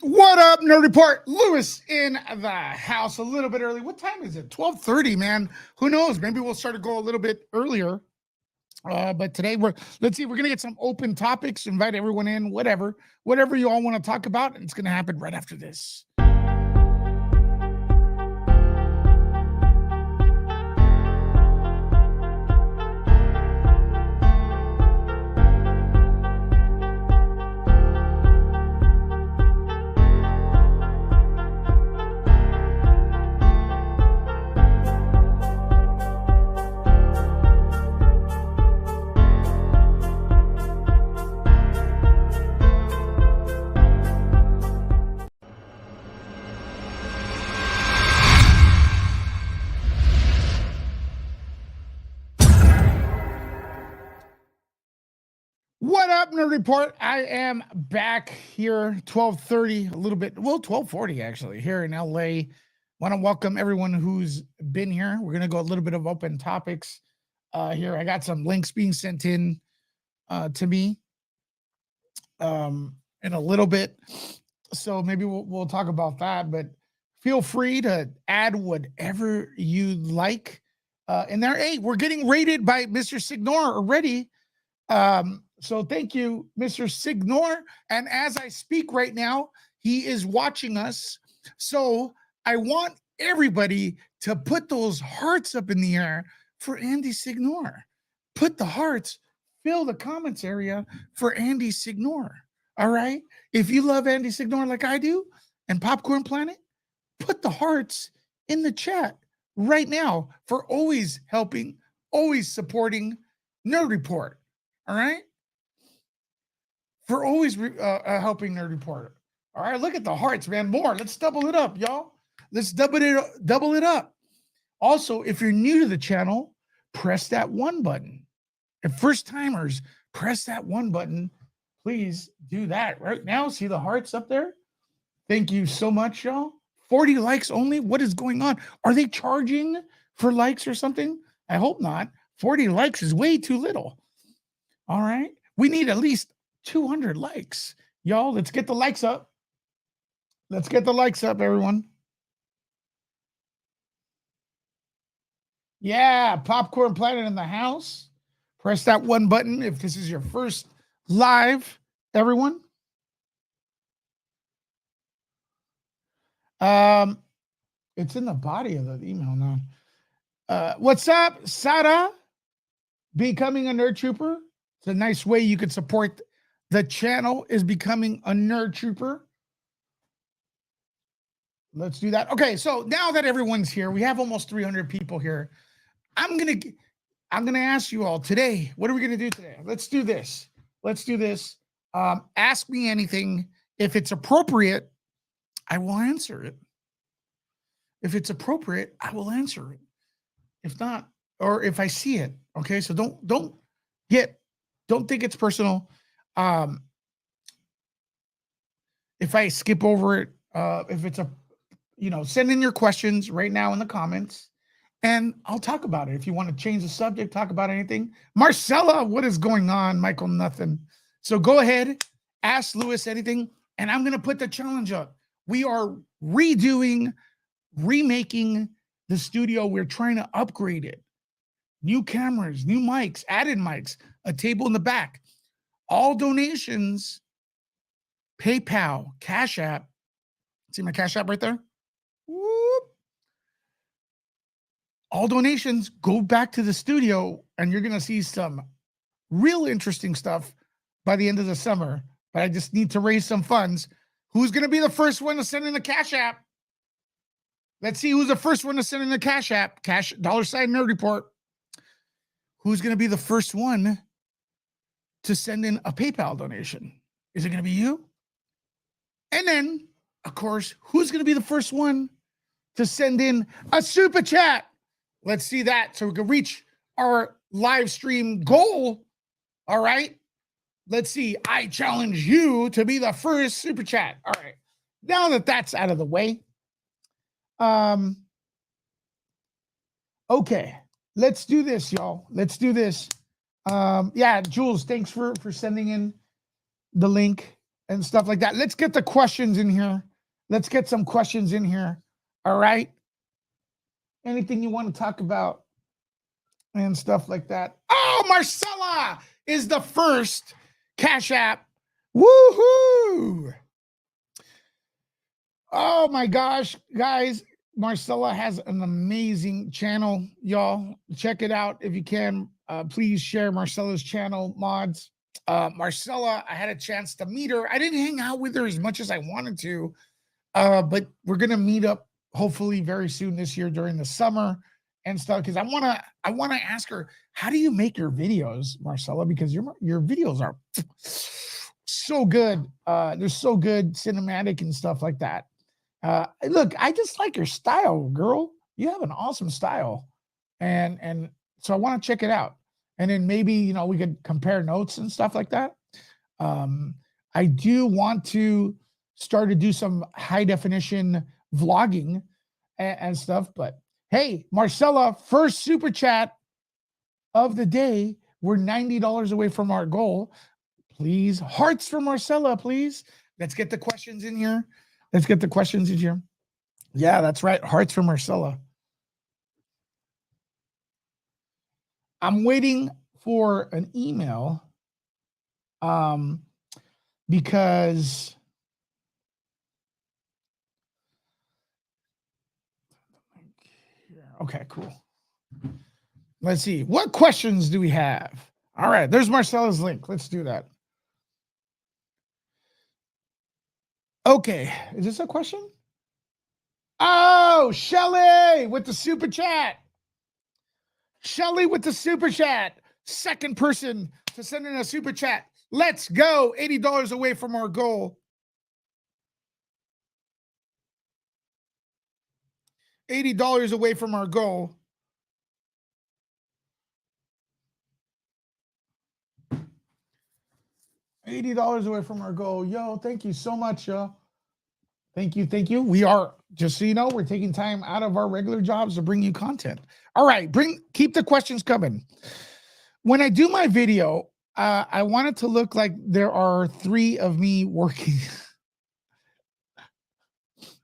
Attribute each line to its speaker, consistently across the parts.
Speaker 1: What up, Nerd Report? Lewis in the house a little bit early. What time is it? 12:30, man. Who knows? Maybe we'll start to go a little bit earlier. But today let's see, we're gonna get some open topics, invite everyone in, whatever you all want to talk about, and it's gonna happen right after this. What up, Nerd Report? I am back here, 12:30, a little bit, well, 12:40 actually, here in LA. Want to welcome everyone who's been here. We're going to go a little bit of open topics here. I got some links being sent in to me in a little bit. So maybe we'll talk about that, but feel free to add whatever you like in there. Hey, we're getting rated by Mr. Signor already. So thank you, Mr. Signor. And as I speak right now, he is watching us. So I want everybody to put those hearts up in the air for Andy Signor. Put the hearts, fill the comments area for Andy Signor. All right. If you love Andy Signor like I do and Popcorn Planet, put the hearts in the chat right now for always helping, always supporting Nerd Report. All right. For always helping Nerd Report. All right. Look at the hearts, man. More. Let's double it up, y'all. Let's double it up. Also, if you're new to the channel, press that one button. If first timers, press that one button. Please do that right now. See the hearts up there? Thank you so much, y'all. 40 likes only. What is going on? Are they charging for likes or something? I hope not. 40 likes is way too little. All right. We need at least 200 likes. Y'all, let's get the likes up. Let's get the likes up, everyone. Yeah, Popcorn Planet in the house. Press that one button if this is your first live, everyone. It's in the body of the email now. What's up, Sada? Becoming a Nerd Trooper. It's a nice way you can support the channel, is becoming a Nerd Trooper. Let's do that. Okay, so now that everyone's here, we have almost 300 people here. I'm gonna ask you all today, what are we gonna do today? Let's do this. Ask me anything. If it's appropriate, I will answer it. If it's appropriate, I will answer it. If not, or if I see it, okay? So don't think it's personal. If I skip over it, if it's send in your questions right now in the comments and I'll talk about it. If you want to change the subject, talk about anything. Marcella, what is going on? Michael, nothing. So go ahead, ask Lewis anything, and I'm going to put the challenge up. We are remaking the studio. We're trying to upgrade it. New cameras, new mics, added mics, a table in the back. All donations, PayPal, Cash App. See my Cash App right there? Whoop. All donations go back to the studio, and you're going to see some real interesting stuff by the end of the summer. But I just need to raise some funds. Who's going to be the first one to send in the Cash App? Let's see who's the first one to send in the Cash App. $$ Nerd Report. Who's going to be the first one to send in a PayPal donation? Is it going to be you? And then, of course, who's going to be the first one to send in a super chat? Let's see that so we can reach our live stream goal. All right. Let's see. I challenge you to be the first super chat. All right. Now that that's out of the way. Okay. Let's do this, y'all. Let's do this. Yeah, Jules, thanks for sending in the link. and stuff like that. Let's get the questions in here. Let's get some questions in here. All right. Anything you want to talk about and stuff like that. Oh, Marcella is the first Cash App. Woohoo! Oh my gosh, guys. Marcella has an amazing channel, y'all. Check it out if you can. Please share Marcella's channel, mods. Marcella, I had a chance to meet her. I didn't hang out with her as much as I wanted to, but we're gonna meet up hopefully very soon this year during the summer and stuff. Because I wanna ask her, how do you make your videos, Marcella? Because your videos are so good. They're so good, cinematic and stuff like that. Look, I just like your style, girl. You have an awesome style, and so I want to check it out. And then maybe we could compare notes and stuff like that. I do want to start to do some high definition vlogging and stuff. But hey, Marcella, first super chat of the day. We're $90 away from our goal. Please, hearts for Marcella, please. Let's get the questions in here. Let's get the questions in here. Yeah, that's right. Hearts for Marcella. I'm waiting for an email because okay, cool. Let's see. What questions do we have? All right, there's Marcella's link. Let's do that. Okay, is this a question? Oh, Shelly with the super chat. Shelly with the super chat. Second person to send in a super chat. Let's go. $80 away from our goal. $80 away from our goal. $80 away from our goal. Yo, thank you so much, yo. Thank you. Thank you. We are, just so you know, we're taking time out of our regular jobs to bring you content. All right, keep the questions coming. When I do my video, I want it to look like there are 3 of me working.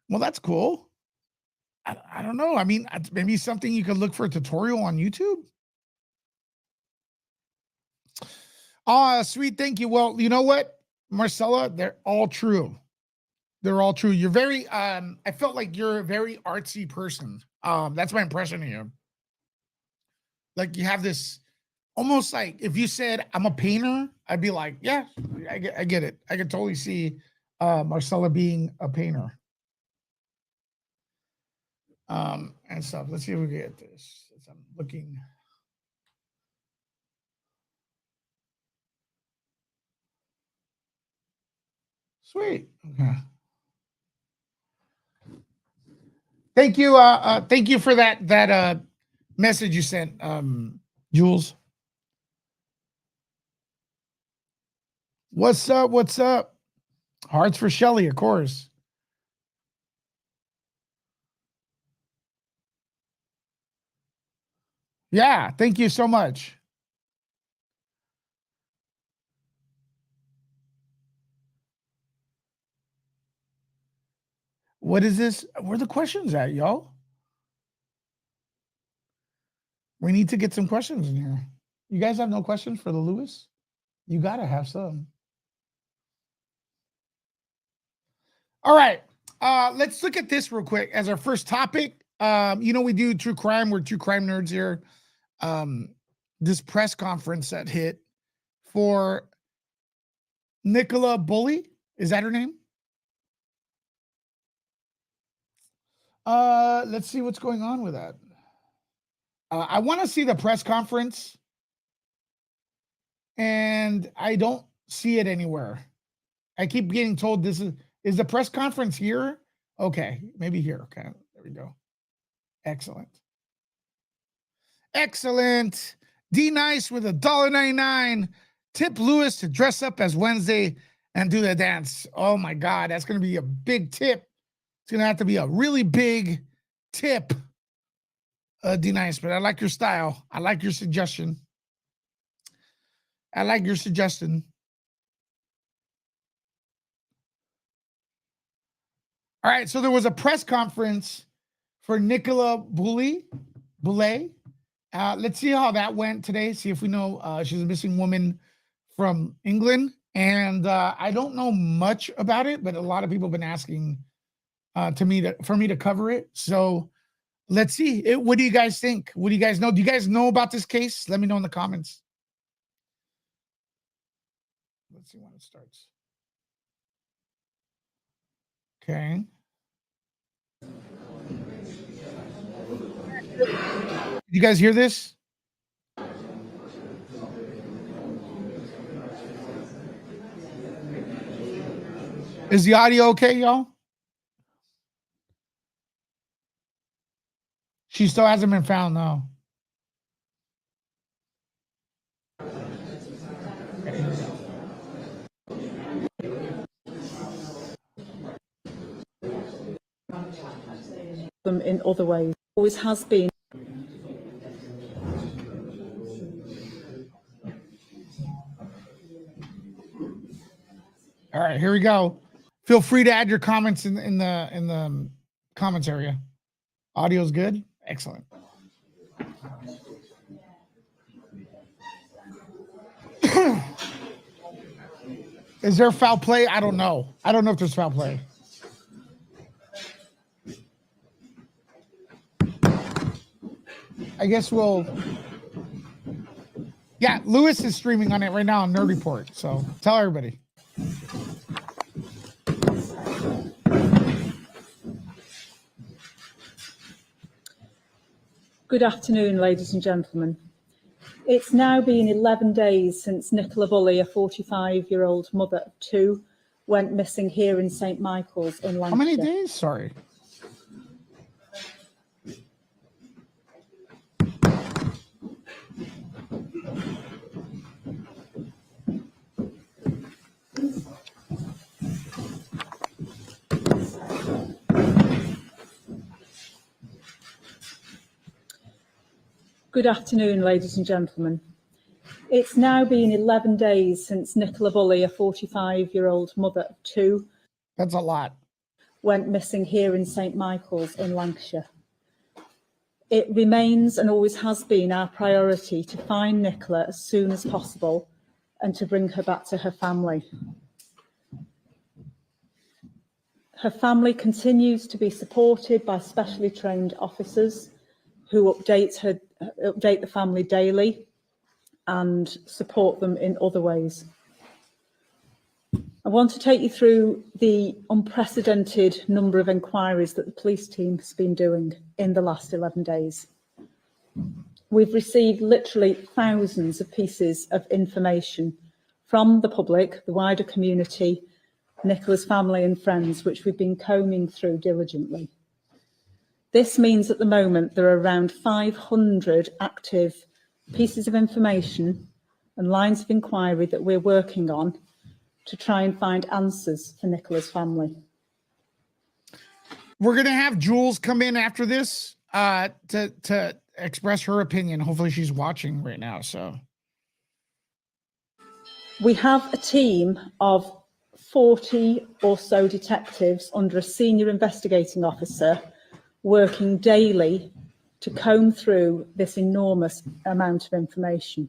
Speaker 1: Well, that's cool. I don't know. I mean, maybe something you could look for a tutorial on YouTube. Oh, sweet. Thank you. Well, you know what, Marcella, they're all true. They're all true. You're very, I felt like you're a very artsy person. That's my impression of you. Like you have this almost like if you said I'm a painter, I'd be like, yeah, I get it. I can totally see Marcella being a painter. And stuff. Let's see if we can get this. I'm looking. Sweet. Okay. Thank you. Thank you for that message you sent, Jules. What's up? What's up? Hearts for Shelly, of course. Yeah, thank you so much. What is this? Where are the questions at, y'all? We need to get some questions in here. You guys have no questions for the Lewis? You got to have some. All right. Let's look at this real quick as our first topic. We do true crime. We're true crime nerds here. This press conference that hit for Nicola Bulley. Is that her name? Let's see what's going on with that. I want to see the press conference, and I don't see it anywhere. I keep getting told this is the press conference here. Okay, maybe here. Okay, there we go. Excellent. Excellent. D Nice with $1.99. Tip Lewis to dress up as Wednesday and do the dance. Oh my God, that's going to be a big tip. It's going to have to be a really big tip. D Nice, but I like your style. I like your suggestion. I like your suggestion. All right, so there was a press conference for Nicola Bulley. Let's see how that went today. See if we know she's a missing woman from England. And I don't know much about it, but a lot of people have been asking for me to cover it. So let's see. What do you guys think? What do you guys know? Do you guys know about this case? Let me know in the comments. Let's see when it starts. Okay. You guys hear this? Is the audio okay, y'all? She still hasn't been found, though.
Speaker 2: Them in other ways. Always has been.
Speaker 1: All right, here we go. Feel free to add your comments in the comments area. Audio's good? Excellent. Is there foul play? I don't know. I don't know if there's foul play. I guess we'll... Yeah, Lewis is streaming on it right now on Nerd Report, so tell everybody.
Speaker 2: Good afternoon, ladies and gentlemen. It's now been 11 days since Nicola Bulley, a 45-year-old mother of two, went missing here in St. Michael's in Lancashire.
Speaker 1: How many days? Sorry.
Speaker 2: Good afternoon, ladies and gentlemen. It's now been 11 days since Nicola Bulley, a 45-year-old mother of two,
Speaker 1: That's a lot.
Speaker 2: went missing here in St. Michael's in Lancashire. It remains and always has been our priority to find Nicola as soon as possible and to bring her back to her family. Her family continues to be supported by specially trained officers who update the family daily and support them in other ways. I want to take you through the unprecedented number of inquiries that the police team has been doing in the last 11 days. We've received literally thousands of pieces of information from the public, the wider community, Nicola's family and friends, which we've been combing through diligently. This means at the moment there are around 500 active pieces of information and lines of inquiry that we're working on to try and find answers for Nicola's family.
Speaker 1: We're going to have Jules come in after this to express her opinion. Hopefully she's watching right now. So
Speaker 2: we have a team of 40 or so detectives under a senior investigating officer working daily to comb through this enormous amount of information.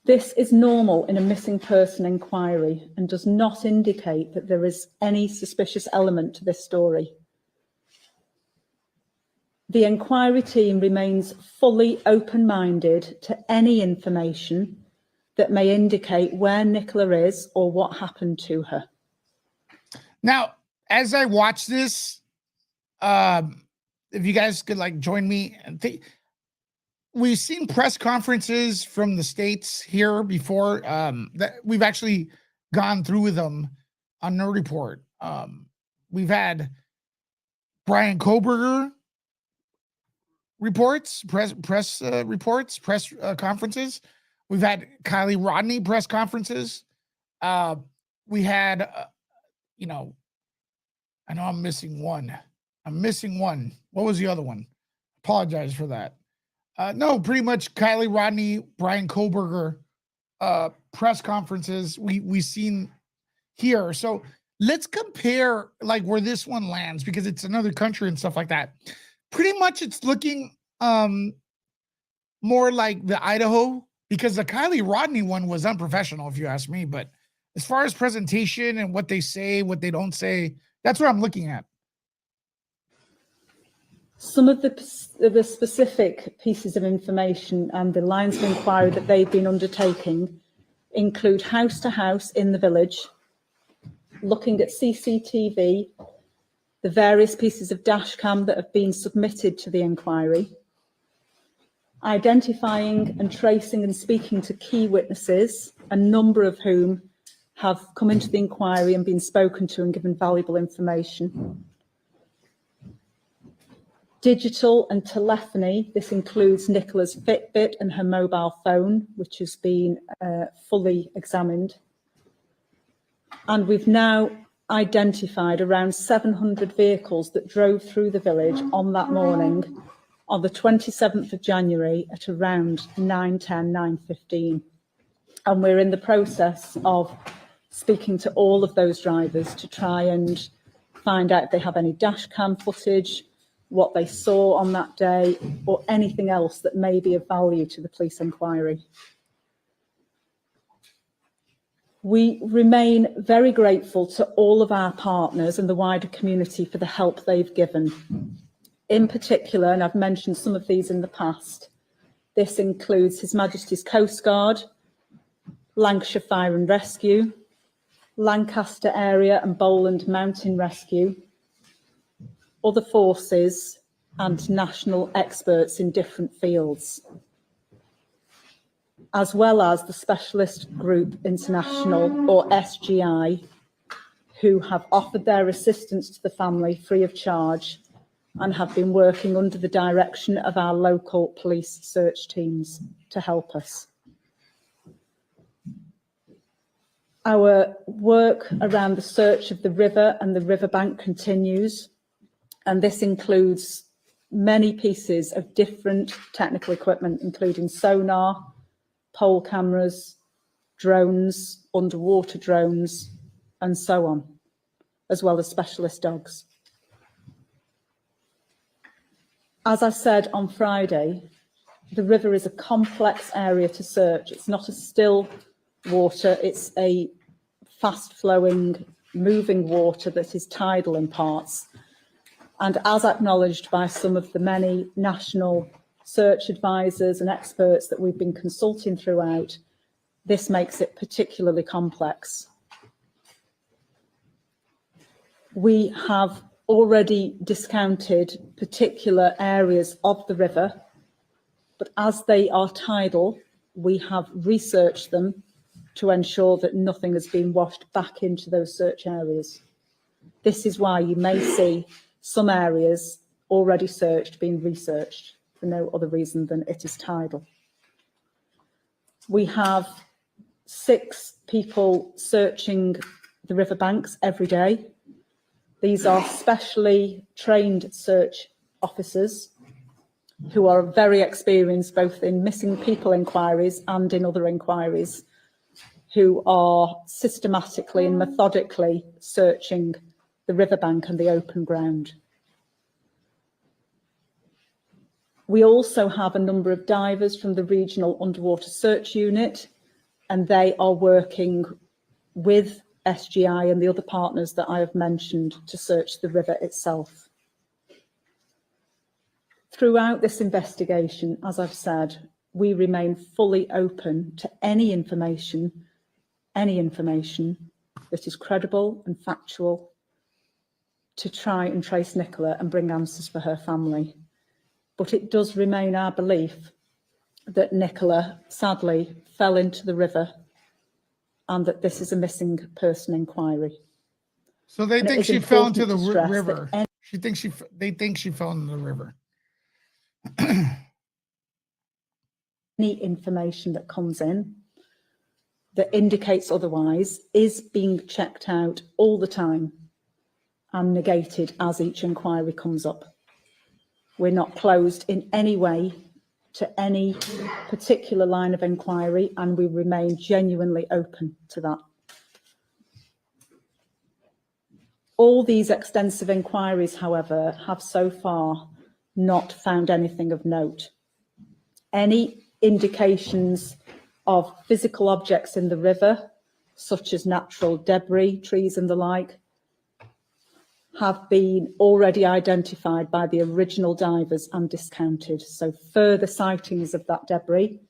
Speaker 2: This is normal in a missing person inquiry and does not indicate that there is any suspicious element to this story. The inquiry team remains fully open-minded to any information that may indicate where Nicola is or what happened to her.
Speaker 1: now, as I watch this, if you guys could like join me, we've seen press conferences from the States here before, that we've actually gone through with them on Nerd Report. We've had Bryan Kohberger reports, press conferences. We've had Kylie Rodney press conferences. We had, I know I'm missing one. What was the other one? Apologize for that. No, pretty much Kylie Rodney, Bryan Kohberger press conferences we've seen here. So let's compare like where this one lands, because it's another country and stuff like that. Pretty much it's looking more like the Idaho, because the Kylie Rodney one was unprofessional, if you ask me. But as far as presentation and what they say, what they don't say, that's what I'm looking at.
Speaker 2: Some of the specific pieces of information and the lines of inquiry that they've been undertaking include house to house in the village, looking at CCTV, the various pieces of dashcam that have been submitted to the inquiry, identifying and tracing and speaking to key witnesses, a number of whom have come into the inquiry and been spoken to and given valuable information. Digital and telephony, this includes Nicola's Fitbit and her mobile phone, which has been fully examined. And we've now identified around 700 vehicles that drove through the village on that morning, on the 27th of January at around 9:10, 9:15. And we're in the process of speaking to all of those drivers to try and find out if they have any dash cam footage, what they saw on that day, or anything else that may be of value to the police inquiry. We remain very grateful to all of our partners and the wider community for the help they've given. In particular, and I've mentioned some of these in the past, this includes His Majesty's Coast Guard, Lancashire Fire and Rescue, Lancaster Area and Bowland Mountain Rescue, other forces and national experts in different fields, as well as the Specialist Group International, or SGI, who have offered their assistance to the family free of charge and have been working under the direction of our local police search teams to help us. Our work around the search of the river and the riverbank continues, and this includes many pieces of different technical equipment, including sonar, pole cameras, drones, underwater drones, and so on, as well as specialist dogs. As I said on Friday, the river is a complex area to search. It's not a still water, it's a fast-flowing, moving water that is tidal in parts. And as acknowledged by some of the many national search advisors and experts that we've been consulting throughout, this makes it particularly complex. We have already discounted particular areas of the river, but as they are tidal, we have researched them to ensure that nothing has been washed back into those search areas. This is why you may see some areas already searched being researched for no other reason than it is tidal. We have 6 people searching the riverbanks every day. These are specially trained search officers who are very experienced both in missing people inquiries and in other inquiries, who are systematically and methodically searching the riverbank and the open ground. We also have a number of divers from the Regional Underwater Search Unit, and they are working with SGI and the other partners that I have mentioned to search the river itself. Throughout this investigation, as I've said, we remain fully open to any information that is credible and factual to try and trace Nicola and bring answers for her family. But it does remain our belief that Nicola sadly fell into the river and that this is a missing person inquiry.
Speaker 1: So they think she fell into the river. They think she fell into the river.
Speaker 2: Any information that comes in that indicates otherwise is being checked out all the time and negated as each inquiry comes up. We're not closed in any way to any particular line of inquiry, and we remain genuinely open to that. All these extensive inquiries, however, have so far not found anything of note. Any indications of physical objects in the river, such as natural debris, trees and the like, have been already identified by the original divers and discounted. So further sightings of that debris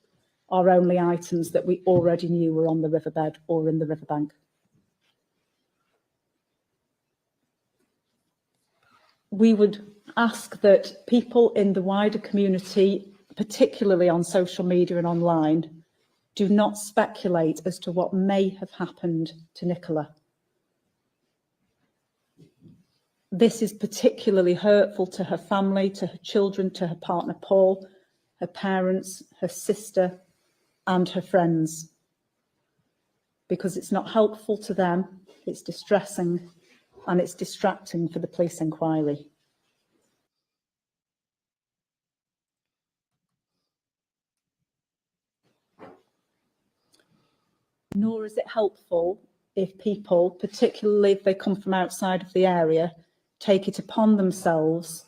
Speaker 2: are only items that we already knew were on the riverbed or in the riverbank. We would ask that people in the wider community, particularly on social media and online, do not speculate as to what may have happened to Nicola. This is particularly hurtful to her family, to her children, to her partner Paul, her parents, her sister, and her friends, because it's not helpful to them, it's distressing, and it's distracting for the police inquiry. Nor is it helpful if people, particularly if they come from outside of the area, take it upon themselves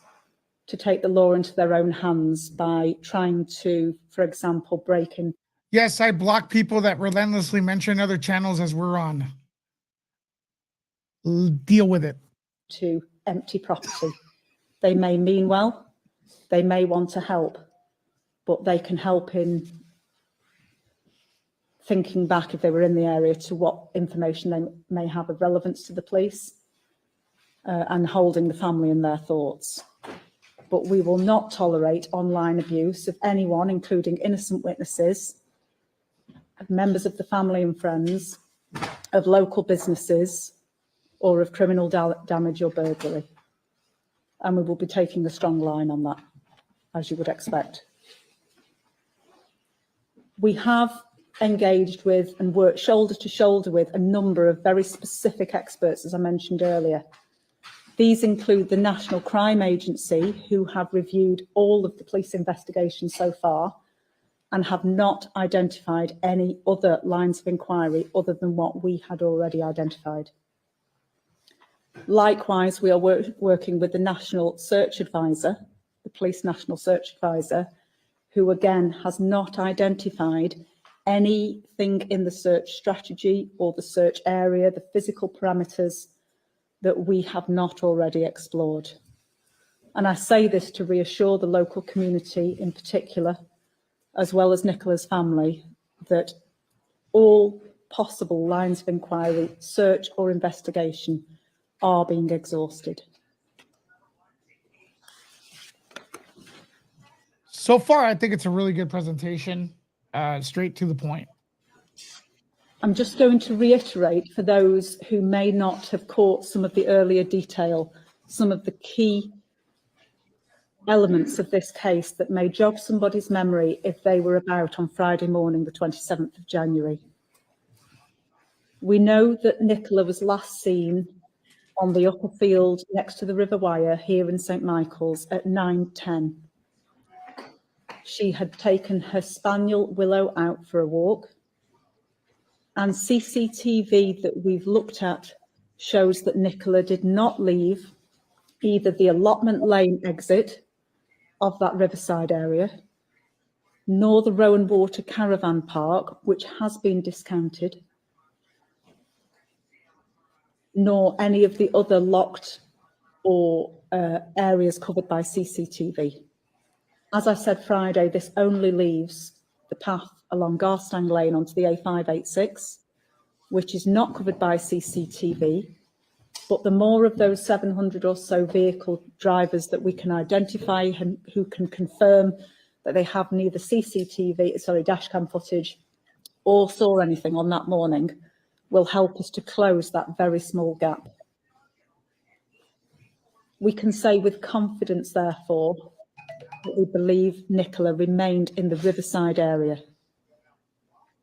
Speaker 2: to take the law into their own hands by trying to, for example, break in.
Speaker 1: Yes, I block people that relentlessly mention other channels as we're on. Deal with it.
Speaker 2: To empty property. They may mean well, they may want to help, but they can help in thinking back, if they were in the area, to what information they may have of relevance to the police, and holding the family in their thoughts. But we will not tolerate online abuse of anyone, including innocent witnesses, of members of the family and friends, of local businesses, or of criminal damage or burglary. And we will be taking a strong line on that, as you would expect. We have engaged with and worked shoulder to shoulder with a number of very specific experts, as I mentioned earlier. These include the National Crime Agency, who have reviewed all of the police investigations so far and have not identified any other lines of inquiry other than what we had already identified. Likewise, we are working with the National Search Advisor, the Police National Search Advisor, who again has not identified anything in the search strategy or the search area, the physical parameters that we have not already explored. And I say this to reassure the local community in particular, as well as Nicola's family, that all possible lines of inquiry, search or investigation are being exhausted.
Speaker 1: So far, I think it's a really good presentation, straight to the point.
Speaker 2: I'm just going to reiterate for those who may not have caught some of the earlier detail, some of the key elements of this case that may jog somebody's memory if they were about on Friday morning, the 27th of January. We know that Nicola was last seen on the upper field next to the River Wyre here in St Michael's at 9:10. She had taken her spaniel Willow out for a walk, and CCTV that we've looked at shows that Nicola did not leave either the allotment lane exit of that riverside area, nor the Rowan Water Caravan Park, which has been discounted, nor any of the other locked or areas covered by CCTV. As I said Friday, this only leaves the path along Garstang Lane onto the A586, which is not covered by CCTV, but the more of those 700 or so vehicle drivers that we can identify and who can confirm that they have neither dashcam footage or saw anything on that morning will help us to close that very small gap. We can say with confidence, therefore, that we believe Nicola remained in the riverside area.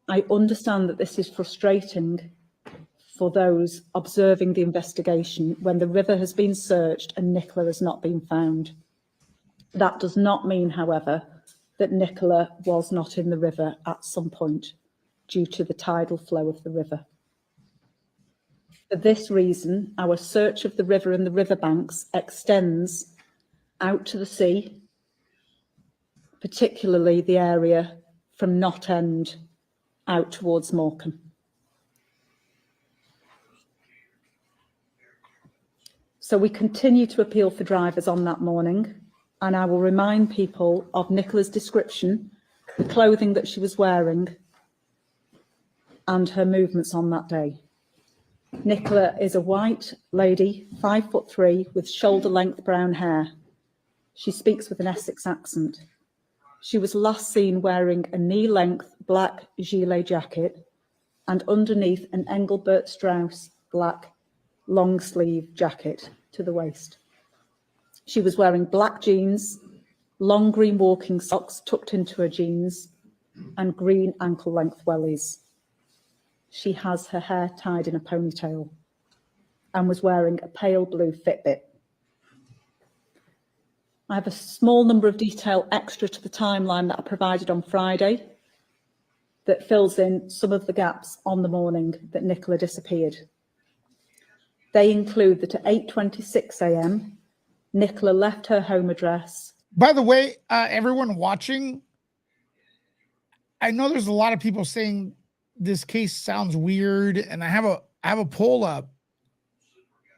Speaker 2: I understand that this is frustrating for those observing the investigation when the river has been searched and Nicola has not been found. That does not mean, however, that Nicola was not in the river at some point due to the tidal flow of the river. For this reason, our search of the river and the riverbanks extends out to the sea, particularly the area from Knott End out towards Morecambe. So we continue to appeal for drivers on that morning, and I will remind people of Nicola's description, the clothing that she was wearing, and her movements on that day. Nicola is a white lady, 5'3", with shoulder-length brown hair. She speaks with an Essex accent. She was last seen wearing a knee-length black gilet jacket and underneath an Engelbert Strauss black long-sleeve jacket to the waist. She was wearing black jeans, long green walking socks tucked into her jeans, and green ankle-length wellies. She has her hair tied in a ponytail and was wearing a pale blue Fitbit. I have a small number of detail extra to the timeline that I provided on Friday that fills in some of the gaps on the morning that Nicola disappeared. They include that at 8:26 a.m, Nicola left her home address.
Speaker 1: By the way, everyone watching, I know there's a lot of people saying this case sounds weird, and I have a poll up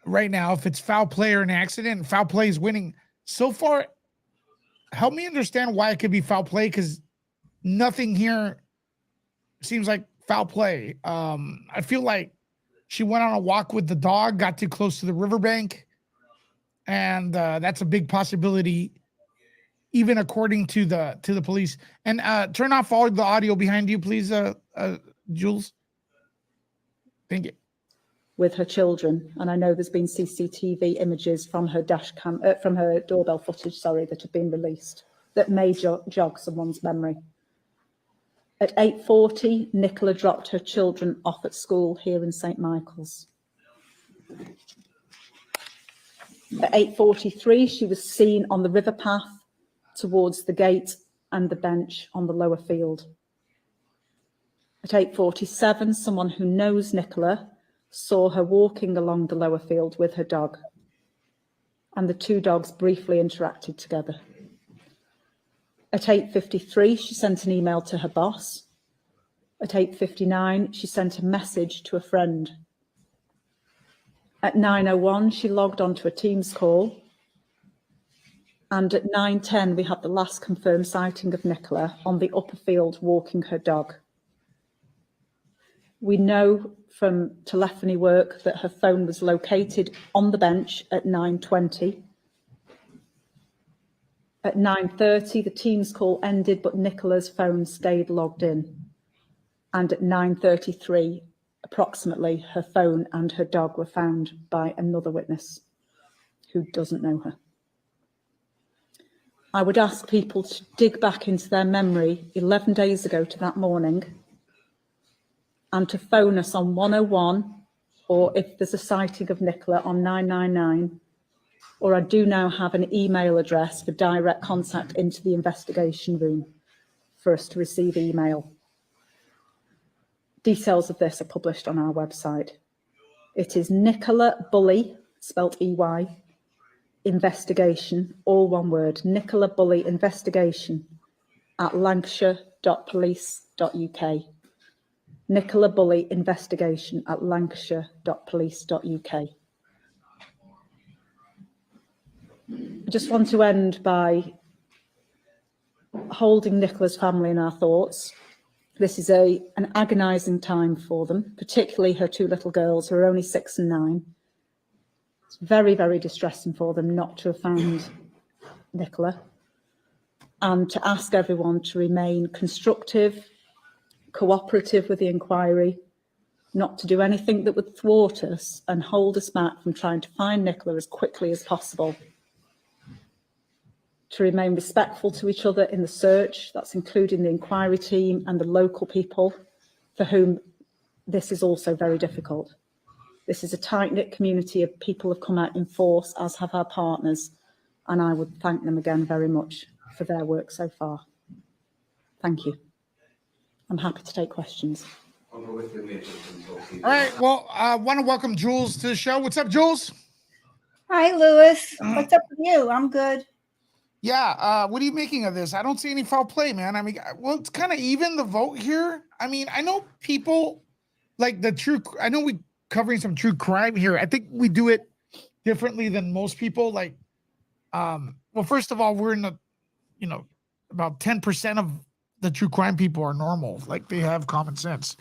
Speaker 1: right now. If it's foul play or an accident, foul play is winning. So far, help me understand why it could be foul play, because nothing here seems like foul play. I feel like she went on a walk with the dog, got too close to the riverbank, and that's a big possibility, even according to the police. And turn off all the audio behind you, please, Jules. Thank you.
Speaker 2: With her children, and I know there's been CCTV images from her dash cam, from her doorbell footage, sorry, that have been released that may jog someone's memory. At 8:40, Nicola dropped her children off at school here in St Michael's. At 8:43, she was seen on the river path towards the gate and the bench on the lower field. At 8:47, someone who knows Nicola saw her walking along the lower field with her dog, and the two dogs briefly interacted together. At 8:53, she sent an email to her boss. At 8:59, she sent a message to a friend. At 9:01, she logged onto a Teams call. And at 9:10, we had the last confirmed sighting of Nicola on the upper field walking her dog. We know from telephony work that her phone was located on the bench at 9:20. At 9:30, the Teams call ended, but Nicola's phone stayed logged in. And at 9:33, approximately, her phone and her dog were found by another witness who doesn't know her. I would ask people to dig back into their memory 11 days ago to that morning and to phone us on 101, or if there's a sighting of Nicola, on 999, or I do now have an email address for direct contact into the investigation room for us to receive email. Details of this are published on our website. It is Nicola Bulley, spelt EY, investigation, all one word, Nicola Bulley investigation at lancashire.police.uk. Nicola Bulley investigation at lancashire.police.uk. I just want to end by holding Nicola's family in our thoughts. This is an agonising time for them, particularly her two little girls who are only 6 and 9. It's very, very distressing for them not to have found Nicola, and to ask everyone to remain constructive, cooperative with the inquiry, not to do anything that would thwart us and hold us back from trying to find Nicola as quickly as possible. To remain respectful to each other in the search, that's including the inquiry team and the local people for whom this is also very difficult. This is a tight-knit community of people who have come out in force, as have our partners, and I would thank them again very much for their work so far. Thank you. I'm happy to take questions.
Speaker 1: All right. Well, I want to welcome Jules to the show. What's up, Jules?
Speaker 3: Hi, Lewis. What's up with you? I'm good.
Speaker 1: Yeah. What are you making of this? I don't see any foul play, man. I mean, well, it's kind of even the vote here. I mean, I know people like I know we covering some true crime here. I think we do it differently than most people. Like, well, first of all, we're in about 10% of the true crime people are normal. Like they have common sense.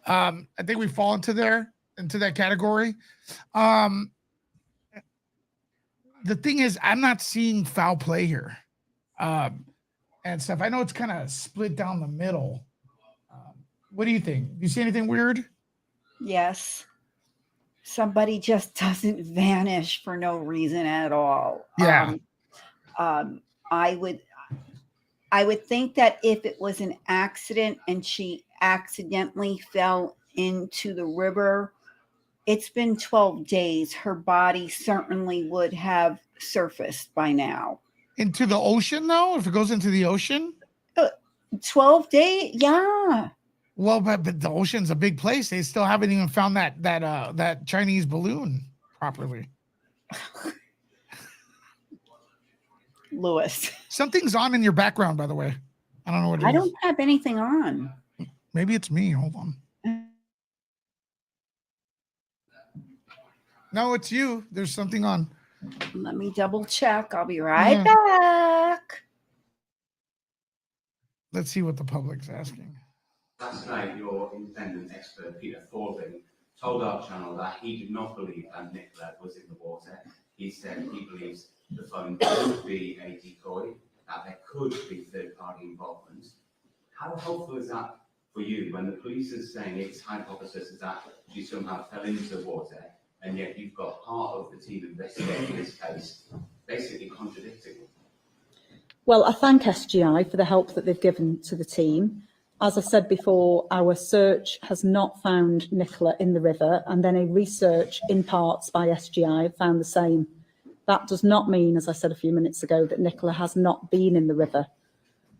Speaker 1: I think we fall into that category. The thing is, I'm not seeing foul play here, and stuff. I know it's kind of split down the middle. What do you think? Do you see anything weird?
Speaker 3: Yes. Somebody just doesn't vanish for no reason at all.
Speaker 1: Yeah.
Speaker 3: I would think that if it was an accident and she accidentally fell into the river, it's been 12 days. Her body certainly would have surfaced by now.
Speaker 1: Into the ocean, though? If it goes into the ocean?
Speaker 3: 12 days? Yeah.
Speaker 1: Well, but the ocean's a big place. They still haven't even found that Chinese balloon properly.
Speaker 3: Lewis.
Speaker 1: Something's on in your background, by the way. I don't know what it is.
Speaker 3: I don't have anything on.
Speaker 1: Maybe it's me. Hold on. No, it's you. There's something on.
Speaker 3: Let me double check. I'll be right back.
Speaker 1: Let's see what the public's asking.
Speaker 4: Last night, your independent expert, Peter Thornton, told our channel that he did not believe that Nicola was in the water. He said he believes the phone could be a decoy, that there could be third-party involvement. How helpful is that for you when the police is saying its hypothesis is that she somehow fell into the water, and yet you've got part of the team investigating this case basically contradicting it?
Speaker 2: Well, I thank SGI for the help that they've given to the team. As I said before, our search has not found Nicola in the river, and then a research in parts by SGI found the same. That does not mean, as I said a few minutes ago, that Nicola has not been in the river.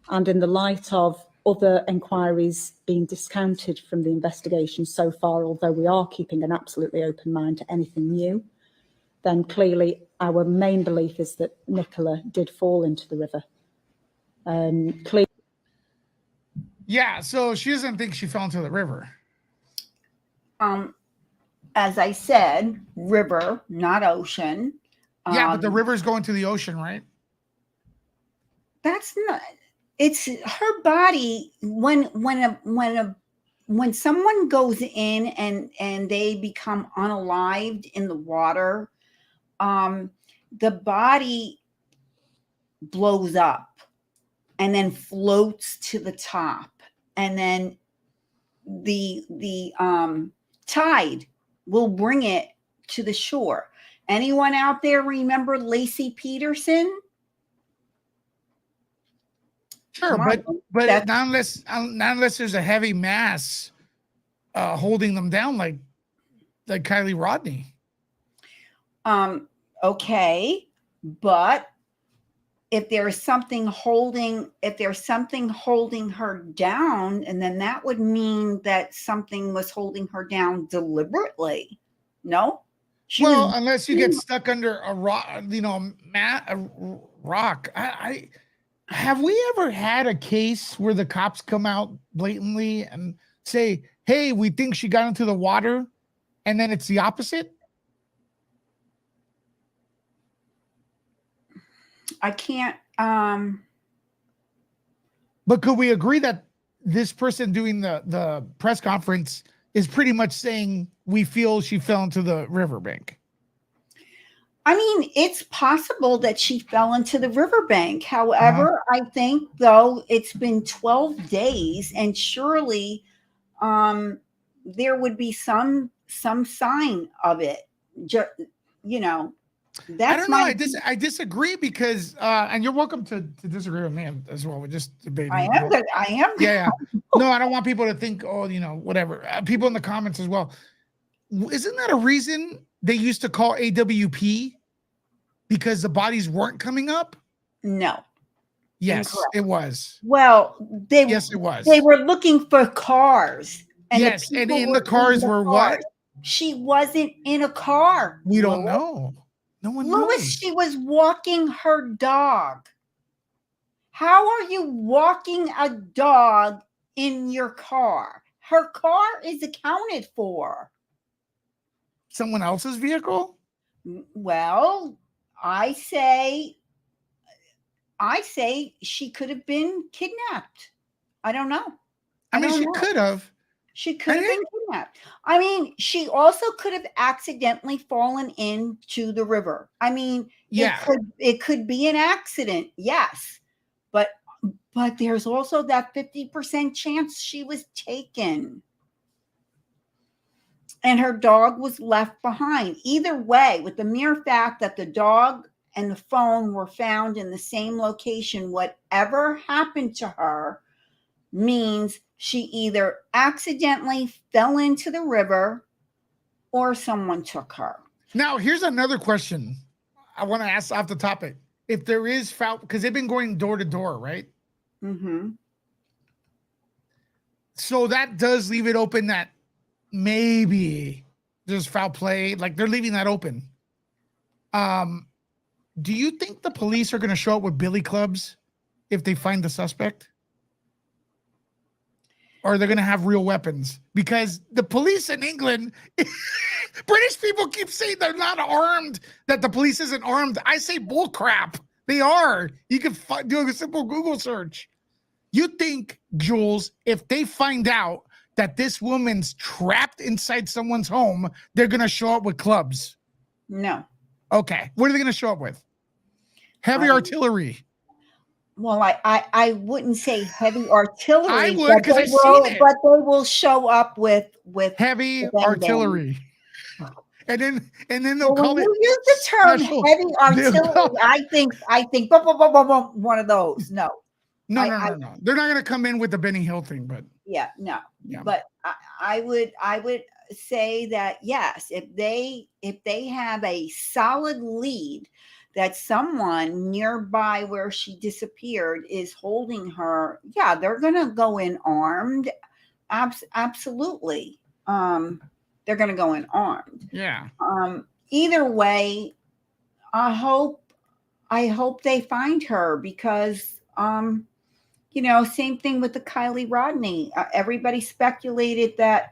Speaker 2: And in the light of other inquiries being discounted from the investigation so far, although we are keeping an absolutely open mind to anything new, then clearly our main belief is that Nicola did fall into the river. Clearly.
Speaker 1: Yeah, so she doesn't think she fell into the river.
Speaker 3: As I said, river, not ocean.
Speaker 1: Yeah, but the river's going to the ocean, right?
Speaker 3: That's not. It's her body. When someone goes in and they become unalived in the water, the body blows up and then floats to the top, and then the tide will bring it to the shore. Anyone out there remember Lacey Peterson?
Speaker 1: Sure, but not unless there's a heavy mass holding them down, like Kylie Rodney.
Speaker 3: Okay, but if there's something holding her down, and then that would mean that something was holding her down deliberately. No.
Speaker 1: Unless you get stuck under a rock, a rock. I have we ever had a case where the cops come out blatantly and say, "Hey, we think she got into the water," and then it's the opposite?
Speaker 3: I can't.
Speaker 1: But could we agree that this person doing the press conference is pretty much saying we feel she fell into the riverbank?
Speaker 3: I mean, it's possible that she fell into the riverbank. However, I think, though, it's been 12 days, and surely there would be some sign of it. That's
Speaker 1: I don't know. I disagree because, and you're welcome to disagree with me as well. We're just debating.
Speaker 3: I am good. I am.
Speaker 1: Yeah. No, I don't want people to think, whatever. People in the comments as well. Isn't that a reason they used to call AWP? Because the bodies weren't coming up?
Speaker 3: No.
Speaker 1: Yes,
Speaker 3: Incorrect.
Speaker 1: It was.
Speaker 3: Well,
Speaker 1: yes, it was.
Speaker 3: They were looking for cars. And
Speaker 1: Yes,
Speaker 3: the
Speaker 1: and
Speaker 3: people
Speaker 1: in the cars were what?
Speaker 3: She wasn't in a car.
Speaker 1: We don't
Speaker 3: Louis.
Speaker 1: know. No one
Speaker 3: Louis,
Speaker 1: knows.
Speaker 3: she was walking her dog. How are you walking a dog in your car? Her car is accounted for.
Speaker 1: Someone else's vehicle?
Speaker 3: Well, I say she could have been kidnapped. I don't know.
Speaker 1: I mean,
Speaker 3: don't
Speaker 1: she
Speaker 3: know.
Speaker 1: could have.
Speaker 3: She could have been kidnapped. I mean, she also could have accidentally fallen into the river. I mean,
Speaker 1: Yeah.
Speaker 3: it could be an accident, yes. But there's also that 50% chance she was taken. And her dog was left behind. Either way, with the mere fact that the dog and the phone were found in the same location, whatever happened to her means she either accidentally fell into the river or someone took her.
Speaker 1: Now, here's another question I want to ask off the topic. If there is foul, because they've been going door to door, right?
Speaker 3: Mm-hmm.
Speaker 1: So that does leave it open that maybe there's foul play. Like they're leaving that open. Do you think the police are going to show up with billy clubs if they find the suspect? Or they're going to have real weapons? Because the police in England, British people keep saying they're not armed, that the police isn't armed. I say bull crap. They are. You can do a simple Google search. You think, Jules, if they find out that this woman's trapped inside someone's home, they're going to show up with clubs?
Speaker 3: No.
Speaker 1: Okay. What are they going to show up with? Heavy artillery.
Speaker 3: Well, I wouldn't say heavy artillery.
Speaker 1: I would, because I've seen it.
Speaker 3: But they will show up with
Speaker 1: heavy artillery. And then they'll call it.
Speaker 3: You use the term
Speaker 1: special.
Speaker 3: heavy artillery. I think one of those. No.
Speaker 1: No. They're not going to come in with the Benny Hill thing, but
Speaker 3: yeah, no.
Speaker 1: Yeah.
Speaker 3: But I would say that yes, if they have a solid lead that someone nearby where she disappeared is holding her, yeah, they're going to go in armed. Absolutely. They're going to go in armed.
Speaker 1: Yeah.
Speaker 3: Either way, I hope they find her because, same thing with the Kylie Rodney. Everybody speculated that,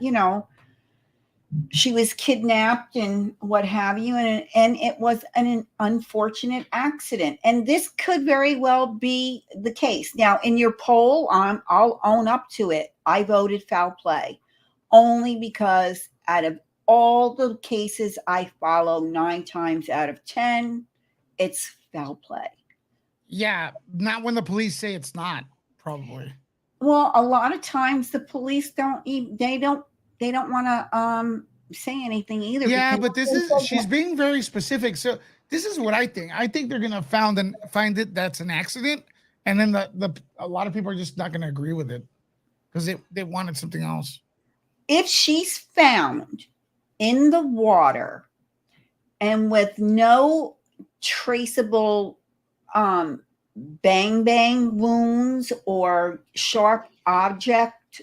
Speaker 3: she was kidnapped and what have you. And it was an unfortunate accident. And this could very well be the case. Now, in your poll, I'll own up to it. I voted foul play only because out of all the cases I follow, 9 times out of 10, it's foul play.
Speaker 1: Yeah. Not when the police say it's not, probably.
Speaker 3: Well, a lot of times the police don't want to say anything either.
Speaker 1: Yeah, but she's being very specific. So this is what I think. I think they're gonna find it that's an accident, and then a lot of people are just not gonna agree with it because they wanted something else.
Speaker 3: If she's found in the water and with no traceable bang wounds or sharp object,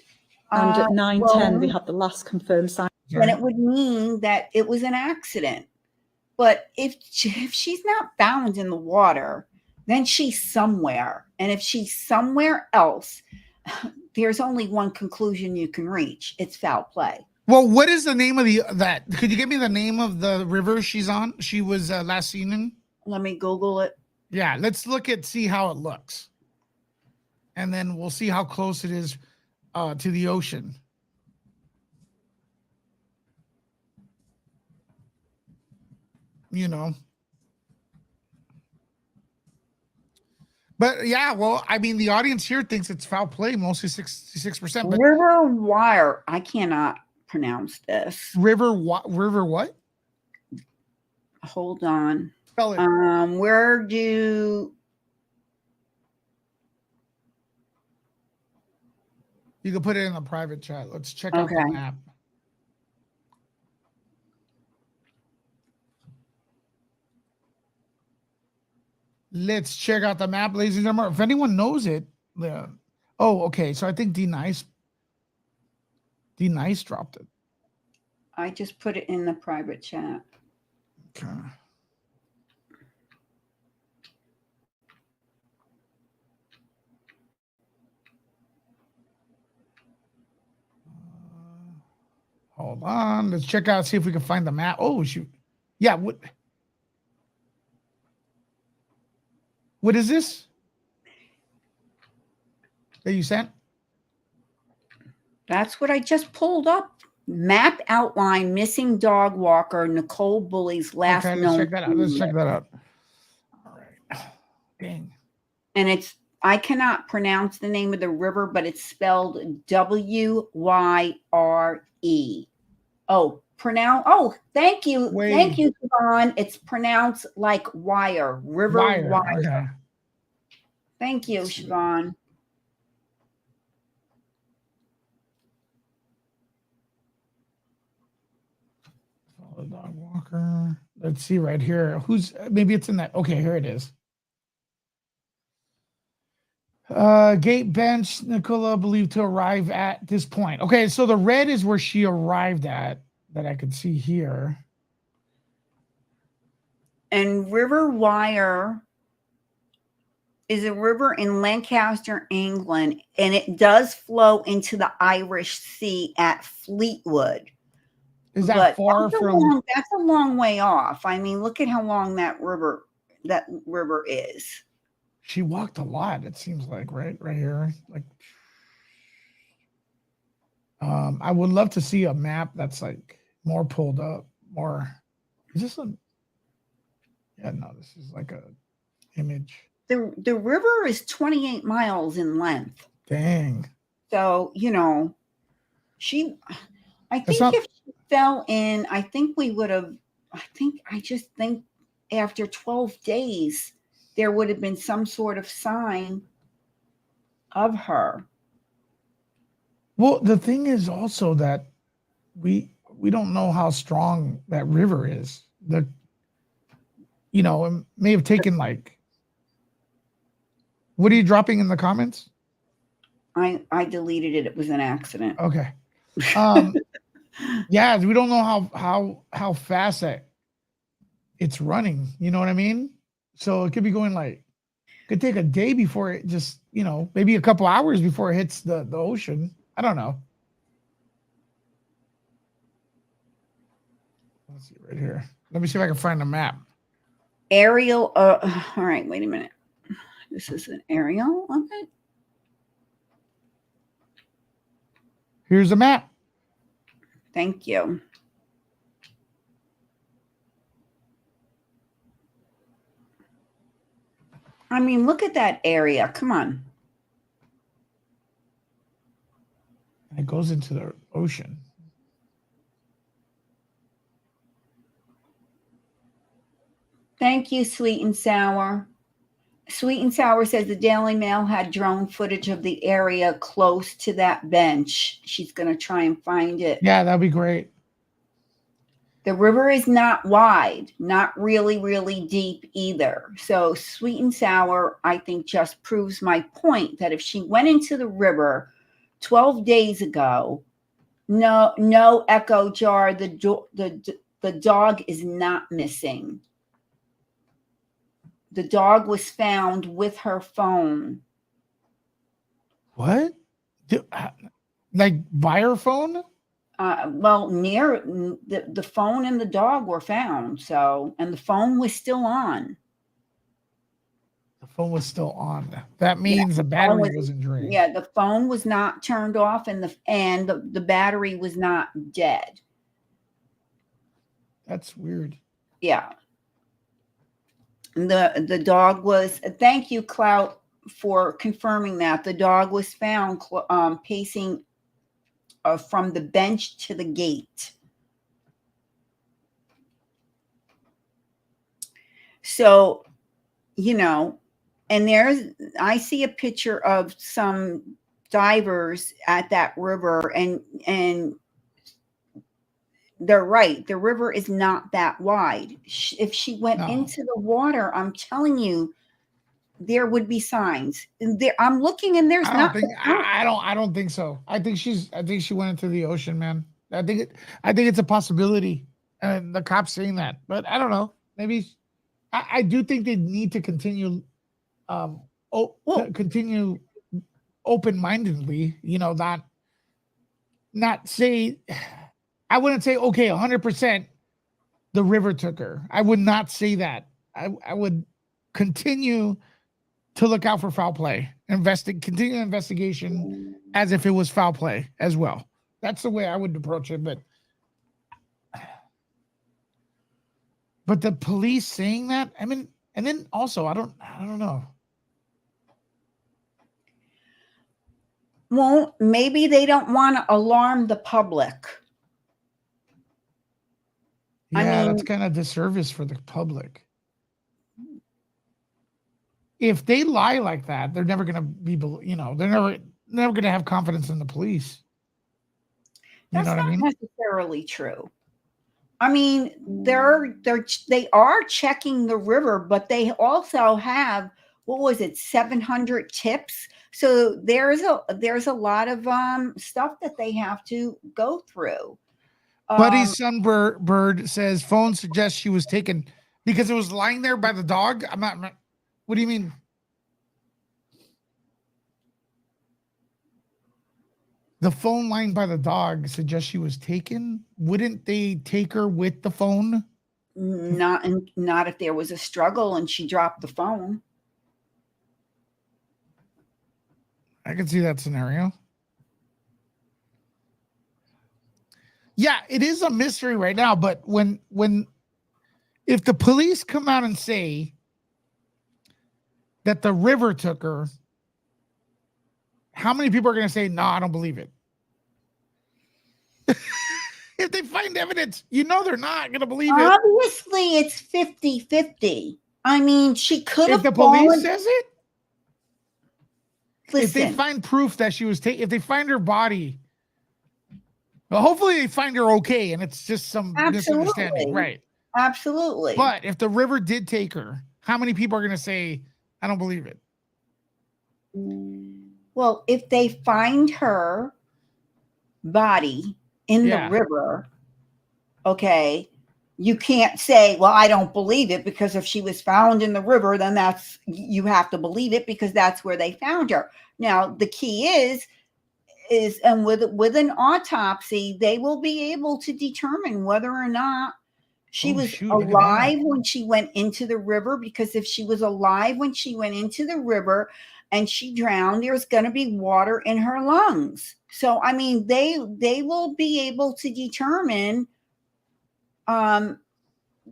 Speaker 2: and at 9:10 we have the last confirmed sign.
Speaker 3: Then it would mean that it was an accident. But if she's not found in the water, then she's somewhere. And if she's somewhere else, there's only one conclusion you can reach. It's foul play.
Speaker 1: Well, what is the name of that? Could you give me the name of the river she's on? She was last seen in?
Speaker 3: Let me Google it.
Speaker 1: Yeah, let's see how it looks. And then we'll see how close it is to the ocean. But yeah, well, I mean, the audience here thinks it's foul play, mostly 66%. But
Speaker 3: River Wire. I cannot pronounce this.
Speaker 1: River what?
Speaker 3: Hold on.
Speaker 1: Spell it.
Speaker 3: Where do
Speaker 1: You can put it in the private chat. Let's check out the map. Let's check out the map, ladies and gentlemen. If anyone knows it, oh, okay. So I think D D Nice dropped it.
Speaker 3: I just put it in the private chat.
Speaker 1: Okay. Hold on. Let's check out, see if we can find the map. Oh, shoot. Yeah. What is this that you sent?
Speaker 3: That's what I just pulled up. Map outline missing dog walker Nicola Bulley's last
Speaker 1: Okay, let's
Speaker 3: known.
Speaker 1: check that out. Let's check that out. All right. Dang.
Speaker 3: And it's, I cannot pronounce the name of the river, but it's spelled W-Y-R-E. Oh, thank you.
Speaker 1: Wait.
Speaker 3: Thank you, Siobhan. It's pronounced like wire. River wire.
Speaker 1: Okay.
Speaker 3: Thank you, Siobhan.
Speaker 1: Follow dog walker. Let's see right here. Who's, maybe it's in that. Okay, here it is. Gate bench, Nicola believed to arrive at this point. Okay, so the red is where she arrived at, that I could see here.
Speaker 3: And River Wire is a river in Lancaster, England, and it does flow into the Irish Sea at Fleetwood.
Speaker 1: Is that far from?
Speaker 3: That's a long way off. I mean, look at how long that river is.
Speaker 1: She walked a lot, it seems like, right here. Like, I would love to see a map that's like more pulled up, more. Is this a? Yeah, no, this is like a image.
Speaker 3: The river is 28 miles in length.
Speaker 1: Dang.
Speaker 3: So, you know, I think if she fell in, I think we would have, I just think after 12 days, there would have been some sort of sign of her.
Speaker 1: Well, the thing is also that we don't know how strong that river is. It may have taken like. What are you dropping in the comments?
Speaker 3: I deleted it. It was an accident.
Speaker 1: Okay. Yeah, we don't know how fast that it's running. You know what I mean? So it could be going like, could take a day before it just, maybe a couple hours before it hits the ocean. I don't know. Let's see right here. Let me see if I can find a map.
Speaker 3: Aerial. All right, wait a minute. This is an aerial of it.
Speaker 1: Here's a map.
Speaker 3: Thank you. I mean, look at that area. Come on.
Speaker 1: It goes into the ocean.
Speaker 3: Thank you, Sweet and Sour. Sweet and Sour says the Daily Mail had drone footage of the area close to that bench. She's going to try and find it.
Speaker 1: Yeah, that'd be great.
Speaker 3: The river is not wide, not really, really deep either. So Sweet and Sour, I think, just proves my point that if she went into the river 12 days ago, no echo jar, the dog is not missing. The dog was found with her phone.
Speaker 1: What? Like by her phone?
Speaker 3: Well, near the phone and the dog were found. So, and the phone was still on.
Speaker 1: The phone was still on. That means the battery wasn't drained.
Speaker 3: Yeah, the phone was not turned off, and the battery was not dead.
Speaker 1: That's weird.
Speaker 3: Yeah. The dog was. Thank you, Clout, for confirming that. The dog was found pacing from the bench to the gate. So, and I see a picture of some divers at that river, and they're right. The river is not that wide. If she went into the water, I'm telling you, there would be signs. And there, I'm looking and there's
Speaker 1: I
Speaker 3: not.
Speaker 1: don't think I don't think so. I think she went into the ocean, man. I think it's a possibility. And the cops saying that. But I don't know. Maybe I do think they need to continue continue open-mindedly, not say, I wouldn't say, okay, 100% the river took her. I would not say that. I would continue to look out for foul play, continue the investigation as if it was foul play as well. That's the way I would approach it. But the police saying that, I mean, and then also, I don't know.
Speaker 3: Well, maybe they don't want to alarm the public.
Speaker 1: Yeah, that's kind of disservice for the public. If they lie like that, they're never going to be, they're never going to have confidence in the police.
Speaker 3: That's not necessarily true. I mean, they are checking the river, but they also have, what was it, 700 tips. So there's a lot of stuff that they have to go through.
Speaker 1: Buddy Sunbird says phone suggests she was taken because it was lying there by the dog. I'm not. What do you mean? The phone lying by the dog suggests she was taken. Wouldn't they take her with the phone?
Speaker 3: Not if there was a struggle and she dropped the phone.
Speaker 1: I can see that scenario. Yeah, it is a mystery right now, but if the police come out and say that the river took her, how many people are going to say, no, I don't believe it? If they find evidence, they're not going to believe it.
Speaker 3: Obviously, it's 50-50. I mean, she could have.
Speaker 1: If the police says it,
Speaker 3: listen,
Speaker 1: if they find proof that she was taken, if they find her body, well, hopefully they find her okay, and it's just some misunderstanding, right?
Speaker 3: Absolutely.
Speaker 1: But if the river did take her, how many people are going to say, I don't believe it?
Speaker 3: Well, if they find her body in the river, okay, you can't say, well, I don't believe it, because if she was found in the river, then you have to believe it because that's where they found her. Now, the key is and with an autopsy, they will be able to determine whether or not she was alive when she went into the river, because if she was alive when she went into the river and she drowned, there's going to be water in her lungs. So, I mean, they will be able to determine the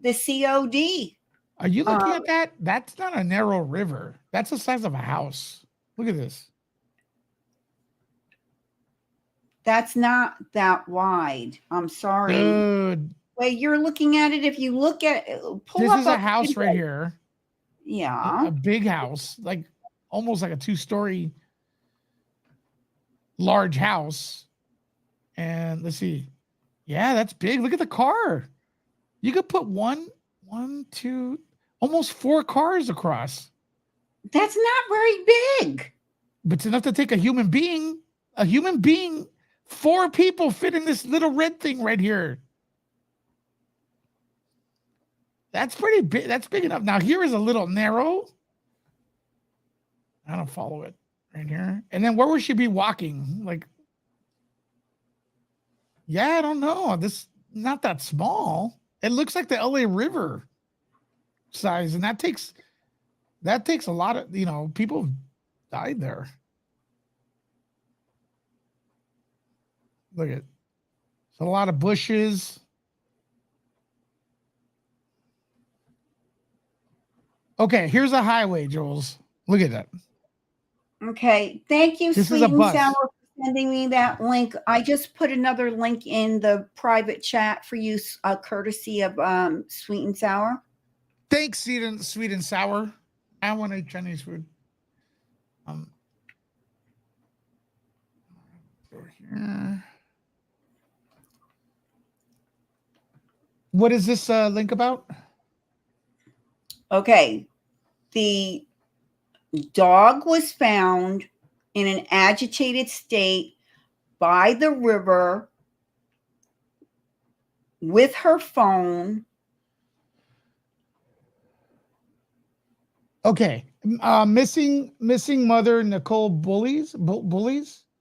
Speaker 3: COD.
Speaker 1: Are you looking at that? That's not a narrow river. That's the size of a house. Look at this.
Speaker 3: That's not that wide. I'm sorry.
Speaker 1: Dude.
Speaker 3: Wait, you're looking at it. If you look at
Speaker 1: this is a house right here.
Speaker 3: Yeah.
Speaker 1: A big house, like almost like a 2-story large house. And let's see. Yeah, that's big. Look at the car. You could put one, two, almost 4 cars across.
Speaker 3: That's not very big.
Speaker 1: But it's enough to take a human being. A human being. 4 people fit in this little red thing right here. That's pretty big. That's big enough. Now here is a little narrow. I don't follow it right here. And then where would she be walking? Like, yeah, I don't know. This not that small. It looks like the LA River size, and that takes a lot of, people died there. Look at, it's a lot of bushes. Okay, here's a highway, Jules. Look at that.
Speaker 3: Okay, thank you,
Speaker 1: This
Speaker 3: Sweet
Speaker 1: is a
Speaker 3: and
Speaker 1: bus.
Speaker 3: Sour, for sending me that link. I just put another link in the private chat for you, courtesy of Sweet and Sour.
Speaker 1: Thanks, Sweet and Sour. I want to eat Chinese food. Over here. What is this link about?
Speaker 3: Okay, the Dog was found in an agitated state by the river with her phone.
Speaker 1: Okay. Missing mother Nicola Bulley's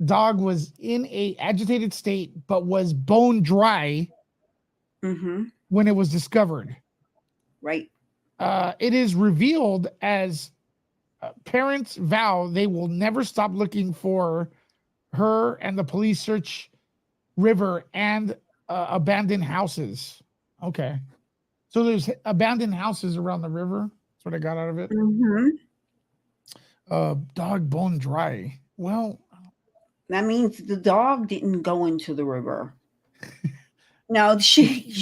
Speaker 1: dog was in a agitated state, but was bone dry when it was discovered.
Speaker 3: Right.
Speaker 1: It is revealed as parents vow they will never stop looking for her, and the police search river and abandoned houses. Okay. So there's abandoned houses around the river. That's what I got out of it. Dog bone dry. Well,
Speaker 3: that means the dog didn't go into the river. No, she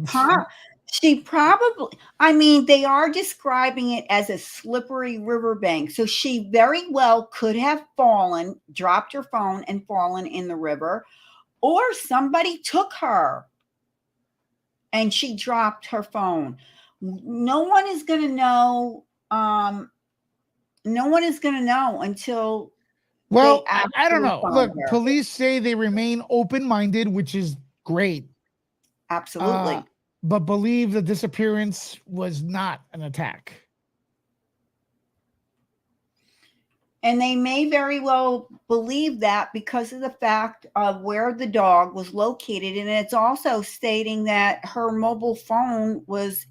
Speaker 3: probably, I mean, they are describing it as a slippery riverbank. So she very well could have fallen, dropped her phone and fallen in the river, or somebody took her and she dropped her phone. No one is going to know. No one is going to know until.
Speaker 1: Well, I don't know. Look, police say they remain open-minded, which is great.
Speaker 3: Absolutely.
Speaker 1: But believe the disappearance was not an attack.
Speaker 3: And they may very well believe that because of the fact of where the dog was located. And it's also stating that her mobile phone was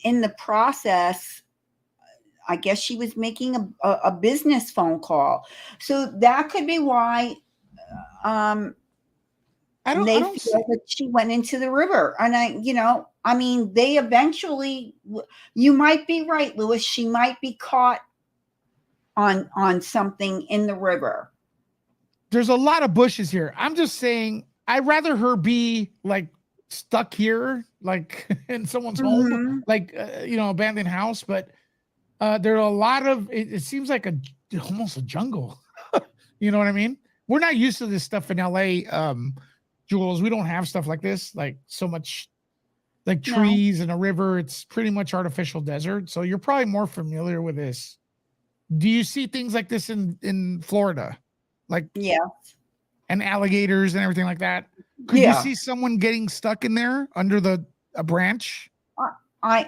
Speaker 3: in the process. I guess she was making a business phone call. So that could be why I don't feel that she went into the river. And I mean, they eventually, you might be right, Lewis, she might be caught on something in the river.
Speaker 1: There's a lot of bushes here. I'm just saying, I'd rather her be like stuck here, like in someone's home, like, abandoned house. But there are a lot of, it seems like almost a jungle. You know what I mean? We're not used to this stuff in LA, Jules. We don't have stuff like this, like so much like trees and a river. It's pretty much artificial desert. So you're probably more familiar with this. Do you see things like this in Florida? Like, and alligators and everything like that? Could you see someone getting stuck in there under a branch?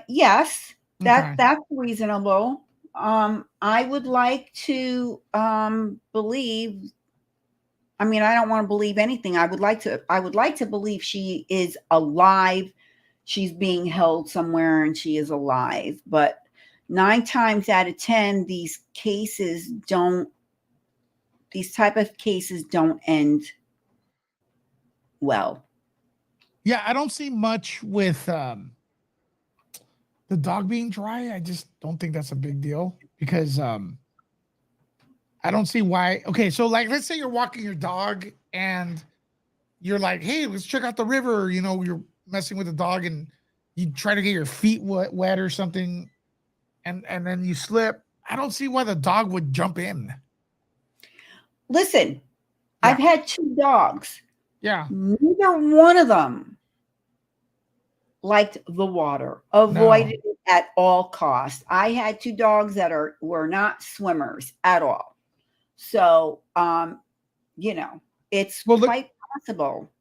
Speaker 3: Yes, that's reasonable. I would like to believe. I mean, I don't want to believe anything. I would like to believe she is alive. She's being held somewhere and she is alive. But 9 times out of 10, these type of cases don't end well.
Speaker 1: Yeah, I don't see much with the dog being dry. I just don't think that's a big deal because I don't see why. Okay, so like, let's say you're walking your dog and you're like, hey, let's check out the river. You're messing with the dog and you try to get your feet wet or something, and then you slip. I don't see why the dog would jump in.
Speaker 3: Listen, I've had 2 dogs.
Speaker 1: Yeah.
Speaker 3: Neither one of them liked the water, avoided it at all costs. I had 2 dogs that were not swimmers at all. So, it's quite possible.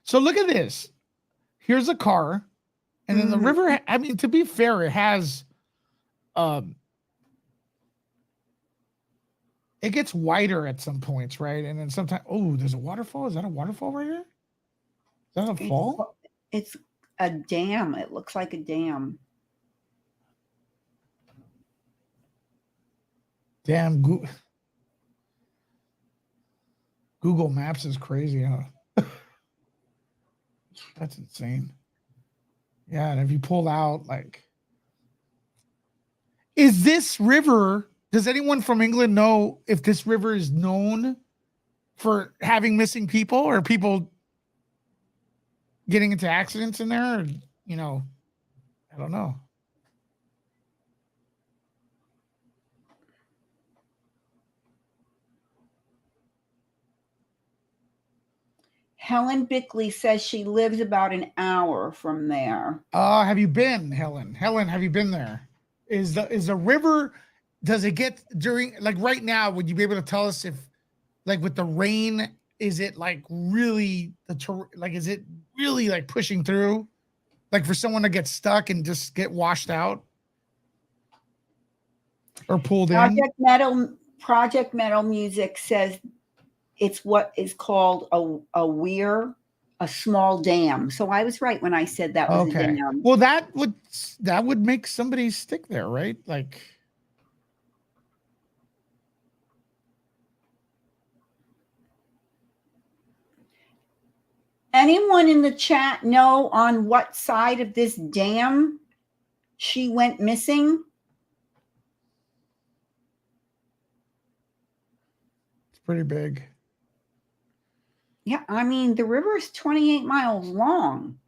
Speaker 1: So look at this. Here's a car, and then the river. I mean, to be fair, it has, it gets wider at some points, right? And then sometimes, there's a waterfall. Is that a waterfall right here? Is that a fall?
Speaker 3: It's a dam. It looks like a dam.
Speaker 1: Damn, Google Maps is crazy, huh? That's insane. Yeah, and if you pull out, like, is this river, does anyone from England know if this river is known for having missing people or people getting into accidents in there? Or, I don't know.
Speaker 3: Helen Bickley says she lives about an hour from there.
Speaker 1: Have you been, Helen? Helen, have you been there? Is the river, does it get during, like right now, would you be able to tell us if, like with the rain, is it like really, is it really like pushing through? Like for someone to get stuck and just get washed out? Or pulled in?
Speaker 3: Project Metal Music says it's what is called a weir, a small dam. So I was right when I said that was a dam.
Speaker 1: Well, that would make somebody stick there, right? Like,
Speaker 3: anyone in the chat know on what side of this dam she went missing?
Speaker 1: it's pretty big.
Speaker 3: Yeah, I mean, the river is 28 miles long.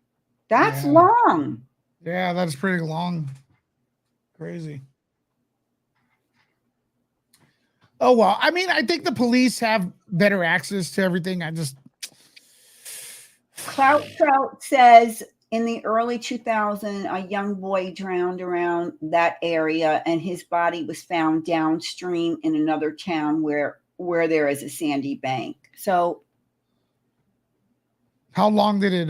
Speaker 3: That's long.
Speaker 1: Yeah, that's pretty long. Crazy. Oh, well, I mean, I think the police have better access to everything.
Speaker 3: Clout says in the early 2000s, a young boy drowned around that area and his body was found downstream in another town where there is a sandy bank. So
Speaker 1: how long did it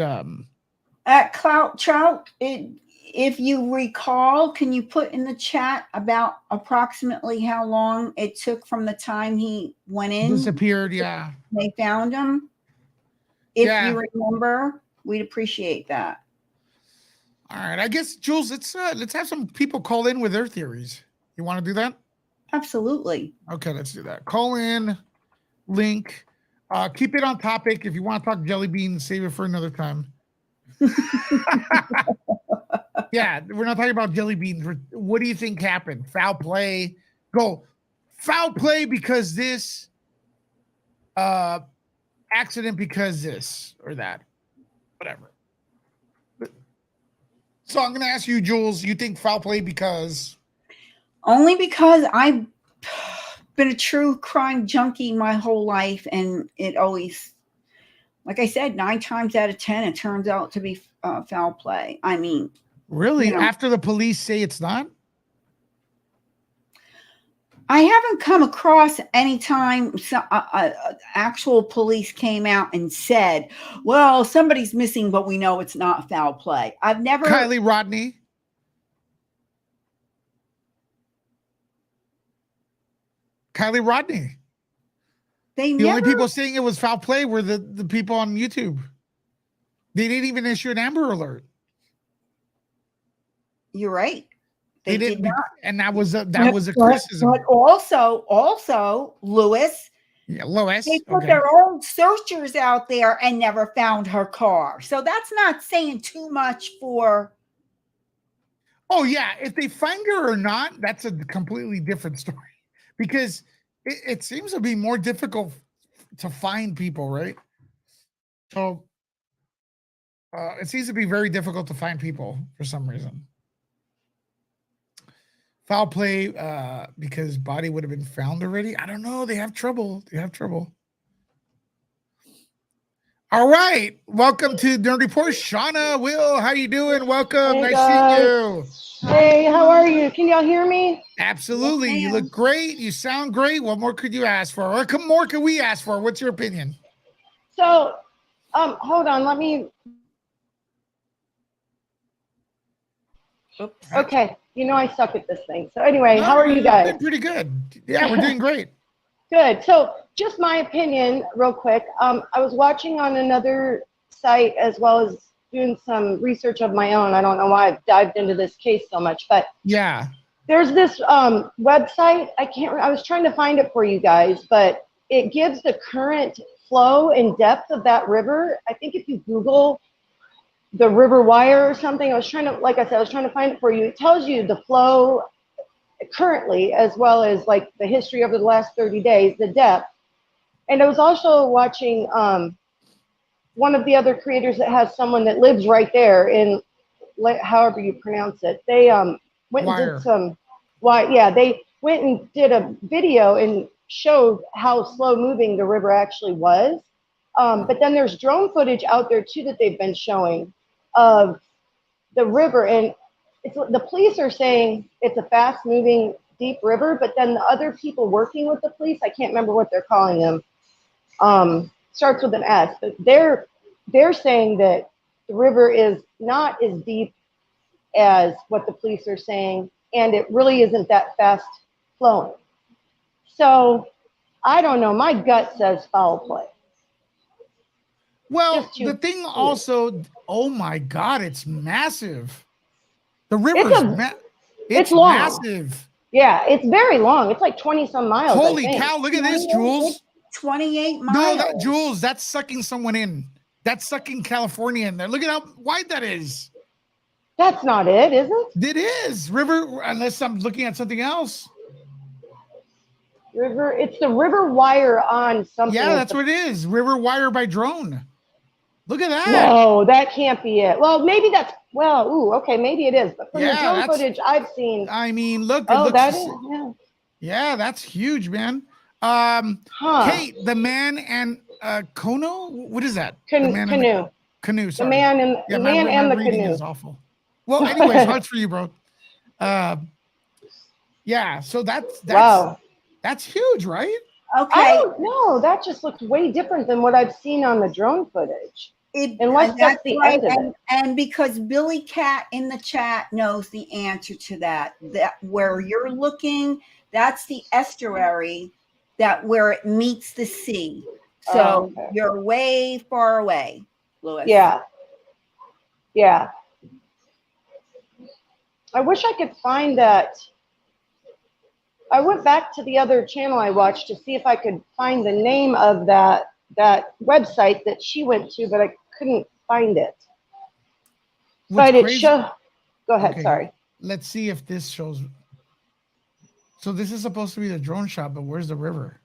Speaker 3: at Clout Trout, if you recall, can you put in the chat about approximately how long it took from the time he went in?
Speaker 1: Disappeared, yeah.
Speaker 3: They found him. If you remember, we'd appreciate that.
Speaker 1: All right, I guess Jules, let's have some people call in with their theories. You want to do that?
Speaker 3: Absolutely.
Speaker 1: Okay, let's do that. Call in, link. Keep it on topic. If you want to talk jelly beans, save it for another time. Yeah, we're not talking about jelly beans. What do you think happened? Foul play. Go. Foul play because this. Accident because this or that. Whatever. So I'm going to ask you, Jules, you think foul play because?
Speaker 3: Only because I've been a true crime junkie my whole life, and it always, like I said, 9 times out of 10, it turns out to be foul play. I mean,
Speaker 1: really, after the police say it's not?
Speaker 3: I haven't come across any time actual police came out and said, well, somebody's missing, but we know it's not foul play. I've never.
Speaker 1: Kylie Rodney. The only people saying it was foul play were the people on YouTube. They didn't even issue an Amber Alert.
Speaker 3: You're right.
Speaker 1: They did not, and that was a criticism.
Speaker 3: But also, Lewis.
Speaker 1: Yeah, Lewis.
Speaker 3: They put their own searchers out there and never found her car. So that's not saying too much for.
Speaker 1: Oh yeah, if they find her or not, that's a completely different story. Because it seems to be more difficult to find people, right? So it seems to be very difficult to find people for some reason. Foul play because body would have been found already. I don't know. They have trouble. All right. Welcome to Nerd Report. Shauna, Will, how you doing? Welcome.
Speaker 5: Hey,
Speaker 1: nice seeing you.
Speaker 5: Hey, how are you? Can y'all hear me?
Speaker 1: Absolutely. You look great. You sound great. What more could you ask for? Or more could we ask for? What's your opinion?
Speaker 5: So, hold on. Let me.
Speaker 3: Oops.
Speaker 5: Okay. You know I suck at this thing. So anyway, how are you guys?
Speaker 1: Pretty good. Yeah, we're doing great.
Speaker 5: Good. So just my opinion real quick. I was watching on another site as well as doing some research of my own. I don't know why I've dived into this case so much, but
Speaker 1: yeah.
Speaker 5: There's this website. I was trying to find it for you guys, but it gives the current flow and depth of that river. I think if you Google the river wire or something, like I said, I was trying to find it for you. It tells you the flow currently, as well as like the history over the last 30 days, the depth. And I was also watching one of the other creators that has someone that lives right there in, however you pronounce it. They went and did some, they went and did a video and showed how slow moving the river actually was. But then there's drone footage out there too that they've been showing of the river, and the police are saying it's a fast moving deep river, but then the other people working with the police, I can't remember what they're calling them, starts with an S, but they're saying that the river is not as deep as what the police are saying, and it really isn't that fast flowing. So I don't know. My gut says foul play.
Speaker 1: Well,
Speaker 5: Just to-
Speaker 1: the thing also, oh my God, it's massive. The
Speaker 5: It's
Speaker 1: river's
Speaker 5: it's long.
Speaker 1: massive.
Speaker 5: Yeah, it's very long. It's like 20 some miles. I
Speaker 1: Holy
Speaker 5: think.
Speaker 1: cow, look at this, Jules.
Speaker 3: 28 miles.
Speaker 1: No, Jules, that's sucking someone in. That's sucking California in there. Look at how wide that is.
Speaker 5: That's not it, is it?
Speaker 1: It is. River, unless I'm looking at something else.
Speaker 5: River, it's the river wire on something.
Speaker 1: Yeah, that's what it is. River wire by drone. Look at that.
Speaker 5: No, that can't be it. Well, maybe that's, well, ooh, okay, maybe it is. But from the
Speaker 1: Yeah,
Speaker 5: drone
Speaker 1: that's-
Speaker 5: footage I've seen,
Speaker 1: I mean, look. It
Speaker 5: oh,
Speaker 1: looks,
Speaker 5: that is, yeah.
Speaker 1: yeah, that's huge, man.
Speaker 5: Huh.
Speaker 1: Kate, the man and Kono? What is that? The man and
Speaker 5: Canoe.
Speaker 1: Canoe,
Speaker 5: The
Speaker 1: sorry.
Speaker 5: man and
Speaker 1: Yeah,
Speaker 5: the
Speaker 1: my
Speaker 5: man and the
Speaker 1: reading
Speaker 5: canoe.
Speaker 1: is awful. Well, anyways, hearts for you, bro. Yeah, so that's
Speaker 5: Wow.
Speaker 1: that's huge, right?
Speaker 5: I
Speaker 3: Okay.
Speaker 5: don't know. That just looks way different than what I've seen on the drone footage. Unless
Speaker 3: And
Speaker 5: that's the end of it.
Speaker 3: And because Billy Cat in the chat knows the answer to that where you're looking, that's the estuary where it meets the sea. So
Speaker 5: okay.
Speaker 3: you're way far away, Louis.
Speaker 5: Yeah. Yeah. I wish I could find that. I went back to the other channel I watched to see if I could find the name of that website that she went to, but I couldn't find it.
Speaker 1: What's
Speaker 5: But it
Speaker 1: crazy-
Speaker 5: show. Go ahead.
Speaker 1: Okay.
Speaker 5: Sorry.
Speaker 1: Let's see if this shows. So this is supposed to be the drone shot, but where's the river?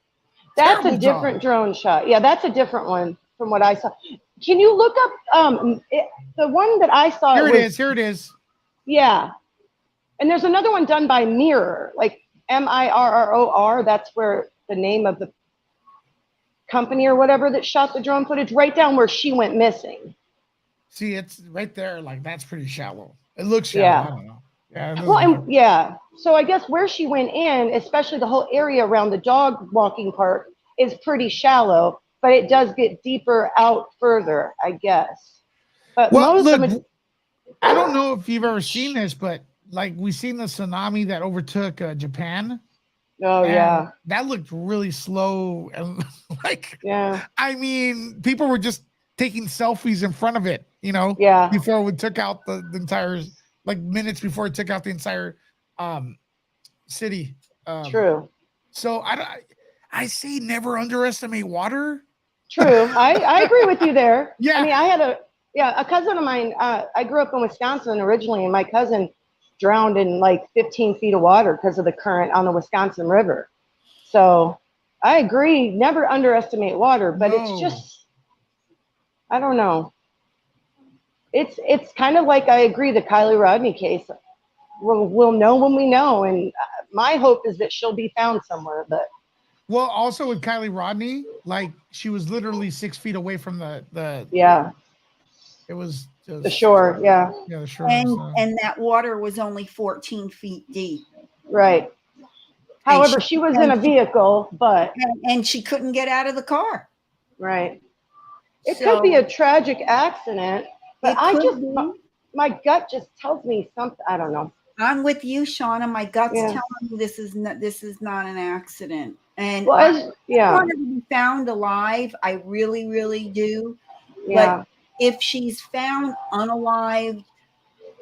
Speaker 5: That's
Speaker 1: Terrible
Speaker 5: a different drone shot. Yeah, that's a different one from what I saw. Can you look up the one that I saw?
Speaker 1: Here it is. Here it is.
Speaker 5: Yeah. And there's another one done by Mirror, like MIRROR. That's where the name of the company or whatever that shot the drone footage, right down where she went missing.
Speaker 1: See, it's right there. Like that's pretty shallow. It looks shallow.
Speaker 5: Yeah.
Speaker 1: I don't know. Yeah. it
Speaker 5: Well,
Speaker 1: doesn't
Speaker 5: and yeah. So I guess where she went in, especially the whole area around the dog walking park, is pretty shallow, but it does get deeper out further, I guess. But
Speaker 1: Well,
Speaker 5: most
Speaker 1: look,
Speaker 5: of it,
Speaker 1: I don't know if you've ever seen this, but like we seen the tsunami that overtook Japan.
Speaker 5: oh
Speaker 1: and
Speaker 5: yeah,
Speaker 1: that looked really slow and like
Speaker 5: yeah,
Speaker 1: I mean, people were just taking selfies in front of it, you know,
Speaker 5: yeah.
Speaker 1: before it took out the entire, like minutes before it took out the entire city.
Speaker 5: True.
Speaker 1: So I say never underestimate water.
Speaker 5: True. I agree with you there.
Speaker 1: Yeah.
Speaker 5: I mean, I had a cousin of mine, I grew up in Wisconsin originally, and my cousin drowned in like 15 feet of water because of the current on the Wisconsin River. So I agree, never underestimate water, but
Speaker 1: No.
Speaker 5: it's just, I don't know. It's kind of like, I agree, the Kylie Rodney case. We'll know when we know, and my hope is that she'll be found somewhere, but.
Speaker 1: Well, also with Kylie Rodney, like she was literally 6 feet away from the
Speaker 5: Yeah,
Speaker 1: it was just,
Speaker 5: the shore, yeah,
Speaker 1: Yeah, the shore.
Speaker 3: And that water was only 14 feet deep.
Speaker 5: right. However, she was in a vehicle, but,
Speaker 3: And she couldn't get out of the car.
Speaker 5: right. It
Speaker 3: So-
Speaker 5: could be a tragic accident, but
Speaker 3: It
Speaker 5: I
Speaker 3: could
Speaker 5: just,
Speaker 3: be.
Speaker 5: my gut just tells me something, I don't know.
Speaker 3: I'm with you, Shauna. My gut's
Speaker 5: Yeah.
Speaker 3: telling me this is not an accident. And
Speaker 5: Well,
Speaker 3: I
Speaker 5: yeah,
Speaker 3: want her to be found alive. I really, really do.
Speaker 5: yeah,
Speaker 3: If she's found unalived,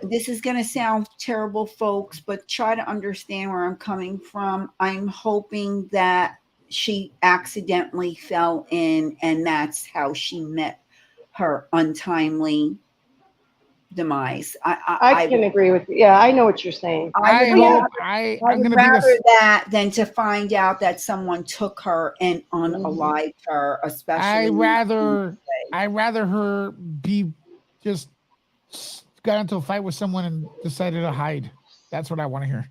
Speaker 3: this is going to sound terrible, folks, but try to understand where I'm coming from. I'm hoping that she accidentally fell in, and that's how she met her untimely demise.
Speaker 5: I can agree with you. Yeah, I know what you're saying.
Speaker 1: I'm
Speaker 3: would
Speaker 1: gonna be
Speaker 3: rather
Speaker 1: the
Speaker 3: that than to find out that someone took her and unalived her, especially.
Speaker 1: I rather her be just got into a fight with someone and decided to hide. That's what I want to hear.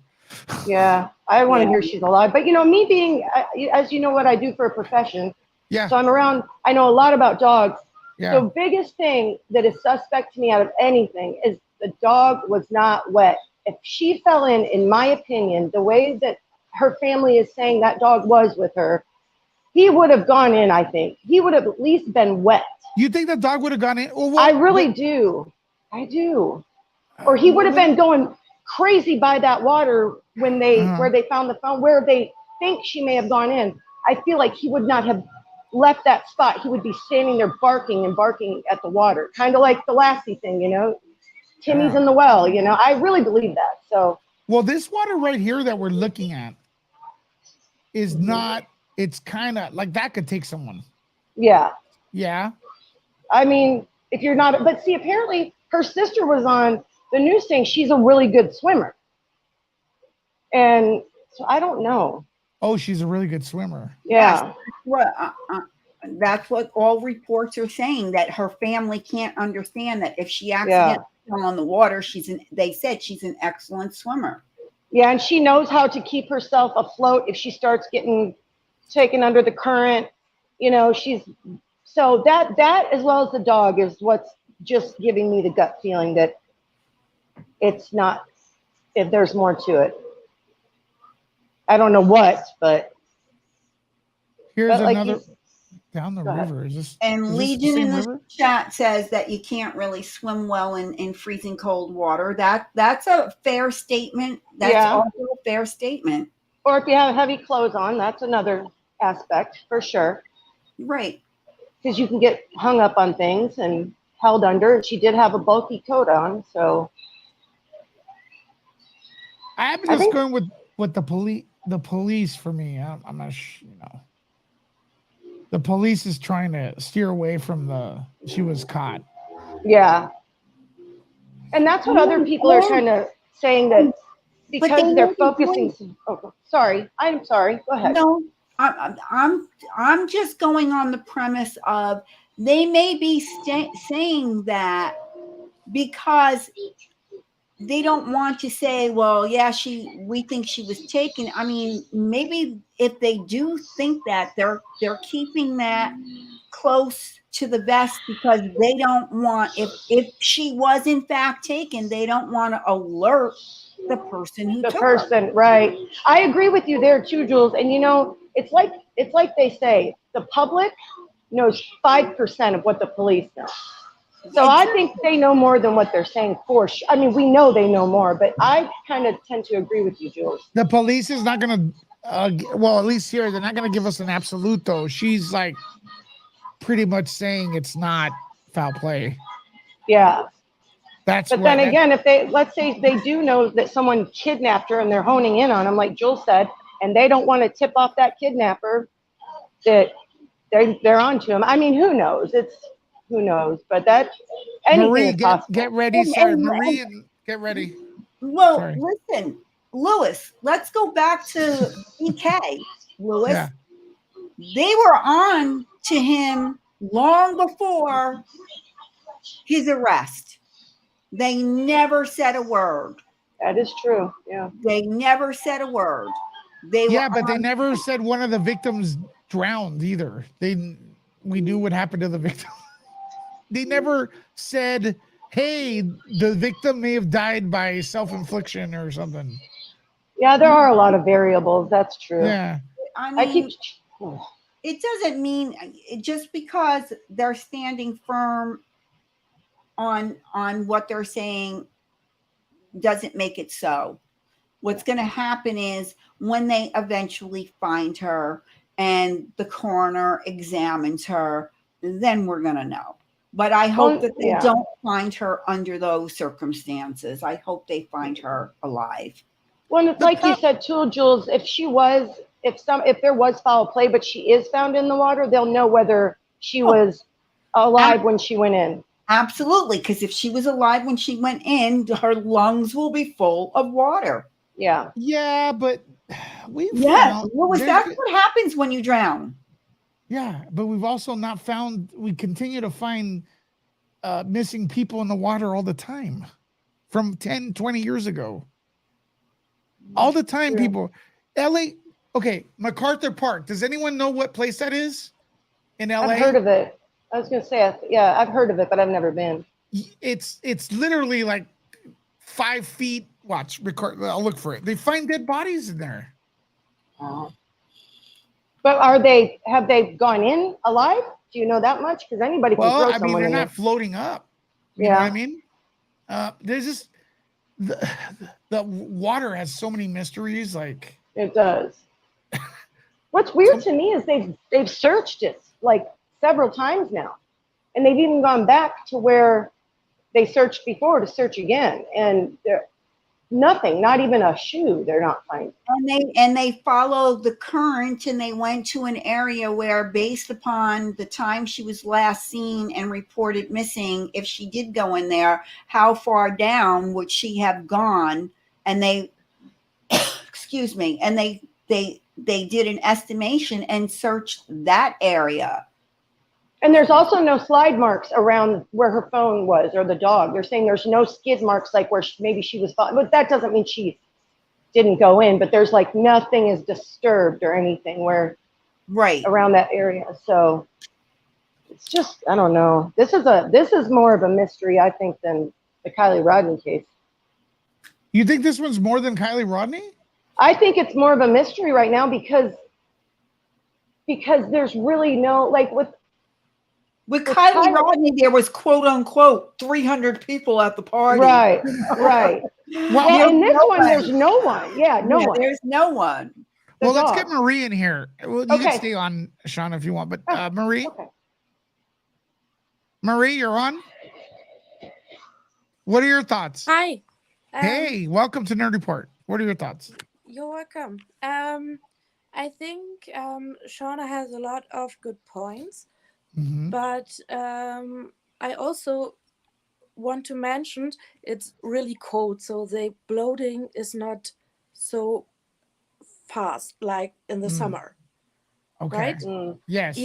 Speaker 5: Yeah, I want to hear she's alive. But, you know, me being, as you know what I do for a profession,
Speaker 1: Yeah.
Speaker 5: so I'm around, I know a lot about dogs.
Speaker 1: Yeah.
Speaker 5: The biggest thing that is suspect to me out of anything is the dog was not wet. If she fell in my opinion, the way that her family is saying that dog was with her, he would have gone in, I think. He would have at least been wet.
Speaker 1: You think the dog would have gone in? Well,
Speaker 5: I really do. I do. Or he would have been going crazy by that water when where they found the phone, where they think she may have gone in. I feel like he would not have left that spot. He would be standing there barking and barking at the water, kind of like the Lassie thing, you know. Timmy's in the well, you know. I really believe that. So,
Speaker 1: well, this water right here that we're looking at is not. It's kind of like that could take someone.
Speaker 5: Yeah.
Speaker 1: Yeah.
Speaker 5: I mean, if you're not, but see, apparently her sister was on the news saying she's a really good swimmer. And so I don't know.
Speaker 1: Oh, she's a really good swimmer.
Speaker 5: Yeah.
Speaker 3: That's what all reports are saying, that her family can't understand that if she accidentally fell on the water, they said she's an excellent swimmer.
Speaker 5: Yeah, and she knows how to keep herself afloat if she starts getting taken under the current. You know, so that as well as the dog is what's just giving me the gut feeling that it's not, if there's more to it. I don't know what, but
Speaker 1: here's
Speaker 5: like
Speaker 1: another down the river. Is this
Speaker 3: Legion in the
Speaker 1: river?
Speaker 3: chat says that you can't really swim well in freezing cold water. That's a fair statement. That's also a fair statement.
Speaker 5: Or if you have heavy clothes on, that's another aspect for sure.
Speaker 3: Right.
Speaker 5: Because you can get hung up on things and held under. And she did have a bulky coat on, so.
Speaker 1: I'm just going with the police. The police for me, I'm not sure, you know. The police is trying to steer away from she was caught.
Speaker 5: Yeah. And that's what other people are trying to saying that because they're focusing. Oh, sorry. I'm sorry. Go ahead.
Speaker 3: No, I'm just going on the premise of they may be saying that because they don't want to say, well, yeah, we think she was taken. I mean, maybe if they do think that, they're keeping that close to the vest because they don't want, if she was in fact taken, they don't want to alert the person who took her.
Speaker 5: Right. I agree with you there too, Jules. And you know, it's like they say, the public knows 5% of what the police know. So I think they know more than what they're saying for sure. I mean, we know they know more, but I kind of tend to agree with you, Jules.
Speaker 1: The police is not going to, well, at least here, they're not going to give us an absolute, though. She's like pretty much saying it's not foul play.
Speaker 5: Yeah.
Speaker 1: But
Speaker 5: then again, if let's say they do know that someone kidnapped her and they're honing in on them, like Jules said, and they don't want to tip off that kidnapper, that they're onto him. I mean, who knows? Who knows? But that anything is possible.
Speaker 1: Get ready. Sorry, Marie, get ready.
Speaker 3: Well, listen, Lewis, let's go back to BK. Lewis, they were on to him long before his arrest. They never said a word.
Speaker 5: That is true. Yeah.
Speaker 3: They never said a word.
Speaker 1: But they never said one of the victims drowned either. We knew what happened to the victim. They never said, hey, the victim may have died by self-infliction or something.
Speaker 5: Yeah, there are a lot of variables. That's true.
Speaker 1: Yeah.
Speaker 3: I mean, it doesn't mean just because they're standing firm on what they're saying doesn't make it so. What's going to happen is when they eventually find her and the coroner examines her, then we're going to know. But I hope that they don't find her under those circumstances. I hope they find her alive.
Speaker 5: Well, it's like you said too, Jules, if there was foul play, but she is found in the water, they'll know whether she was alive when she went in.
Speaker 3: Absolutely, because if she was alive when she went in, her lungs will be full of water.
Speaker 5: Yeah.
Speaker 1: Yeah, but
Speaker 3: that's what happens when you drown.
Speaker 1: Yeah, but we've also not found, we continue to find missing people in the water all the time from 10, 20 years ago. All the time, people. LA, okay, MacArthur Park. Does anyone know what place that is in LA?
Speaker 5: I've heard of it. I was going to say, yeah, I've heard of it, but I've never been.
Speaker 1: It's literally like 5 feet. Watch, record. I'll look for it. They find dead bodies in there.
Speaker 5: But have they gone in alive? Do you know that much? Because anybody can
Speaker 1: Well,
Speaker 5: throw
Speaker 1: I mean,
Speaker 5: someone
Speaker 1: they're
Speaker 5: in
Speaker 1: not
Speaker 5: there.
Speaker 1: floating up. You know
Speaker 5: Yeah.
Speaker 1: what I mean? There's just the water has so many mysteries. Like
Speaker 5: It does. What's weird to me is they've searched it like several times now, and they've even gone back to where they searched before to search again, and nothing, not even a shoe, they're not finding.
Speaker 3: And they followed the current, and they went to an area where, based upon the time she was last seen and reported missing, if she did go in there, how far down would she have gone? And they, excuse me, and they did an estimation and searched that area.
Speaker 5: And there's also no slide marks around where her phone was or the dog. They're saying there's no skid marks like where maybe she was, but that doesn't mean she didn't go in, but there's like nothing is disturbed or anything where
Speaker 3: Right.
Speaker 5: around that area. So it's just, I don't know. This is more of a mystery, I think, than the Kylie Rodney case.
Speaker 1: you think this one's more than Kylie Rodney?
Speaker 5: I think it's more of a mystery right now because there's really no, like with
Speaker 3: Kylie Rodney, there was quote unquote 300 people at the party.
Speaker 5: Right, right.
Speaker 1: Well,
Speaker 5: in this one, there's no one. Yeah, no one.
Speaker 3: There's no one.
Speaker 1: Well, let's get Marie in here. Well, you
Speaker 5: Okay.
Speaker 1: can stay on, Sean, if you want, but Marie,
Speaker 5: Okay.
Speaker 1: Marie, you're on. What are your thoughts?
Speaker 6: Hi.
Speaker 1: Hey, welcome to Nerd Report. What are your thoughts?
Speaker 6: You're welcome. I think Shauna has a lot of good points, but I also want to mention it's really cold, so the bloating is not so fast like in the summer.
Speaker 1: Okay.
Speaker 6: Right?
Speaker 1: Yes.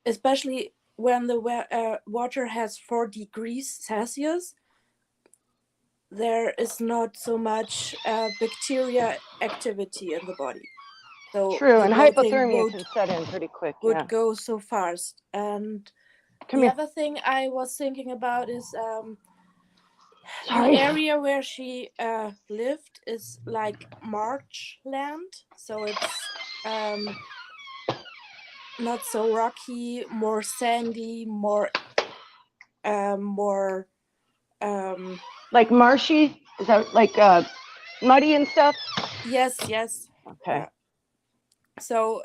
Speaker 6: Especially when the water has 4 degrees Celsius, there is not so much bacteria activity in the body. So
Speaker 5: True,
Speaker 6: the
Speaker 5: and
Speaker 6: bloating
Speaker 5: hypothermia can set in pretty quick.
Speaker 6: would go so fast. And
Speaker 5: Come
Speaker 6: the
Speaker 5: here.
Speaker 6: other thing I was thinking about is
Speaker 5: Sorry.
Speaker 6: the area where she lived is like marshland, so it's not so rocky, more sandy, more
Speaker 5: Like marshy? Is that like muddy and stuff?
Speaker 6: yes.
Speaker 5: Okay.
Speaker 6: So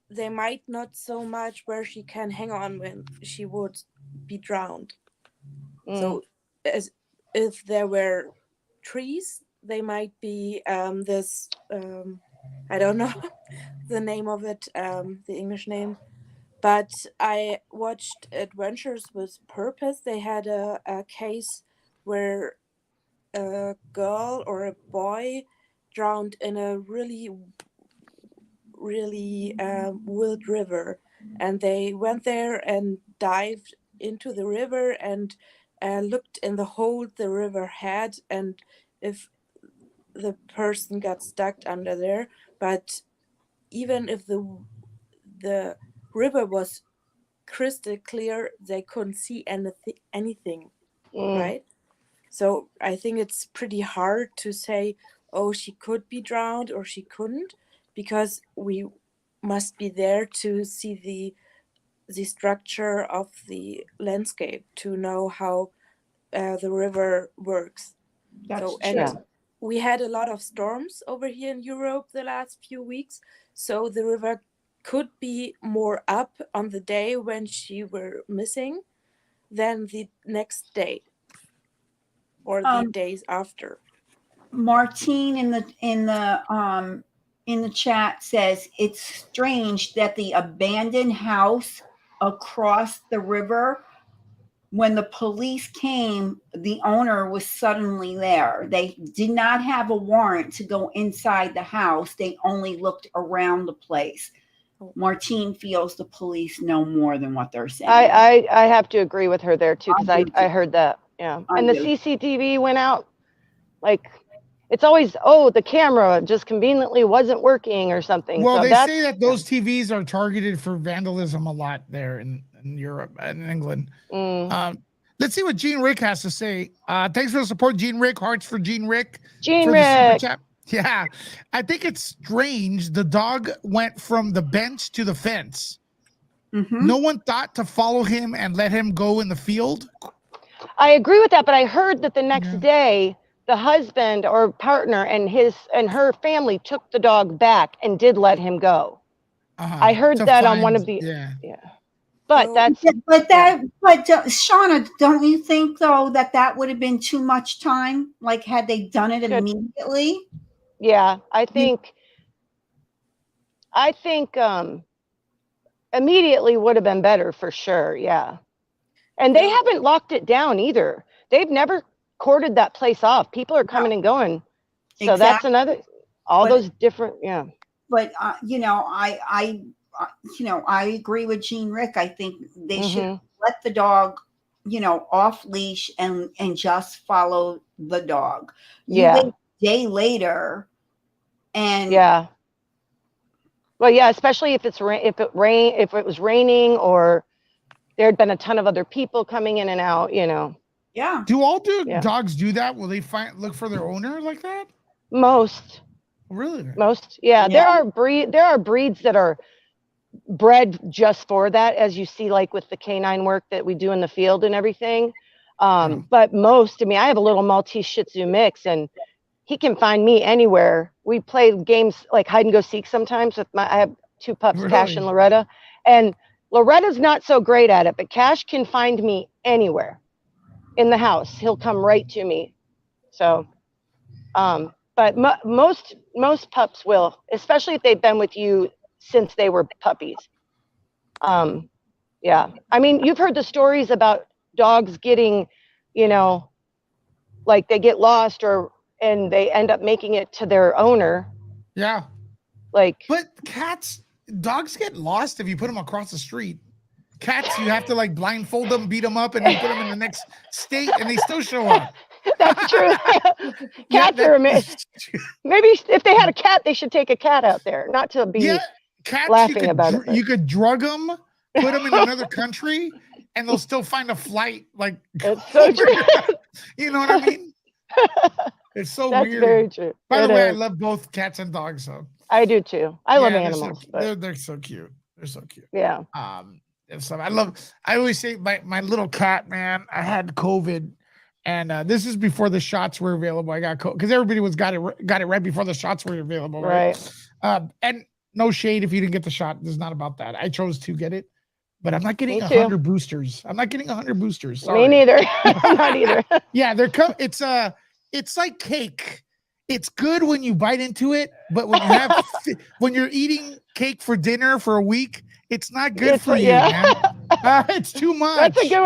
Speaker 6: they might not so much where she can hang on when she would be drowned. So as if there were trees, they might be this I don't know the name of it, the English name, but I watched Adventures with Purpose. They had a case where a girl or a boy drowned in a really wild river, and they went there and dived into the river and looked in the hole the river had, and if the person got stuck under there. But even if the river was crystal clear, they couldn't see anything. Right? So I think it's pretty hard to say, oh, she could be drowned or she couldn't, because we must be there to see the structure of the landscape to know how the river works. And we had a lot of storms over here in Europe the last few weeks, so the river could be more up on the day when she were missing than the next day or the days after.
Speaker 3: Martine in the chat says it's strange that the abandoned house across the river, when the police came, the owner was suddenly there. They did not have a warrant to go inside the house. They only looked around the place. Martine feels the police know more than what they're saying.
Speaker 5: I have to agree with her there too, because I heard that. Yeah. And the CCTV went out. Like, it's always, the camera just conveniently wasn't working or something.
Speaker 1: Well,
Speaker 5: so
Speaker 1: they say that those TVs are targeted for vandalism a lot there in Europe and England. Let's see what Gene Rick has to say. Thanks for the support, Gene Rick. Hearts for Gene Rick.
Speaker 5: Gene
Speaker 1: for
Speaker 5: Rick.
Speaker 1: The super chat. Yeah, I think it's strange. The dog went from the bench to the fence.
Speaker 3: Mhm.
Speaker 1: No one thought to follow him and let him go in the field.
Speaker 5: I agree with that, but I heard that the next
Speaker 1: Yeah.
Speaker 5: day, the husband or partner and her family took the dog back and did let him go. I heard
Speaker 1: To
Speaker 5: that on one
Speaker 1: find-
Speaker 5: of the
Speaker 1: yeah.
Speaker 5: But
Speaker 6: So-
Speaker 5: that's
Speaker 3: But Shauna, don't you think though that would have been too much time? Like, had they done it
Speaker 5: Should-
Speaker 3: immediately?
Speaker 5: yeah, I think immediately would have been better for sure. Yeah. And they
Speaker 6: Yeah.
Speaker 5: haven't locked it down either. They've never corded that place off. People are coming and going. So that's another, all
Speaker 3: But-
Speaker 5: those different, yeah.
Speaker 3: But you know, I agree with Jean Rick. I think they should let the dog, off leash and just follow the dog. You
Speaker 5: Yeah.
Speaker 3: wait a day later, and
Speaker 5: Yeah. Well, yeah, especially if if it was raining or there had been a ton of other people coming in and out,
Speaker 3: yeah.
Speaker 1: Do all
Speaker 5: Yeah.
Speaker 1: dogs do that? Will they look for their owner like that?
Speaker 5: Most,
Speaker 1: Really?
Speaker 5: yeah.
Speaker 3: Yeah.
Speaker 5: There are breeds that are bred just for that, as you see, like with the canine work that we do in the field and everything. But most, I have a little Maltese Shih Tzu mix, and he can find me anywhere. We play games like hide and go seek sometimes with I have two pups, Cash and
Speaker 1: Really?
Speaker 5: Loretta. And Loretta's not so great at it, but Cash can find me anywhere in the house. He'll come right to me. So, but most pups will, especially if they've been with you since they were puppies. Yeah. You've heard the stories about dogs getting, like they get lost and they end up making it to their owner.
Speaker 1: Yeah.
Speaker 5: Like,
Speaker 1: But dogs get lost if you put them across the street. Cats, you have to like blindfold them, beat them up, and then put them in the next state, and they still show up.
Speaker 5: that's true.
Speaker 1: Yeah,
Speaker 5: Cats are amazing. Maybe if they had a cat, they should take a cat out there, not to be
Speaker 1: cats.
Speaker 5: laughing about it. But
Speaker 1: You could drug them, put them in another country, and they'll still find a flight. Like,
Speaker 5: it's so true.
Speaker 1: you know what I mean? It's so
Speaker 5: That's
Speaker 1: weird.
Speaker 5: very true.
Speaker 1: By the
Speaker 5: It
Speaker 1: way, I
Speaker 5: is.
Speaker 1: love both cats and dogs. So
Speaker 5: I do too. I love
Speaker 1: they're
Speaker 5: animals. But
Speaker 1: they're so cute. They're so cute.
Speaker 5: yeah.
Speaker 1: And so I always say my little cat, man, I had COVID, and this is before the shots were available. I got COVID because everybody got it right before the shots were available, right? And no shade if you didn't get the shot. This is not about that. I chose to get it, but I'm not getting
Speaker 5: Me too.
Speaker 1: 100 boosters. I'm not getting 100 boosters. Sorry.
Speaker 5: Me neither. I'm not either.
Speaker 1: Yeah, it's like cake. It's good when you bite into it, but when when you're eating cake for dinner for a week, it's not good for you, man. It's too much.
Speaker 5: That's a good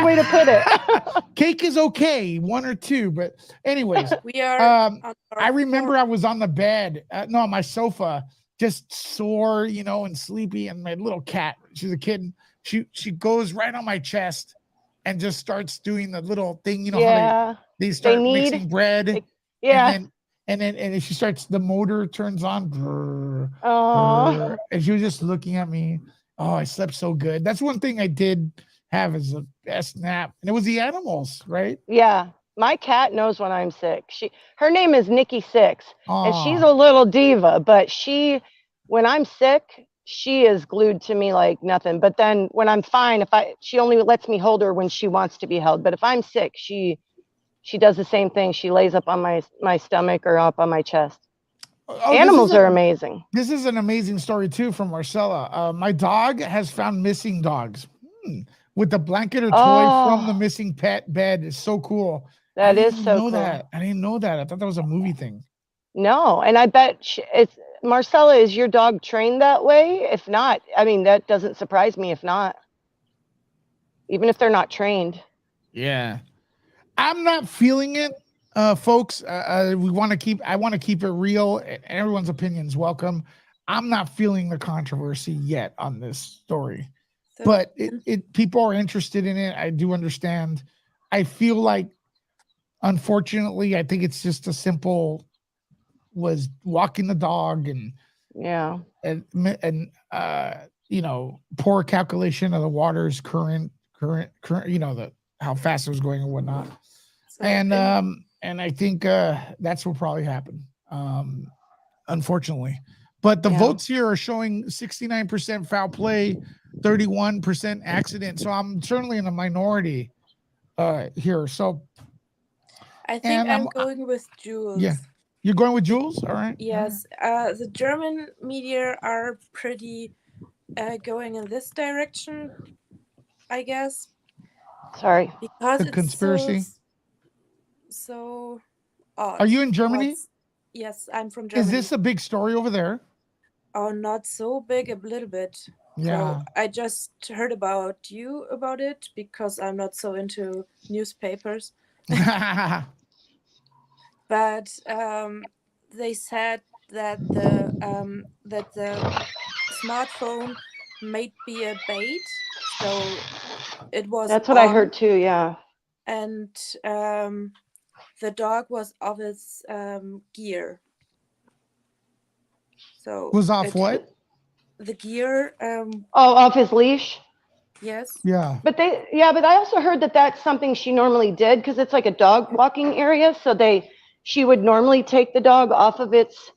Speaker 5: way to put it.
Speaker 1: Cake is okay, one or two, but anyways,
Speaker 6: We are. on our
Speaker 1: I remember
Speaker 6: fourth-
Speaker 1: I was on the bed, on my sofa, just sore, and sleepy, and my little cat, she's a kitten, she goes right on my chest and just starts doing the little thing, how they start mixing bread.
Speaker 5: Yeah.
Speaker 1: And then she starts, the motor turns on. Grrr,
Speaker 5: Oh.
Speaker 1: grrr, and she was just looking at me. Oh, I slept so good. That's one thing I did have as a best nap. And it was the animals, right?
Speaker 5: Yeah. My cat knows when I'm sick. Her name is Nikki Six, and she's
Speaker 1: Aw.
Speaker 5: a little diva, but when I'm sick, she is glued to me like nothing. But then when I'm fine, she only lets me hold her when she wants to be held. But if I'm sick, she does the same thing. She lays up on my stomach or up on my chest. Animals are amazing.
Speaker 1: This is an amazing story too from Marcella. My dog has found missing dogs with the blanket or toy from the missing pet bed. It's so cool.
Speaker 5: That is so cool.
Speaker 1: I didn't know that. I thought that was a movie thing.
Speaker 5: No, and I bet Marcella, is your dog trained that way? If not, that doesn't surprise me if not. Even if they're not trained.
Speaker 1: Yeah. I'm not feeling it, folks. I want to keep it real, and everyone's opinions welcome. I'm not feeling the controversy yet on this story, but people are interested in it. I do understand. I feel like, unfortunately, I think it's just a simple was walking the dog and poor calculation of the water's current, how fast it was going and whatnot. And I think that's what probably happened. unfortunately. But the
Speaker 5: Yeah.
Speaker 1: votes here are showing 69% foul play, 31% accident. So I'm certainly in the minority here. So
Speaker 6: I think
Speaker 1: and
Speaker 6: I'm going with Jules.
Speaker 1: yeah, you're going with Jules. All right.
Speaker 6: Yes, the German media are pretty going in this direction, I guess,
Speaker 5: Sorry.
Speaker 6: because
Speaker 1: The
Speaker 6: it's
Speaker 1: conspiracy.
Speaker 6: so odd.
Speaker 1: Are you in Germany?
Speaker 6: Yes, I'm from Germany.
Speaker 1: Is this a big story over there?
Speaker 6: Oh, not so big, a little bit.
Speaker 1: Yeah.
Speaker 6: So I just heard about it because I'm not so into newspapers. But they said that the smartphone might be a bait, so it was.
Speaker 5: That's what I heard too. Yeah.
Speaker 6: And the dog was off its gear. So
Speaker 1: Was off what?
Speaker 6: The gear.
Speaker 5: Off his leash.
Speaker 6: Yes.
Speaker 5: Yeah. But I also heard that that's something she normally did because it's like a dog walking area. So she would normally take the dog off of its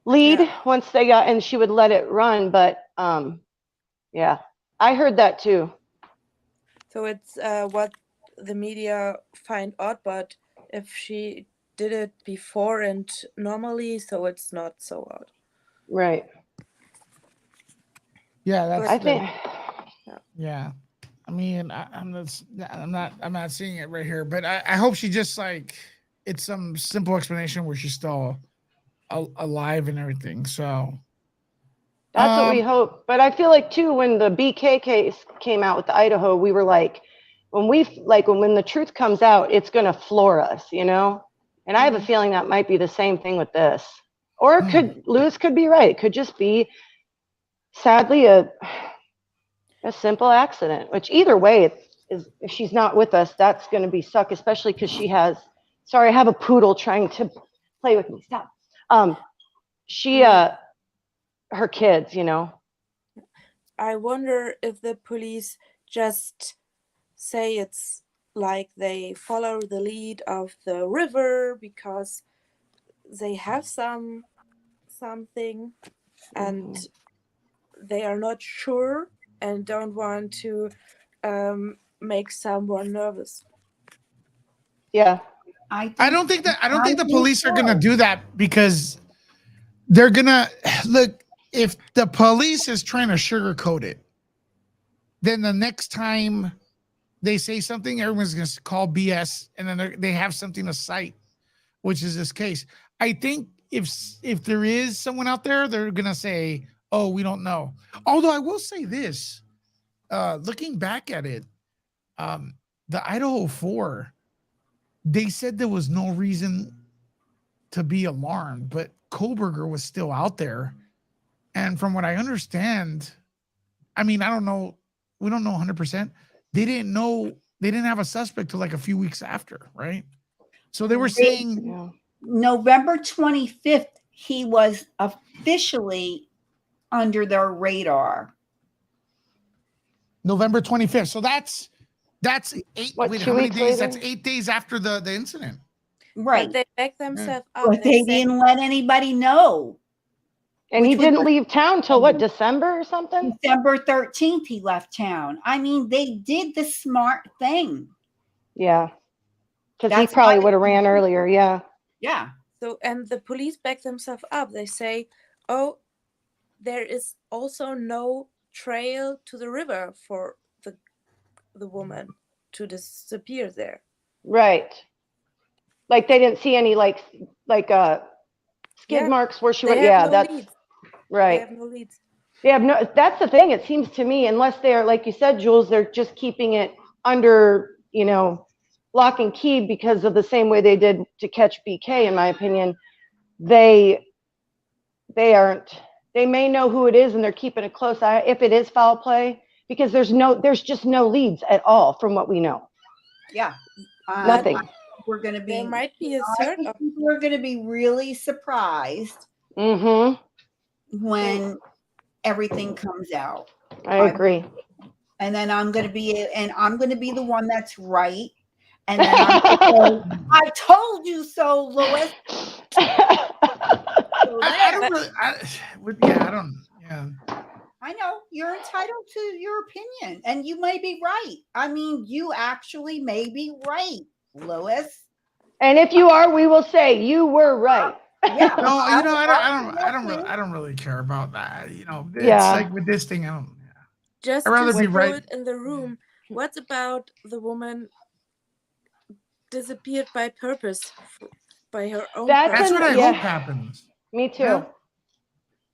Speaker 5: lead once they got, and she would let it run. But yeah, I heard that too.
Speaker 6: So it's what the media find odd, but if she did it before and normally, so it's not so odd.
Speaker 5: Right.
Speaker 1: Yeah, that's.
Speaker 5: I think.
Speaker 1: Yeah, I mean, I'm not seeing it right here, but I hope she just like it's some simple explanation where she's still alive and everything. So
Speaker 5: that's what we hope. But I feel like too, when the BK case came out with Idaho, we were like, when the truth comes out, it's gonna floor us, you know. And I have a feeling that might be the same thing with this, or Lewis could be right. It could just be, sadly, a simple accident. Which either way, if she's not with us, that's going to be suck, especially because she has. Sorry, I have a poodle trying to play with me. Stop. Her kids, you know.
Speaker 6: I wonder if the police just say it's like they follow the lead of the river because they have something and they are not sure and don't want to make someone nervous.
Speaker 5: Yeah.
Speaker 1: I don't think the police are gonna do that because they're gonna look. If the police is trying to sugarcoat it, then the next time they say something, everyone's gonna call BS, and then they have something to cite, which is this case. I think if there is someone out there, they're gonna say, "Oh, we don't know." Although I will say this, looking back at it, the Idaho 4, they said there was no reason to be alarmed, but Kohberger was still out there. And from what I understand, I mean, I don't know. We don't know 100%. They didn't have a suspect till like a few weeks after, right? So they were saying
Speaker 3: November 25th, he was officially under their radar.
Speaker 1: November 25th. So that's 8. Wait, how many days?
Speaker 5: Later?
Speaker 1: That's 8 days after the incident.
Speaker 3: Right.
Speaker 6: But they backed themselves up.
Speaker 3: But they didn't let anybody know.
Speaker 5: And he didn't leave town till what, December or something?
Speaker 3: December 13th, he left town. I mean, they did the smart thing.
Speaker 5: Yeah. Because he probably would have ran earlier. Yeah.
Speaker 3: Yeah.
Speaker 6: So, and the police back themselves up. They say, oh, there is also no trail to the river for the woman to disappear there.
Speaker 5: Right. Like they didn't see any like skid marks where she would. Yeah, that's
Speaker 6: leads.
Speaker 5: right.
Speaker 6: They have no leads.
Speaker 5: They have no. That's the thing. It seems to me, unless they're like you said, Jules, they're just keeping it under, lock and key because of the same way they did to catch BK. In my opinion, they aren't. They may know who it is, and they're keeping a close eye if it is foul play because there's just no leads at all from what we know.
Speaker 3: Yeah.
Speaker 5: Nothing.
Speaker 3: We're going to be.
Speaker 6: There might be a third.
Speaker 3: We're going to be really surprised when everything comes out.
Speaker 5: I agree.
Speaker 3: And then I'm going to be the one that's right. And then I'm going to say, I told you so, Lois.
Speaker 1: don't really. I don't. Yeah.
Speaker 3: I know you're entitled to your opinion, and you may be right. I mean, you actually may be right, Lois.
Speaker 5: And if you are, we will say you were right.
Speaker 3: Yeah.
Speaker 1: No, I don't really care about that. You know, it's
Speaker 5: Yeah.
Speaker 1: like with this thing, I don't.
Speaker 6: Just
Speaker 1: I'd rather
Speaker 6: to
Speaker 1: be
Speaker 6: throw
Speaker 1: right.
Speaker 6: it in the room. What about the woman disappeared by purpose, by her own
Speaker 5: That's
Speaker 6: purpose?
Speaker 1: That's what I
Speaker 5: yeah.
Speaker 1: hope happens.
Speaker 5: Me too.
Speaker 1: Yeah.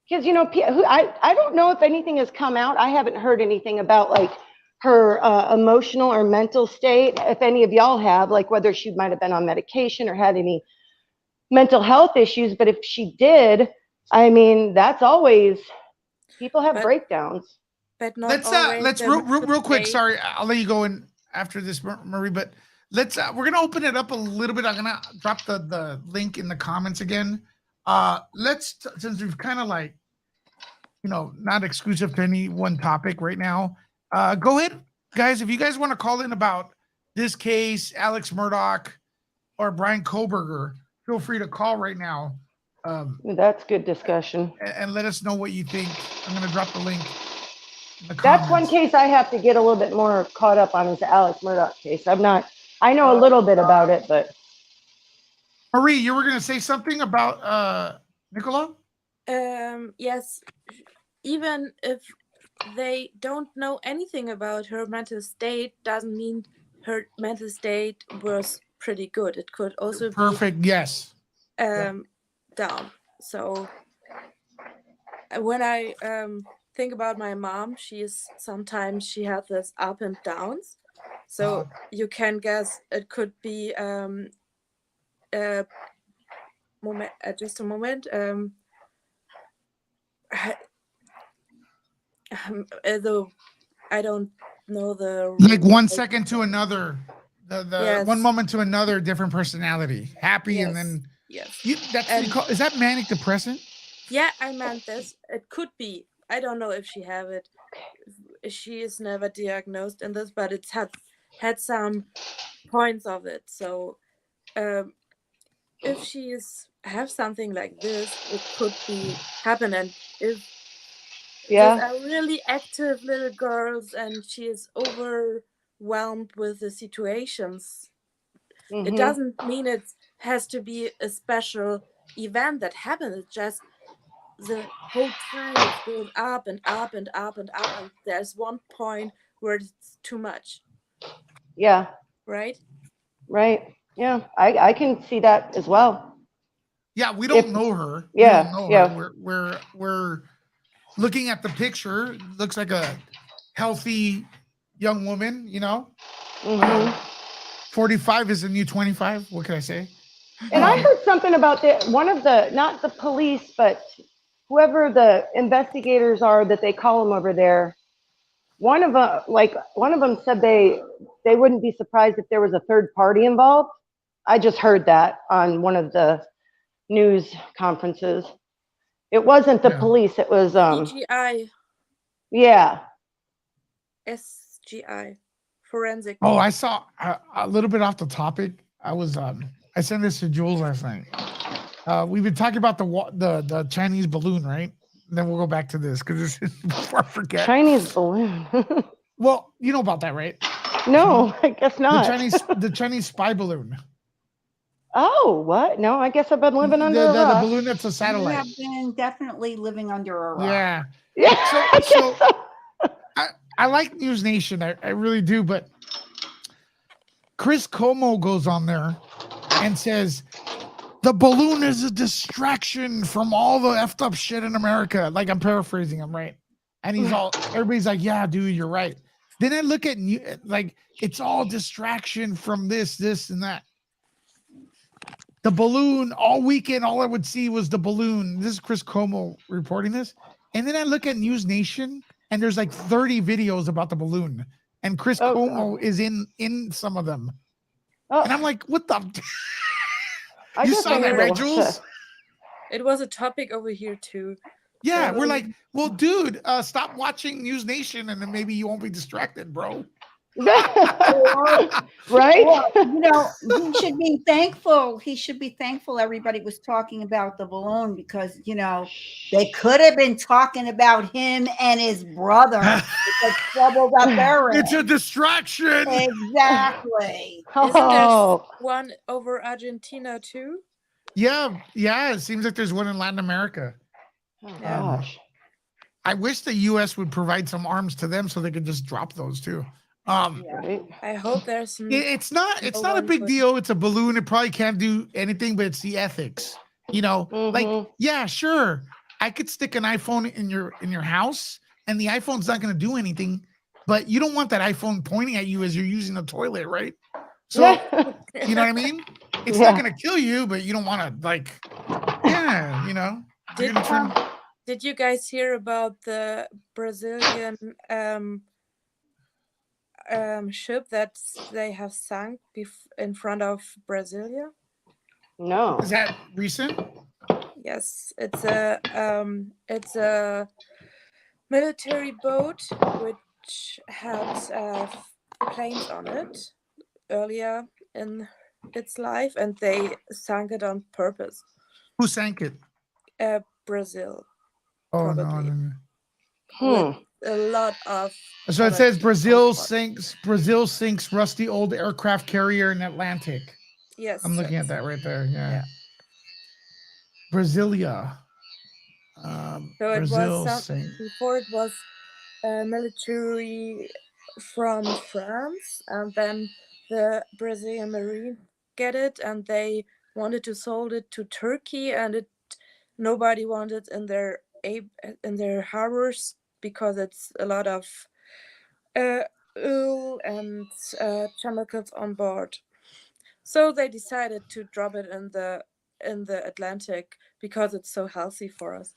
Speaker 5: Because, you know, I don't know if anything has come out. I haven't heard anything about like her emotional or mental state. If any of y'all have, like whether she might have been on medication or had any mental health issues. But if she did, I mean, that's always, people have breakdowns.
Speaker 6: But not
Speaker 1: Let's real quick. Sorry, I'll let you go in after this, Marie. But we're gonna open it up a little bit. I'm gonna drop the link in the comments again. Since we've kind of like, you know, not exclusive to any one topic right now. Go ahead, guys. If you guys want to call in about this case, Alex Murdoch or Bryan Kohberger, feel free to call right now.
Speaker 5: That's good discussion.
Speaker 1: And let us know what you think. I'm gonna drop the link.
Speaker 5: That's one case I have to get a little bit more caught up on is the Alex Murdoch case. I know a little bit about it, but.
Speaker 1: Marie, you were going to say something about Nicola?
Speaker 6: Yes. Even if they don't know anything about her mental state, doesn't mean her mental state was pretty good. It could also be
Speaker 1: perfect. Yes.
Speaker 6: Down. So when I think about my mom, sometimes she had this up and downs. So you can guess it could be just a moment. Though I don't know the
Speaker 1: like 1 second to another, the
Speaker 6: yes.
Speaker 1: one moment to another, different personality, happy,
Speaker 6: yes.
Speaker 1: and then
Speaker 6: yes.
Speaker 1: Is that manic depressant?
Speaker 6: Yeah, I meant this. It could be. I don't know if she have it. She is never diagnosed in this, but it's had some points of it. So if she have something like this, it could be happen. And if these are really active little girls and she is overwhelmed with the situations, it doesn't mean it has to be a special event that happens. It's just the whole time it's going up and up and up and up, and there's one point where it's too much.
Speaker 5: Yeah.
Speaker 6: Right.
Speaker 5: Yeah, I can see that as well.
Speaker 1: Yeah, we don't know her.
Speaker 5: Yeah.
Speaker 1: Her. We're looking at the picture. Looks like a healthy young woman. You know, 45 is the new 25. What can I say?
Speaker 5: And I heard something about not the police, but whoever the investigators are that they call them over there. One of them said they wouldn't be surprised if there was a third party involved. I just heard that on one of the news conferences. It wasn't the police. It was
Speaker 6: CGI.
Speaker 5: Yeah.
Speaker 6: SGI. Forensic.
Speaker 1: Oh, I saw a little bit off the topic. I sent this to Jules last night. We've been talking about the Chinese balloon, right? And then we'll go back to this because before I forget.
Speaker 5: Chinese balloon.
Speaker 1: Well, you know about that, right?
Speaker 5: No, I guess not.
Speaker 1: The Chinese spy balloon.
Speaker 5: Oh, what? No, I guess I've been living under a rock.
Speaker 1: The balloon that's a satellite.
Speaker 3: You have been definitely living under a rock.
Speaker 1: Yeah. So I like News Nation. I really do. But Chris Como goes on there and says, the balloon is a distraction from all the effed up shit in America. Like, I'm paraphrasing him, right? And everybody's like, yeah, dude, you're right. Then I look at like, it's all distraction from this, and that. The balloon all weekend, all I would see was the balloon. This is Chris Como reporting this. And then I look at News Nation and there's like 30 videos about the balloon. And Chris Como is in some of them. And I'm like, what the? You saw that, right, Jules?
Speaker 6: It was a topic over here too.
Speaker 1: Yeah, we're like, well, dude, stop watching News Nation and then maybe you won't be distracted, bro.
Speaker 5: Right?
Speaker 3: Well, you know, he should be thankful. He should be thankful everybody was talking about the balloon because, you know, they could have been talking about him and his brother. The trouble that they're in.
Speaker 1: It's a distraction.
Speaker 3: Exactly.
Speaker 6: Isn't there
Speaker 5: Oh,
Speaker 6: one over Argentina too?
Speaker 1: Yeah. It seems like there's one in Latin America.
Speaker 5: oh
Speaker 6: Yeah.
Speaker 5: gosh.
Speaker 1: I wish the U.S. would provide some arms to them so they could just drop those too.
Speaker 5: Right?
Speaker 6: I hope there's
Speaker 1: It's not
Speaker 6: no
Speaker 1: a
Speaker 6: one
Speaker 1: big
Speaker 6: would-
Speaker 1: deal. It's a balloon. It probably can't do anything, but it's the ethics. You know, like,
Speaker 5: Mhm.
Speaker 1: yeah, sure. I could stick an iPhone in your house and the iPhone's not going to do anything, but you don't want that iPhone pointing at you as you're using the toilet, right? So, you know what I mean? It's
Speaker 5: Yeah.
Speaker 1: not going to kill you, but you don't want to, like, yeah, you know. You're
Speaker 6: Did,
Speaker 1: gonna turn,
Speaker 6: did you guys hear about the Brazilian ship that they have sunk in front of Brasilia?
Speaker 5: No.
Speaker 1: is that recent?
Speaker 6: Yes, it's a military boat which had planes on it earlier in its life, and they sank it on purpose.
Speaker 1: Who sank it?
Speaker 6: Brazil,
Speaker 1: Oh, no,
Speaker 6: probably.
Speaker 1: no, no.
Speaker 5: Hmm.
Speaker 6: A lot of.
Speaker 1: So it says
Speaker 6: energy
Speaker 1: Brazil
Speaker 6: on board.
Speaker 1: sinks rusty old aircraft carrier in Atlantic.
Speaker 6: Yes,
Speaker 1: I'm looking at
Speaker 6: that's-
Speaker 1: that right there. Yeah.
Speaker 6: Yeah.
Speaker 1: Brasilia.
Speaker 6: So it
Speaker 1: Brazil
Speaker 6: was
Speaker 1: sink.
Speaker 6: before it was military from France, and then the Brazilian Marine get it, and they wanted to sold it to Turkey, and nobody wanted in their harbors because it's a lot of oil and chemicals on board. So they decided to drop it in the Atlantic because it's so healthy for us.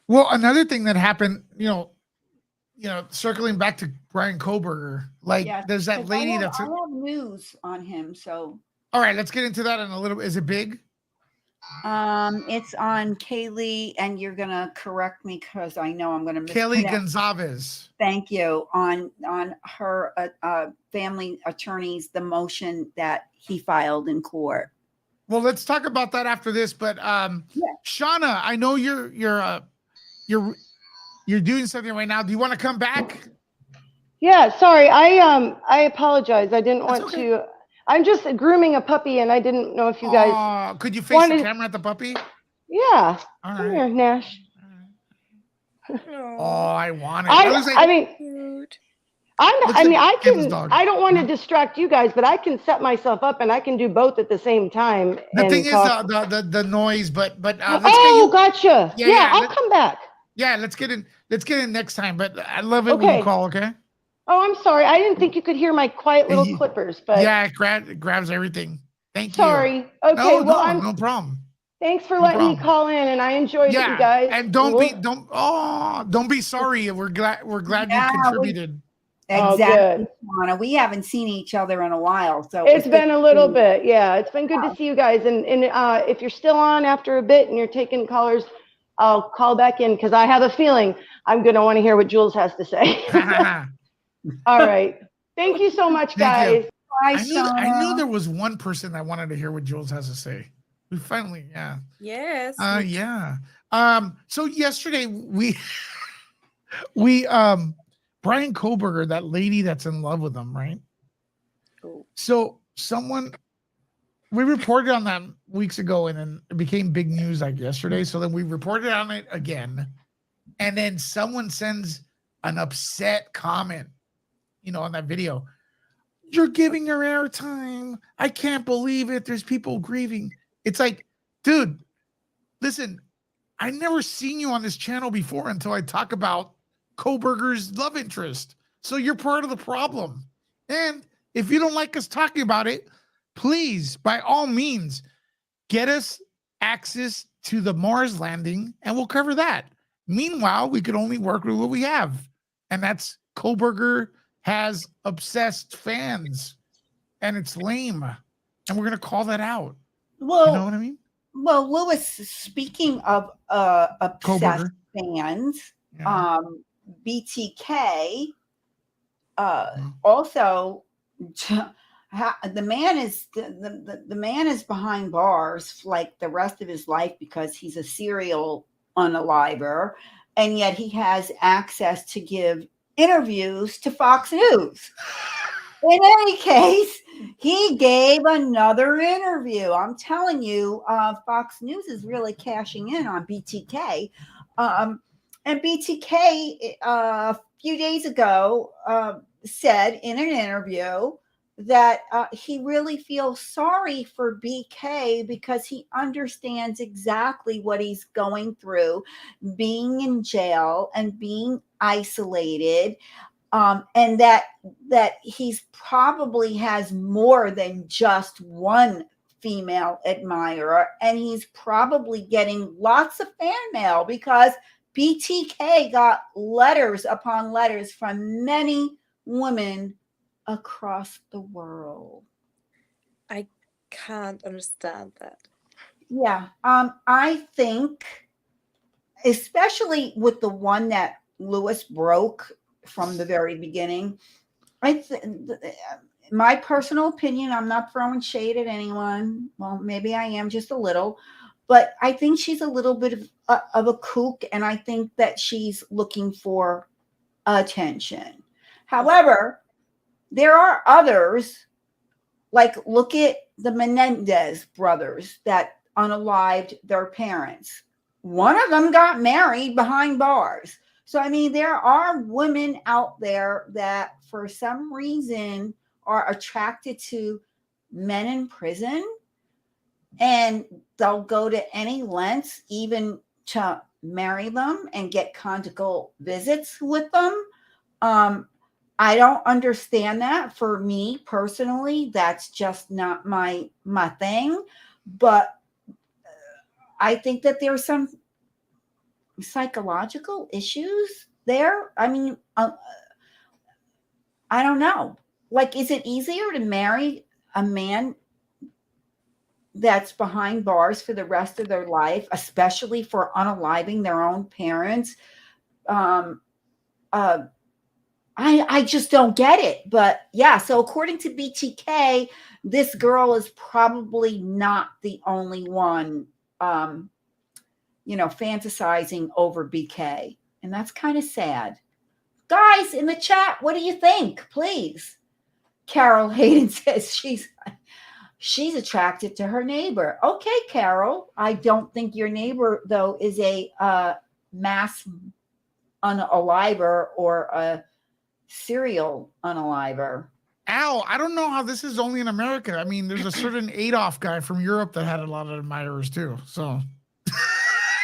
Speaker 1: Well, another thing that happened, circling back to Bryan Kohberger, like
Speaker 3: Yeah,
Speaker 1: there's that
Speaker 3: 'cause
Speaker 1: lady
Speaker 3: I
Speaker 1: that's.
Speaker 3: have news on him. So
Speaker 1: All right, let's get into that in a little bit. Is it big?
Speaker 3: it's on Kaylee, and you're gonna correct me because I know I'm gonna
Speaker 1: Kelly
Speaker 3: mispronounce.
Speaker 1: Gonzalez.
Speaker 3: Thank you. On her family attorney's the motion that he filed in court.
Speaker 1: Well, let's talk about that after this. But Shauna, I know you're doing something right now. Do you want to come back?
Speaker 5: Yeah, sorry. I apologize. I didn't
Speaker 1: That's
Speaker 5: want
Speaker 1: okay.
Speaker 5: to. I'm just grooming a puppy, and I didn't know if you guys.
Speaker 1: Could you face
Speaker 5: wanted-
Speaker 1: the camera at the puppy?
Speaker 5: Yeah.
Speaker 1: All
Speaker 5: Come
Speaker 1: right.
Speaker 5: here, Nash.
Speaker 1: Oh, I want it.
Speaker 5: I
Speaker 1: It looks like-
Speaker 5: mean,
Speaker 6: Cute.
Speaker 1: Looks
Speaker 5: I mean,
Speaker 1: like
Speaker 5: I
Speaker 1: Kim's
Speaker 5: can.
Speaker 1: dog.
Speaker 5: I don't want to distract you guys, but I can set myself up, and I can do both at the same time.
Speaker 1: the
Speaker 5: and
Speaker 1: thing is
Speaker 5: talk.
Speaker 1: the noise, but let's get
Speaker 5: Oh,
Speaker 1: you.
Speaker 5: gotcha.
Speaker 1: Yeah,
Speaker 5: Yeah,
Speaker 1: yeah,
Speaker 5: I'll
Speaker 1: let-
Speaker 5: come back.
Speaker 1: Yeah, let's get in. Let's get in next time. But I love it when
Speaker 5: Okay.
Speaker 1: you call. Okay.
Speaker 5: Oh, I'm sorry. I didn't think you could hear my quiet little
Speaker 1: You-
Speaker 5: clippers, but
Speaker 1: Yeah, it grabs everything. Thank you.
Speaker 5: sorry. Okay,
Speaker 1: No,
Speaker 5: well,
Speaker 1: no problem.
Speaker 5: thanks for
Speaker 1: No
Speaker 5: letting me
Speaker 1: problem.
Speaker 5: call in, and I enjoyed it, you guys.
Speaker 1: and don't be sorry. We're glad
Speaker 3: Yeah,
Speaker 1: you contributed.
Speaker 5: Oh,
Speaker 3: Exactly,
Speaker 5: good.
Speaker 3: Shauna. We haven't seen each other in a while, so
Speaker 5: It's
Speaker 3: good
Speaker 5: been a
Speaker 3: to
Speaker 5: little
Speaker 3: see you.
Speaker 5: bit. Yeah, it's been good to see you guys. And if you're still on after a bit and you're taking callers, I'll call back in because I have a feeling I'm going to want to hear what Jules has to say. All right. Thank you so much,
Speaker 1: Thank you.
Speaker 5: guys.
Speaker 3: Bye,
Speaker 1: I knew
Speaker 3: Shauna.
Speaker 1: there was one person that wanted to hear what Jules has to say. We finally, yeah.
Speaker 6: Yes.
Speaker 1: Yeah. So yesterday we Bryan Kohberger, that lady that's in love with him, right?
Speaker 6: Oh.
Speaker 1: So we reported on that weeks ago, and then it became big news like yesterday. So then we reported on it again, and then someone sends an upset comment, on that video. You're giving her airtime. I can't believe it. There's people grieving. It's like, dude, listen, I never seen you on this channel before until I talk about Kohberger's love interest. So you're part of the problem. And if you don't like us talking about it, please, by all means, get us access to the Mars landing and we'll cover that. Meanwhile, we could only work with what we have. And that's Kohberger has obsessed fans. And it's lame. And we're going to call that out.
Speaker 3: Well,
Speaker 1: You know what I mean?
Speaker 3: well, Lewis, speaking of obsessed
Speaker 1: Kohberger.
Speaker 3: fans,
Speaker 1: Yeah.
Speaker 3: BTK
Speaker 1: Mhm.
Speaker 3: also the man is the man is behind bars like the rest of his life because he's a serial unaliver, and yet he has access to give interviews to Fox News. In any case, he gave another interview. I'm telling you, Fox News is really cashing in on BTK. And BTK a few days ago said in an interview that he really feels sorry for BK because he understands exactly what he's going through, being in jail and being isolated, and that he's probably has more than just one female admirer, and he's probably getting lots of fan mail because BTK got letters upon letters from many women across the world.
Speaker 6: I can't understand that.
Speaker 3: Yeah, I think, especially with the one that Lewis broke from the very beginning, my personal opinion, I'm not throwing shade at anyone. Well, maybe I am just a little, but I think she's a little bit of a kook, and I think that she's looking for attention. However, there are others, like look at the Menendez brothers that unalived their parents. One of them got married behind bars. So, I mean, there are women out there that for some reason are attracted to men in prison, and they'll go to any lengths, even to marry them and get conjugal visits with them. I don't understand that. For me personally, that's just not my thing. But I think that there's some psychological issues there. I mean, I don't know. Like, is it easier to marry a man that's behind bars for the rest of their life, especially for unaliving their own parents? I just don't get it. But yeah, so according to BTK, this girl is probably not the only one, fantasizing over BK. And that's kind of sad. Guys in the chat, what do you think? Please. Carol Hayden says she's attracted to her neighbor. Okay, Carol. I don't think your neighbor, though, is a mass unaliver or a serial unaliver.
Speaker 1: Al, I don't know how this is only in America. I mean, there's a certain Adolf guy from Europe that had a lot of admirers too. So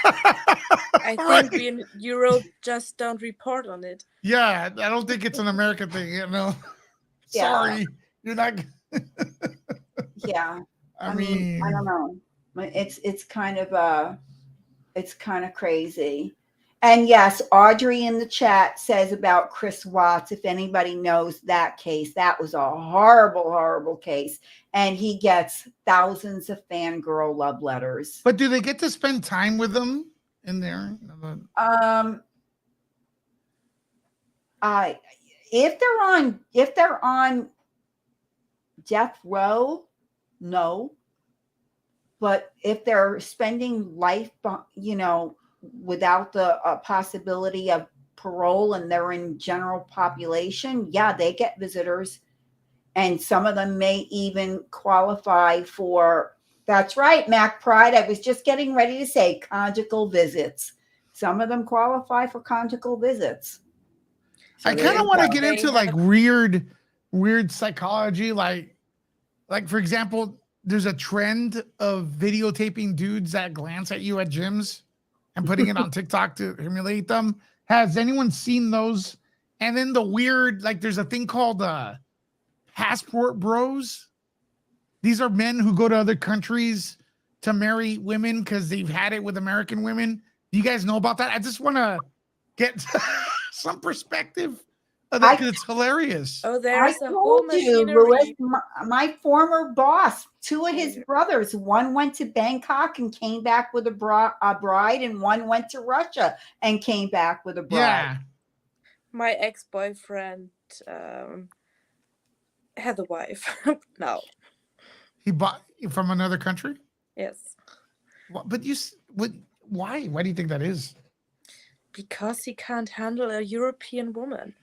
Speaker 6: I think we in Europe just don't report on it.
Speaker 1: yeah, I don't think it's an American thing,
Speaker 3: Yeah.
Speaker 1: Sorry, you're not.
Speaker 3: Yeah.
Speaker 1: I mean,
Speaker 3: I don't know. It's kind of crazy. And yes, Audrey in the chat says about Chris Watts, if anybody knows that case, that was a horrible, horrible case. And he gets thousands of fangirl love letters.
Speaker 1: But do they get to spend time with them in there?
Speaker 3: If they're on death row, no. But if they're spending life, without the possibility of parole and they're in general population, yeah, they get visitors. And some of them may even qualify for, that's right, Mac Pride. I was just getting ready to say conjugal visits. Some of them qualify for conjugal visits. So
Speaker 1: I kind of want to get into like weird psychology. Like for example, there's a trend of videotaping dudes that glance at you at gyms and putting it on TikTok to emulate them. Has anyone seen those? And then the weird, like there's a thing called passport bros. These are men who go to other countries to marry women because they've had it with American women. Do you guys know about that? I just want to get some perspective of that because it's hilarious.
Speaker 6: Oh, there's
Speaker 3: I
Speaker 6: a whole
Speaker 3: told you,
Speaker 6: machinery.
Speaker 3: Louis, my former boss, two of his brothers, one went to Bangkok and came back with a bride, and one went to Russia and came back with a bride.
Speaker 1: Yeah.
Speaker 6: My ex-boyfriend had a wife. No.
Speaker 1: He bought from another country?
Speaker 6: Yes.
Speaker 1: But why? Why do you think that is?
Speaker 6: Because he can't handle a European woman.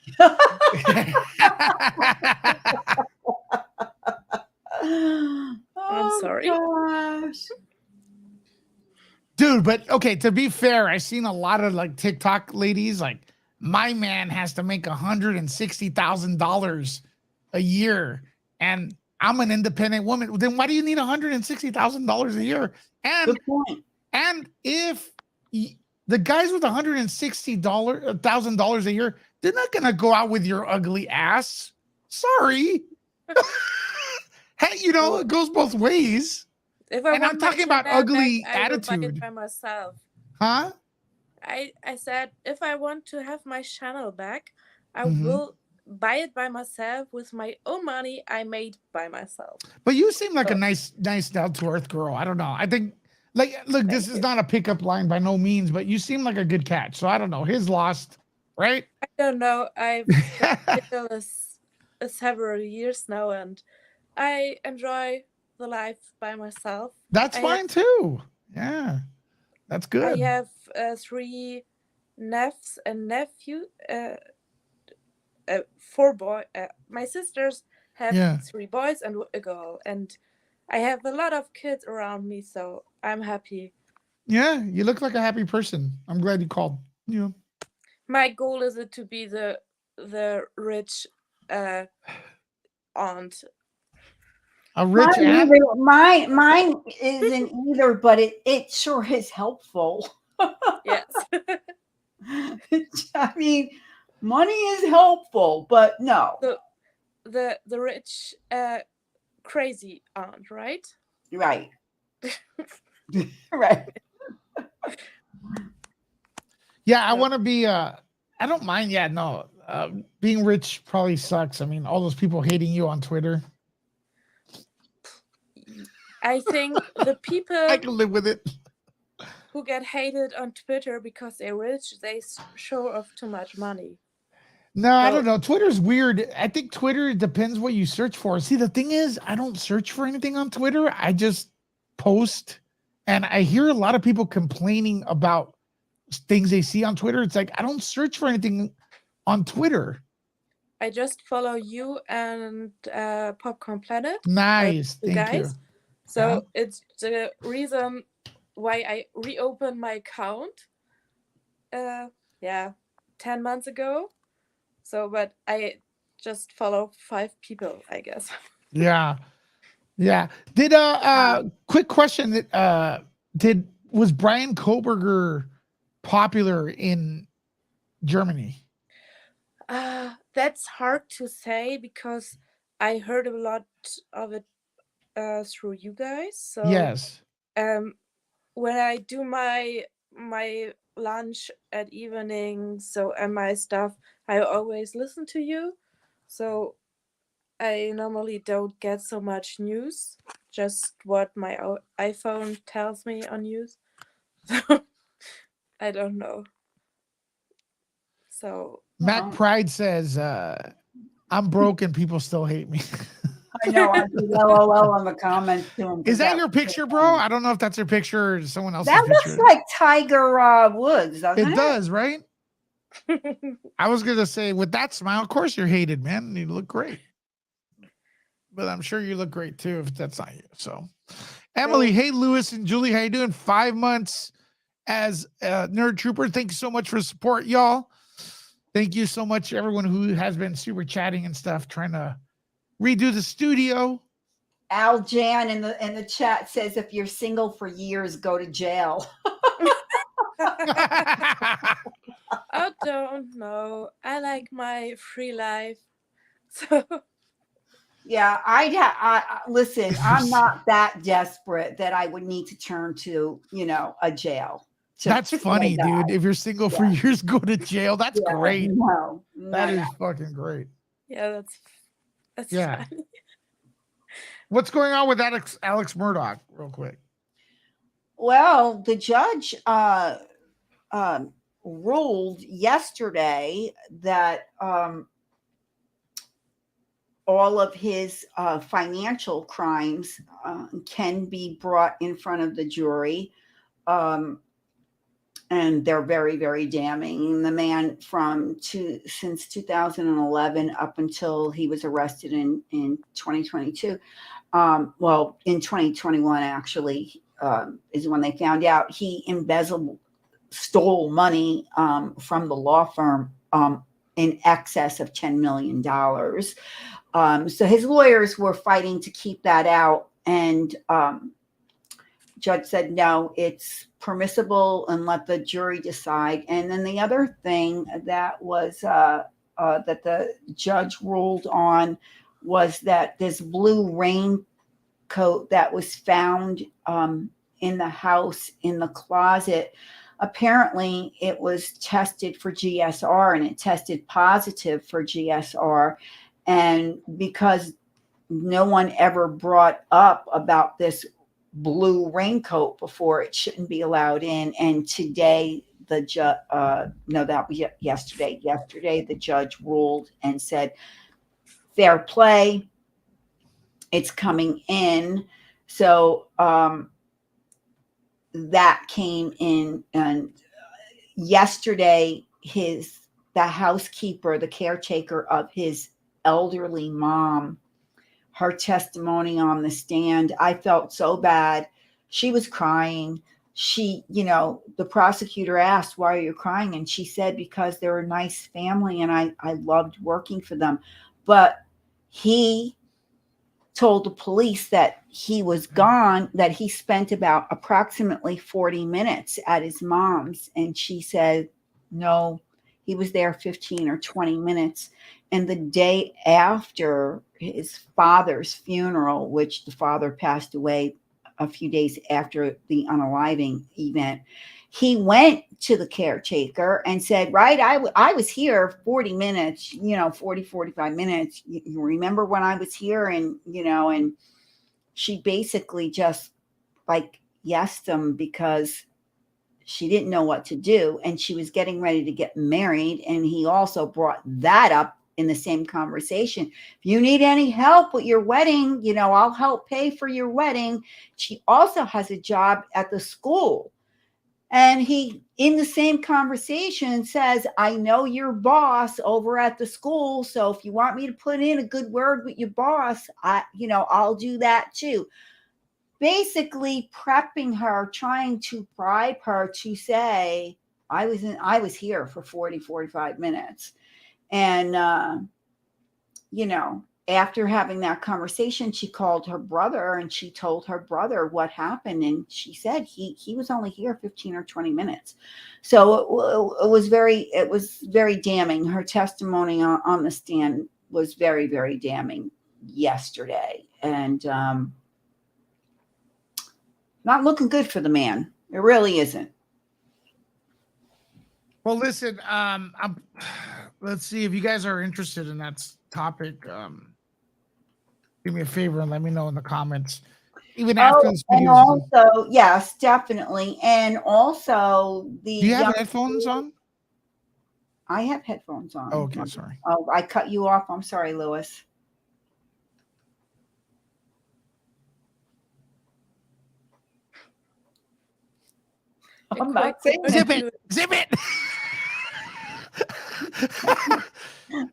Speaker 6: I'm sorry.
Speaker 3: Gosh.
Speaker 1: Dude, but okay, to be fair, I've seen a lot of like TikTok ladies, like my man has to make $160,000 a year, and I'm an independent woman. Then why do you need $160,000 a year?
Speaker 3: Good point.
Speaker 1: And if the guys with $160,000 a year, they're not gonna go out with your ugly ass. Sorry. Hey, it goes both ways.
Speaker 6: If I
Speaker 1: And
Speaker 6: want
Speaker 1: I'm
Speaker 6: my
Speaker 1: talking about
Speaker 6: Chanel
Speaker 1: ugly
Speaker 6: bag, I will buy
Speaker 1: attitude.
Speaker 6: it by myself.
Speaker 1: Huh?
Speaker 6: I said if I want to have my Chanel bag, I
Speaker 1: Mhm.
Speaker 6: will buy it by myself with my own money I made by myself.
Speaker 1: But you seem like a nice down to earth girl. I don't know. I think, like, look, this is not a pickup line by no means, but you seem like a good catch. So I don't know. His lost, right?
Speaker 6: I don't know. I've been single several years now, and I enjoy the life by myself.
Speaker 1: That's fine too. Yeah, that's good.
Speaker 6: I have 3 nephews and nephew, 4 boys. My sisters have 3 boys and a girl, and I have a lot of kids around me, so I'm happy.
Speaker 1: Yeah, you look like a happy person. I'm glad you called. Yeah.
Speaker 6: My goal is to be the rich aunt.
Speaker 1: A rich aunt?
Speaker 3: Mine isn't either, but it sure is helpful.
Speaker 6: Yes.
Speaker 3: I mean, money is helpful, but no.
Speaker 6: The rich crazy aunt, right?
Speaker 3: Right. Right.
Speaker 1: Yeah, I want to be I don't mind. Yeah, no. Being rich probably sucks. I mean, all those people hating you on Twitter.
Speaker 6: I think the people
Speaker 1: I can live with it.
Speaker 6: Who get hated on Twitter because they're rich, they show off too much money.
Speaker 1: No, I don't know. Twitter's weird. I think Twitter depends what you search for. See, the thing is, I don't search for anything on Twitter. I just post, and I hear a lot of people complaining about things they see on Twitter. It's like, I don't search for anything on Twitter.
Speaker 6: I just follow you and Popcorn Planet.
Speaker 1: Nice. Thank you.
Speaker 6: So it's the reason why I reopened my account 10 months ago. So, but I just follow 5 people, I guess.
Speaker 1: Yeah. Did quick question that was Bryan Kohberger popular in Germany?
Speaker 6: That's hard to say because I heard a lot of it through you guys. So
Speaker 1: yes.
Speaker 6: When I do my lunch at evening, and my stuff, I always listen to you. So I normally don't get so much news, just what my iPhone tells me on news. So I don't know. So
Speaker 1: Mac Pride says, I'm broke and people still hate me.
Speaker 3: I know. I do LOL on the comments to him.
Speaker 1: Is that your picture, bro? I don't know if that's your picture or someone else's
Speaker 3: that
Speaker 1: picture.
Speaker 3: looks like Tiger Woods, doesn't it?
Speaker 1: It does, right? I was going to say, with that smile, of course you're hated, man. You look great. But I'm sure you look great too if that's not you. So, Emily, hey, Lewis and Julie, how you doing? 5 months as a Nerd Trooper. Thank you so much for the support, y'all. Thank you so much, everyone who has been super chatting and stuff, trying to redo the studio.
Speaker 3: Al Jan in the chat says, if you're single for years, go to jail.
Speaker 6: I don't know. I like my free life. So
Speaker 3: yeah, listen, I'm not that desperate that I would need to turn to, a jail.
Speaker 1: That's funny, dude. If you're single for years, go to jail. That's great.
Speaker 3: No,
Speaker 1: that is fucking great.
Speaker 6: Yeah, that's funny.
Speaker 1: What's going on with Alex Murdoch, real quick?
Speaker 3: Well, the judge ruled yesterday that all of his financial crimes can be brought in front of the jury. And they're very, very damning. The man since 2011 up until he was arrested in 2022, well, in 2021 actually, is when they found out he stole money from the law firm in excess of $10 million. So his lawyers were fighting to keep that out, and judge said, no, it's permissible and let the jury decide. And then the other thing that was that the judge ruled on was that this blue raincoat that was found in the house, in the closet, apparently it was tested for GSR, and it tested positive for GSR. And because no one ever brought up about this blue raincoat before, it shouldn't be allowed in. And today the judge, no, that was yesterday. Yesterday the judge ruled and said, fair play, it's coming in. So that came in, and yesterday the housekeeper, the caretaker of his elderly mom, her testimony on the stand, I felt so bad. She was crying. The prosecutor asked, why are you crying? And she said, because they're a nice family and I loved working for them. But he told the police that he was gone, that he spent about approximately 40 minutes at his mom's. And she said, no, he was there 15 or 20 minutes. And the day after his father's funeral, which the father passed away a few days after the unaliving event, he went to the caretaker and said, right, I was here 40 minutes, 45 minutes. You remember when I was here? And, and she basically just yesed him because she didn't know what to do. And she was getting ready to get married. And he also brought that up in the same conversation. If you need any help with your wedding, I'll help pay for your wedding. She also has a job at the school. And he, in the same conversation, says, I know your boss over at the school. So if you want me to put in a good word with your boss, I'll do that too. Basically prepping her, trying to bribe her to say, I was here for 45 minutes. And, after having that conversation, she called her brother and she told her brother what happened. And she said he was only here 15 or 20 minutes. So it was very damning. Her testimony on the stand was very, very damning yesterday. And not looking good for the man. It really isn't.
Speaker 1: Well, listen, let's see if you guys are interested in that topic. Do me a favor and let me know in the comments. Even after this video.
Speaker 3: And also, yes, definitely. And also do
Speaker 1: you have headphones on?
Speaker 3: I have headphones on.
Speaker 1: Oh, okay, sorry.
Speaker 3: Oh, I cut you off. I'm sorry, Lewis. I'm not saying
Speaker 1: Zip it.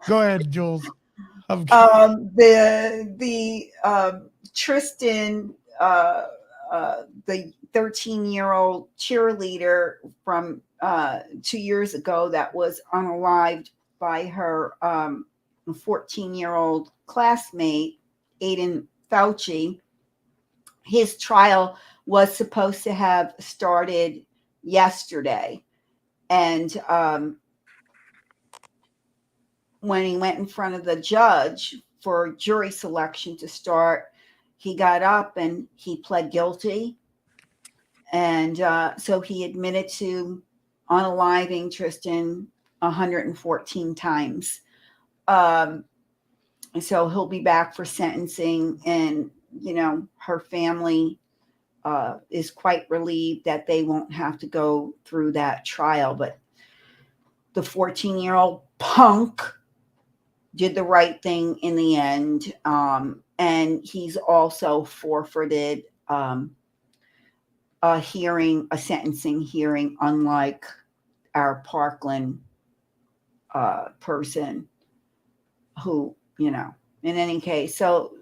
Speaker 1: Go ahead, Jules.
Speaker 3: Tristan, the 13-year-old cheerleader from 2 years ago that was unalived by her 14-year-old classmate, Aiden Fauci. His trial was supposed to have started yesterday. And when he went in front of the judge for jury selection to start, he got up and he pled guilty. And so he admitted to unaliving Tristan 114 times. And so he'll be back for sentencing. And, her family is quite relieved that they won't have to go through that trial. But the 14-year-old punk did the right thing in the end. And he's also forfeited a sentencing hearing, unlike our Parkland person who, in any case. So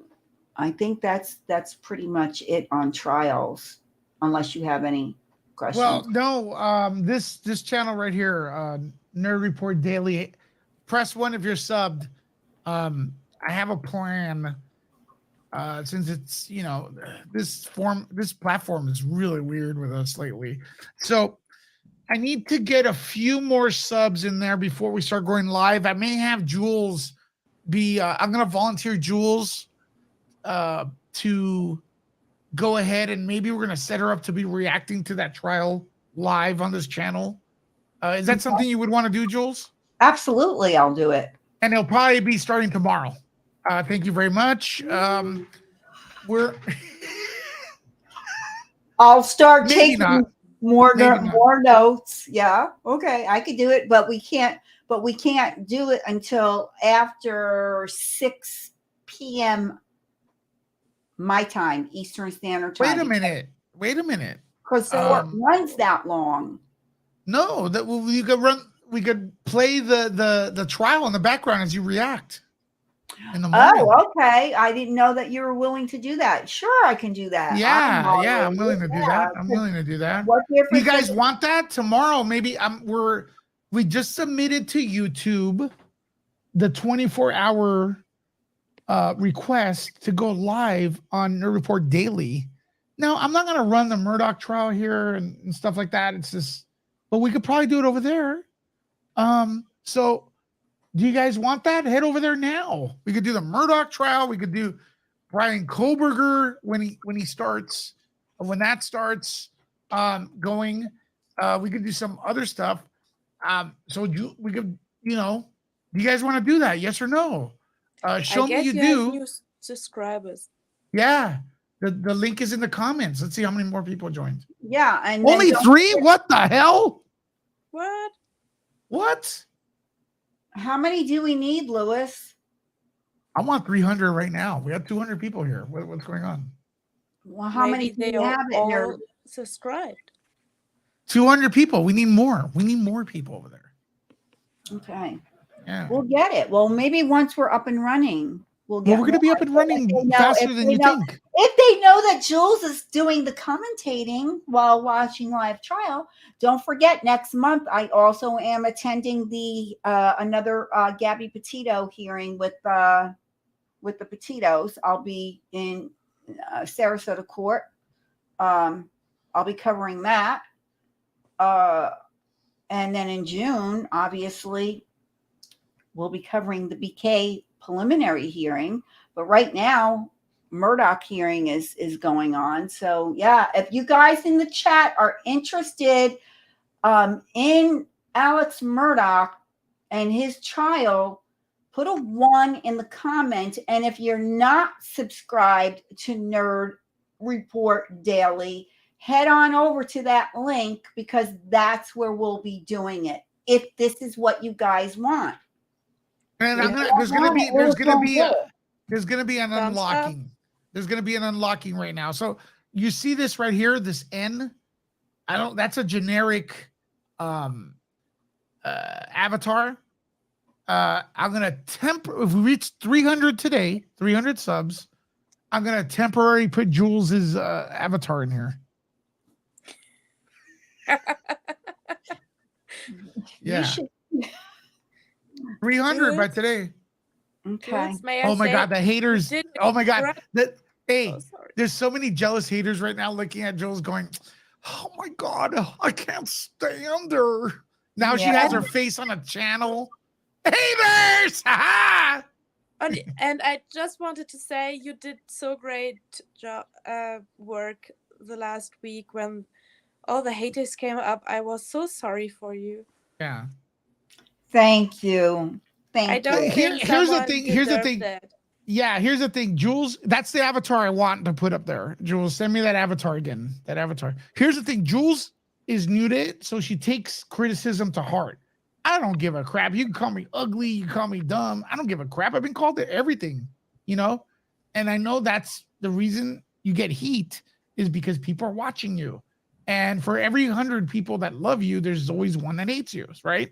Speaker 3: I think that's pretty much it on trials, unless you have any questions.
Speaker 1: Well, no, this channel right here, Nerd Report Daily, press 1 if you're subbed. I have a plan, since it's, this platform is really weird with us lately. So I need to get a few more subs in there before we start going live. I may have Jules be, I'm going to volunteer Jules to go ahead, and maybe we're going to set her up to be reacting to that trial live on this channel. Is that something you would want to do, Jules?
Speaker 3: Absolutely, I'll do it.
Speaker 1: And it'll probably be starting tomorrow. Thank you very much.
Speaker 3: I'll start
Speaker 1: Maybe
Speaker 3: taking
Speaker 1: not.
Speaker 3: more
Speaker 1: Maybe not.
Speaker 3: more notes. Yeah, okay, I could do it, but we can't do it until after 6 p.m. my time, Eastern Standard Time.
Speaker 1: Wait a minute.
Speaker 3: Because the work runs that long.
Speaker 1: No, that you could run. We could play the trial in the background as you react in the morning.
Speaker 3: Oh, okay. I didn't know that you were willing to do that. Sure, I can do that.
Speaker 1: I'm willing to do that. I'm willing to do that.
Speaker 3: What difference?
Speaker 1: You guys want that tomorrow? Maybe we just submitted to YouTube the 24-hour request to go live on Nerd Report Daily. Now, I'm not going to run the Murdoch trial here and stuff like that. It's just, but we could probably do it over there. So do you guys want that? Head over there now. We could do the Murdoch trial. We could do Bryan Kohberger when that starts going. We could do some other stuff. We could, do you guys want to do that? Yes or no? Show me you do.
Speaker 6: New subscribers.
Speaker 1: Yeah. The link is in the comments. Let's see how many more people joined.
Speaker 3: Yeah. And
Speaker 1: only 3? What the hell? What?
Speaker 3: How many do we need, Lewis?
Speaker 1: I want 300 right now. We have 200 people here. What's going on?
Speaker 3: Well, how many do you have in there?
Speaker 6: Subscribed.
Speaker 1: 200 people. We need more. We need more people over there.
Speaker 3: Okay.
Speaker 1: Yeah.
Speaker 3: We'll get it. Well, maybe once we're up and running, we're going
Speaker 1: to be up and running faster than you think.
Speaker 3: If they know that Jules is doing the commentating while watching live trial, don't forget next month I also am attending the another Gabby Petito hearing with the Petitos. I'll be in Sarasota Court. I'll be covering that. And then in June, obviously, we'll be covering the BK preliminary hearing. But right now, Murdoch hearing is going on. So yeah, if you guys in the chat are interested in Alex Murdoch and his trial, put a 1 in the comment. And if you're not subscribed to Nerd Report Daily, head on over to that link, because that's where we'll be doing it, if this is what you guys want.
Speaker 1: And there's gonna be an unlocking. There's gonna be an unlocking right now. So you see this right here, this N. That's a generic avatar. I'm gonna if we reach 300 today, 300 subs, I'm gonna temporarily put Jules's avatar in here. Yeah. 300 by today.
Speaker 3: Okay.
Speaker 1: Oh my God, the haters. Oh my God. There's so many jealous haters right now looking at Jules going, oh my God, I can't stand her. Now she has her face on a channel. Haters!
Speaker 6: And I just wanted to say you did so great work the last week when all the haters came up. I was so sorry for you.
Speaker 1: Yeah.
Speaker 3: Thank you.
Speaker 6: I don't think
Speaker 1: here's the thing. Here's the thing.
Speaker 6: That.
Speaker 1: Yeah, here's the thing. Jules, that's the avatar I want to put up there. Jules, send me that avatar again. That avatar. Here's the thing. Jules is new to it, so she takes criticism to heart. I don't give a crap. You can call me ugly, you can call me dumb. I don't give a crap. I've been called to everything, you know? And I know that's the reason you get heat is because people are watching you. And for every 100 people that love you, there's always one that hates you, right?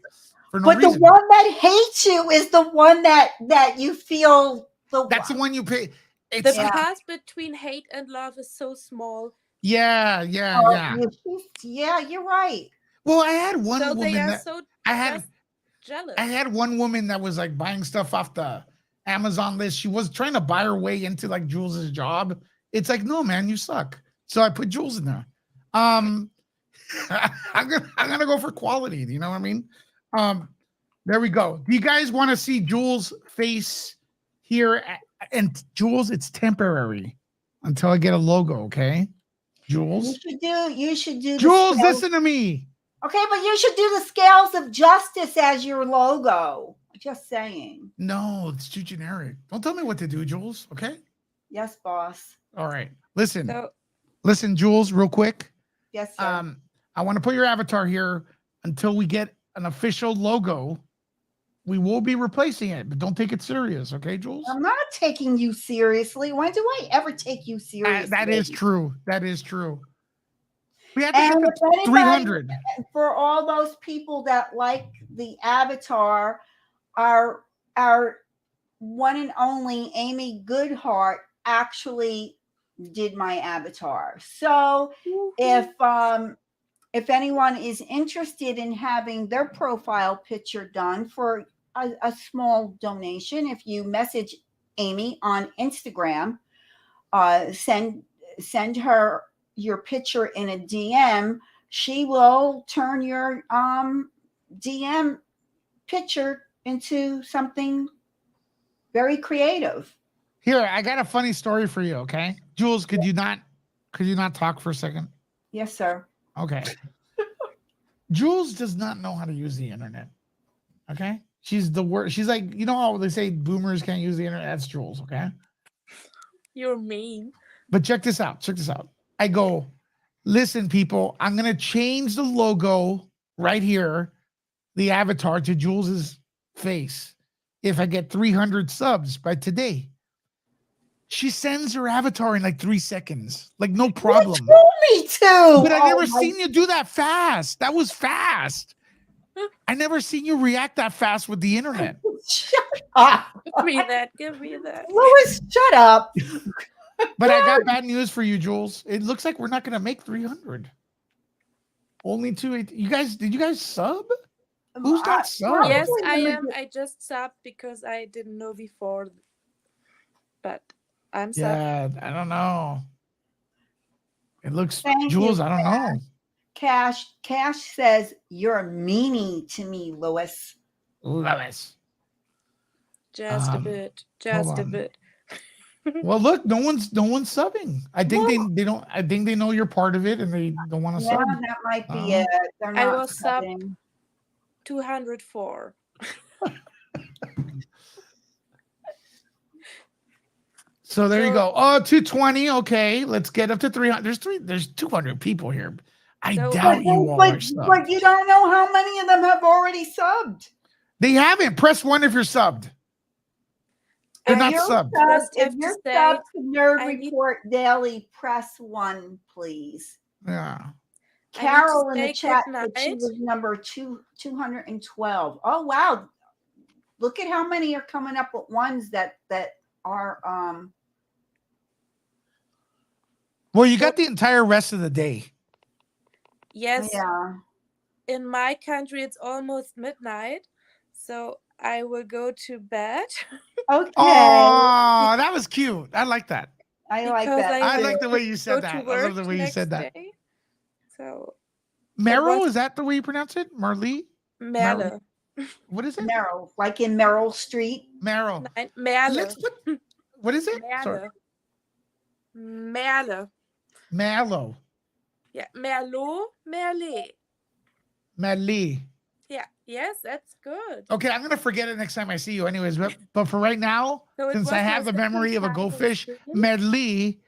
Speaker 1: For no
Speaker 3: But
Speaker 1: reason.
Speaker 3: the one that hates you is the one that you feel
Speaker 1: That's the one you pay.
Speaker 6: The
Speaker 1: It's
Speaker 6: path between hate and love is so small.
Speaker 1: yeah.
Speaker 3: Yeah, you're right.
Speaker 1: Well, I had one
Speaker 6: So they
Speaker 1: woman
Speaker 6: are
Speaker 1: that
Speaker 6: so
Speaker 1: I had
Speaker 6: just jealous.
Speaker 1: I had one woman that was like buying stuff off the Amazon list. She was trying to buy her way into like Jules's job. It's like, no, man, you suck. So I put Jules in there. I'm gonna go for quality. You know what I mean? There we go. Do you guys want to see Jules' face here? And Jules, it's temporary until I get a logo. Okay, Jules.
Speaker 3: You should do
Speaker 1: Jules,
Speaker 3: the scales.
Speaker 1: listen to me.
Speaker 3: Okay, but you should do the scales of justice as your logo. Just saying.
Speaker 1: No, it's too generic. Don't tell me what to do, Jules. Okay.
Speaker 3: Yes, boss.
Speaker 1: All right. Listen,
Speaker 6: So
Speaker 1: listen, Jules, real quick.
Speaker 3: Yes, sir.
Speaker 1: I want to put your avatar here until we get an official logo. We will be replacing it, but don't take it serious, okay, Jules?
Speaker 3: I'm not taking you seriously. When do I ever take you seriously?
Speaker 1: That is true. That is true. We have to
Speaker 3: And
Speaker 1: get
Speaker 3: if
Speaker 1: to
Speaker 3: anybody-
Speaker 1: 300.
Speaker 3: For all those people that like the avatar, our one and only Amy Goodhart actually did my avatar. So if anyone is interested in having their profile picture done for a small donation, if you message Amy on Instagram, send her your picture in a DM, she will turn your DM picture into something very creative.
Speaker 1: Here, I got a funny story for you, okay? Jules, could you not talk for a second?
Speaker 3: Yes, sir.
Speaker 1: Okay. Jules does not know how to use the internet. Okay? She's the worst. She's like, you know how they say boomers can't use the internet? That's Jules, okay?
Speaker 6: you're mean.
Speaker 1: But check this out. Check this out. I go, listen, people, I'm going to change the logo right here, the avatar to Jules's face if I get 300 subs by today. She sends her avatar in like 3 seconds. Like, no problem.
Speaker 3: You told me to.
Speaker 1: But I
Speaker 3: Oh,
Speaker 1: never
Speaker 3: my-
Speaker 1: seen you do that fast. That was fast. I never seen you react that fast with the internet.
Speaker 3: Shut up.
Speaker 6: Give me that. Give me that.
Speaker 3: Louis, shut up.
Speaker 1: But I got bad news for you, Jules. It looks like we're not going to make 300. Only 280. Did you guys sub? Who's not subbed?
Speaker 6: Yes, I am. I just subbed because I didn't know before. But I'm subbed.
Speaker 1: Yeah, I don't know. It looks,
Speaker 3: Thank
Speaker 1: Jules,
Speaker 3: you,
Speaker 1: I don't know.
Speaker 3: Cash says you're a meanie to me, Louis.
Speaker 1: Lewis.
Speaker 6: Just a bit. Just a
Speaker 1: on.
Speaker 6: bit.
Speaker 1: Well, look, no one's subbing. I think they don't. I think they know you're part of it, and they don't want to
Speaker 3: Yeah,
Speaker 1: sub.
Speaker 3: that might be
Speaker 1: Oh.
Speaker 3: it. They're
Speaker 6: I
Speaker 3: not
Speaker 6: was subbed.
Speaker 3: subbing.
Speaker 6: 204.
Speaker 1: So there you
Speaker 6: So-
Speaker 1: go. Oh, 220. Okay, let's get up to 300. There's 200 people here. I
Speaker 6: So-
Speaker 1: doubt you all are subbed.
Speaker 3: But you don't know how many of them have already subbed.
Speaker 1: They haven't. Press 1 if you're subbed. They're
Speaker 3: If
Speaker 1: not
Speaker 3: you're
Speaker 1: subbed.
Speaker 6: Just
Speaker 3: If
Speaker 6: have to
Speaker 3: you're
Speaker 6: say,
Speaker 3: subbed to Nerd
Speaker 6: I need-
Speaker 3: Report Daily, press 1, please.
Speaker 1: Yeah.
Speaker 6: I need to
Speaker 3: Carol in the
Speaker 6: say
Speaker 3: chat
Speaker 6: good
Speaker 3: said she
Speaker 6: night.
Speaker 3: was number 212. Oh wow! Look at how many are coming up with ones that are
Speaker 1: Well, you got the entire rest of the day.
Speaker 6: Yes,
Speaker 3: yeah.
Speaker 6: in my country it's almost midnight, so I will go to bed.
Speaker 3: Okay.
Speaker 1: Oh, that was cute. I like that.
Speaker 3: I like
Speaker 6: because
Speaker 3: that.
Speaker 1: I
Speaker 6: will
Speaker 1: like the way you
Speaker 6: go
Speaker 1: said
Speaker 6: to
Speaker 1: that. I
Speaker 6: work
Speaker 1: love the way you
Speaker 6: next
Speaker 1: said that.
Speaker 6: day. So
Speaker 1: Meryl,
Speaker 6: was-
Speaker 1: is that the way you pronounce it? Marley?
Speaker 6: Merle.
Speaker 1: What is it?
Speaker 3: Merrill, like in Merrill Street.
Speaker 1: Meryl.
Speaker 6: Nein, Merle.
Speaker 1: Let's put, what is it? Sorry.
Speaker 6: Merle. Merle.
Speaker 1: Mallow.
Speaker 6: Yeah, Merlot, Merle.
Speaker 1: Madly.
Speaker 6: Yeah, yes, that's good.
Speaker 1: Okay, I'm gonna forget it next time I see you, anyways. But for right now,
Speaker 6: So it
Speaker 1: since
Speaker 6: was
Speaker 1: I
Speaker 6: my
Speaker 1: have the
Speaker 6: second
Speaker 1: memory of a
Speaker 6: time
Speaker 1: goldfish,
Speaker 6: with you.
Speaker 1: Medley,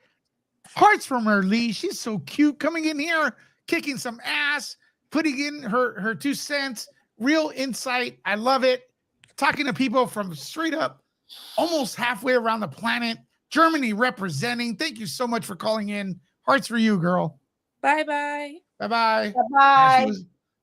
Speaker 1: hearts from Merlee. She's so cute, coming in here, kicking some ass, putting in her 2 cents, real insight. I love it. Talking to people from straight up almost halfway around the planet. Germany representing. Thank you so much for calling in. Hearts for you, girl.
Speaker 6: Bye-bye.
Speaker 1: Bye-bye.
Speaker 3: Bye.
Speaker 1: Yeah,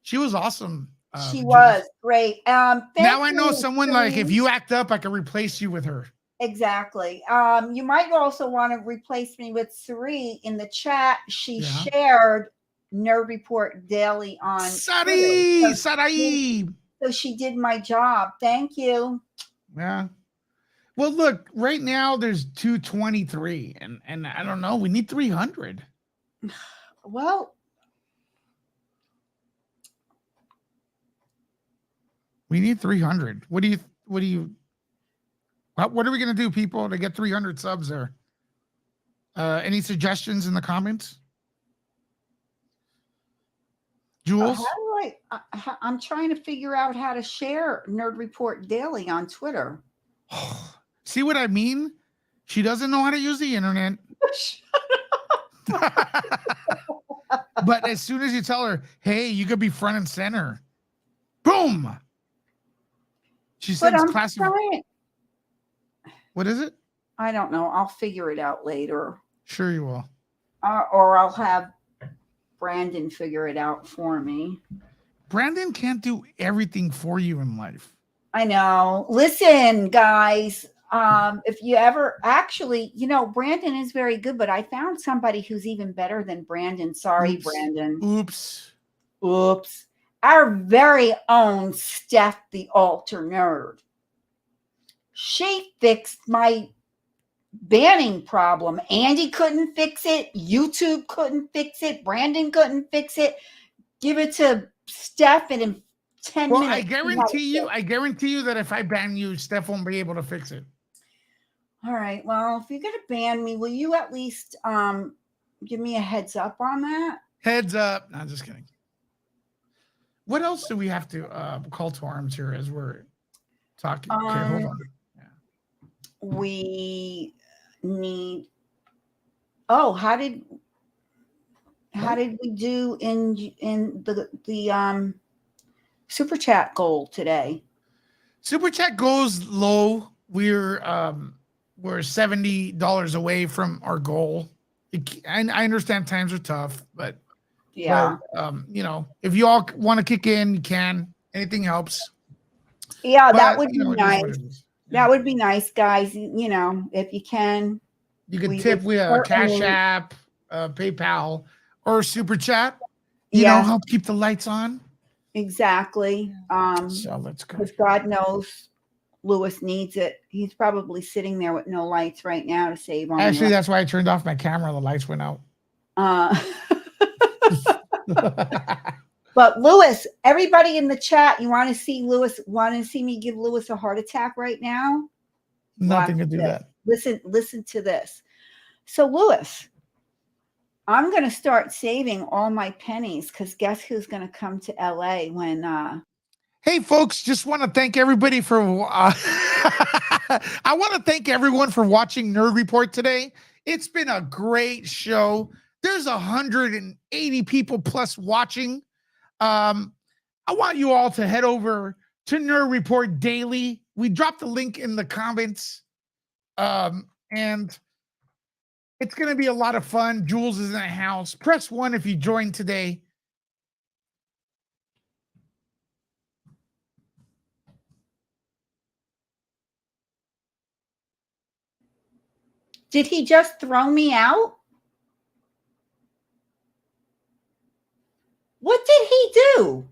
Speaker 1: she was awesome.
Speaker 3: She
Speaker 1: Jules.
Speaker 3: was great.
Speaker 1: Now I
Speaker 3: thank
Speaker 1: know
Speaker 3: you,
Speaker 1: someone like if
Speaker 3: Jules.
Speaker 1: you act up, I can replace you with her.
Speaker 3: Exactly. You might also want to replace me with Sari in the chat. She
Speaker 1: Yeah.
Speaker 3: shared Nerd Report Daily on
Speaker 1: Sari,
Speaker 3: Twitter.
Speaker 1: Sarai.
Speaker 3: So she did my job. Thank you.
Speaker 1: Yeah. Well, look, right now there's 223, and I don't know. We need 300.
Speaker 3: Well,
Speaker 1: we need 300. What are we gonna do, people, to get 300 subs there? Any suggestions in the comments? Jules?
Speaker 3: I'm trying to figure out how to share Nerd Report Daily on Twitter.
Speaker 1: See what I mean? She doesn't know how to use the internet. But as soon as you tell her, hey, you could be front and center, boom. She sends classic. What is it?
Speaker 3: I don't know. I'll figure it out later.
Speaker 1: Sure you will.
Speaker 3: Or I'll have Brandon figure it out for me.
Speaker 1: Brandon can't do everything for you in life.
Speaker 3: I know. Listen, guys, if you ever actually, Brandon is very good, but I found somebody who's even better than Brandon. Sorry, Brandon.
Speaker 1: Oops.
Speaker 3: Our very own Steph, the Alter Nerd. She fixed my banning problem. Andy couldn't fix it. YouTube couldn't fix it. Brandon couldn't fix it. Give it to Steph and in 10 minutes.
Speaker 1: I guarantee you that if I ban you, Steph won't be able to fix it.
Speaker 3: All right. Well, if you're going to ban me, will you at least give me a heads up on that?
Speaker 1: Heads up. No, just kidding. What else do we have to call to arms here as we're talking? Okay, hold on. Yeah.
Speaker 3: We need. Oh, how did we do in the super chat goal today?
Speaker 1: Super chat goes low. We're $70 away from our goal. I understand times are tough, but
Speaker 3: yeah,
Speaker 1: if you all want to kick in, you can. Anything helps.
Speaker 3: Yeah,
Speaker 1: but,
Speaker 3: that would be nice.
Speaker 1: Yeah.
Speaker 3: That would be nice, guys. If you can,
Speaker 1: you can tip with a Cash App, PayPal, or super chat. Help keep the lights on.
Speaker 3: Exactly.
Speaker 1: So let's go.
Speaker 3: Because God knows Lewis needs it. He's probably sitting there with no lights right now to save on.
Speaker 1: Actually, that's why I turned off my camera. The lights went out.
Speaker 3: But Lewis, everybody in the chat, you want to see Lewis? Want to see me give Lewis a heart attack right now?
Speaker 1: Nothing to do that.
Speaker 3: Listen to this. So Lewis, I'm going to start saving all my pennies because guess who's going to come to LA when?
Speaker 1: Hey, folks, just want to thank everybody for. I want to thank everyone for watching Nerd Report today. It's been a great show. There's 180 people plus watching. I want you all to head over to Nerd Report Daily. We dropped the link in the comments. And it's going to be a lot of fun. Jules is in the house. Press 1 if you joined today.
Speaker 3: Did he just throw me out? What did he do?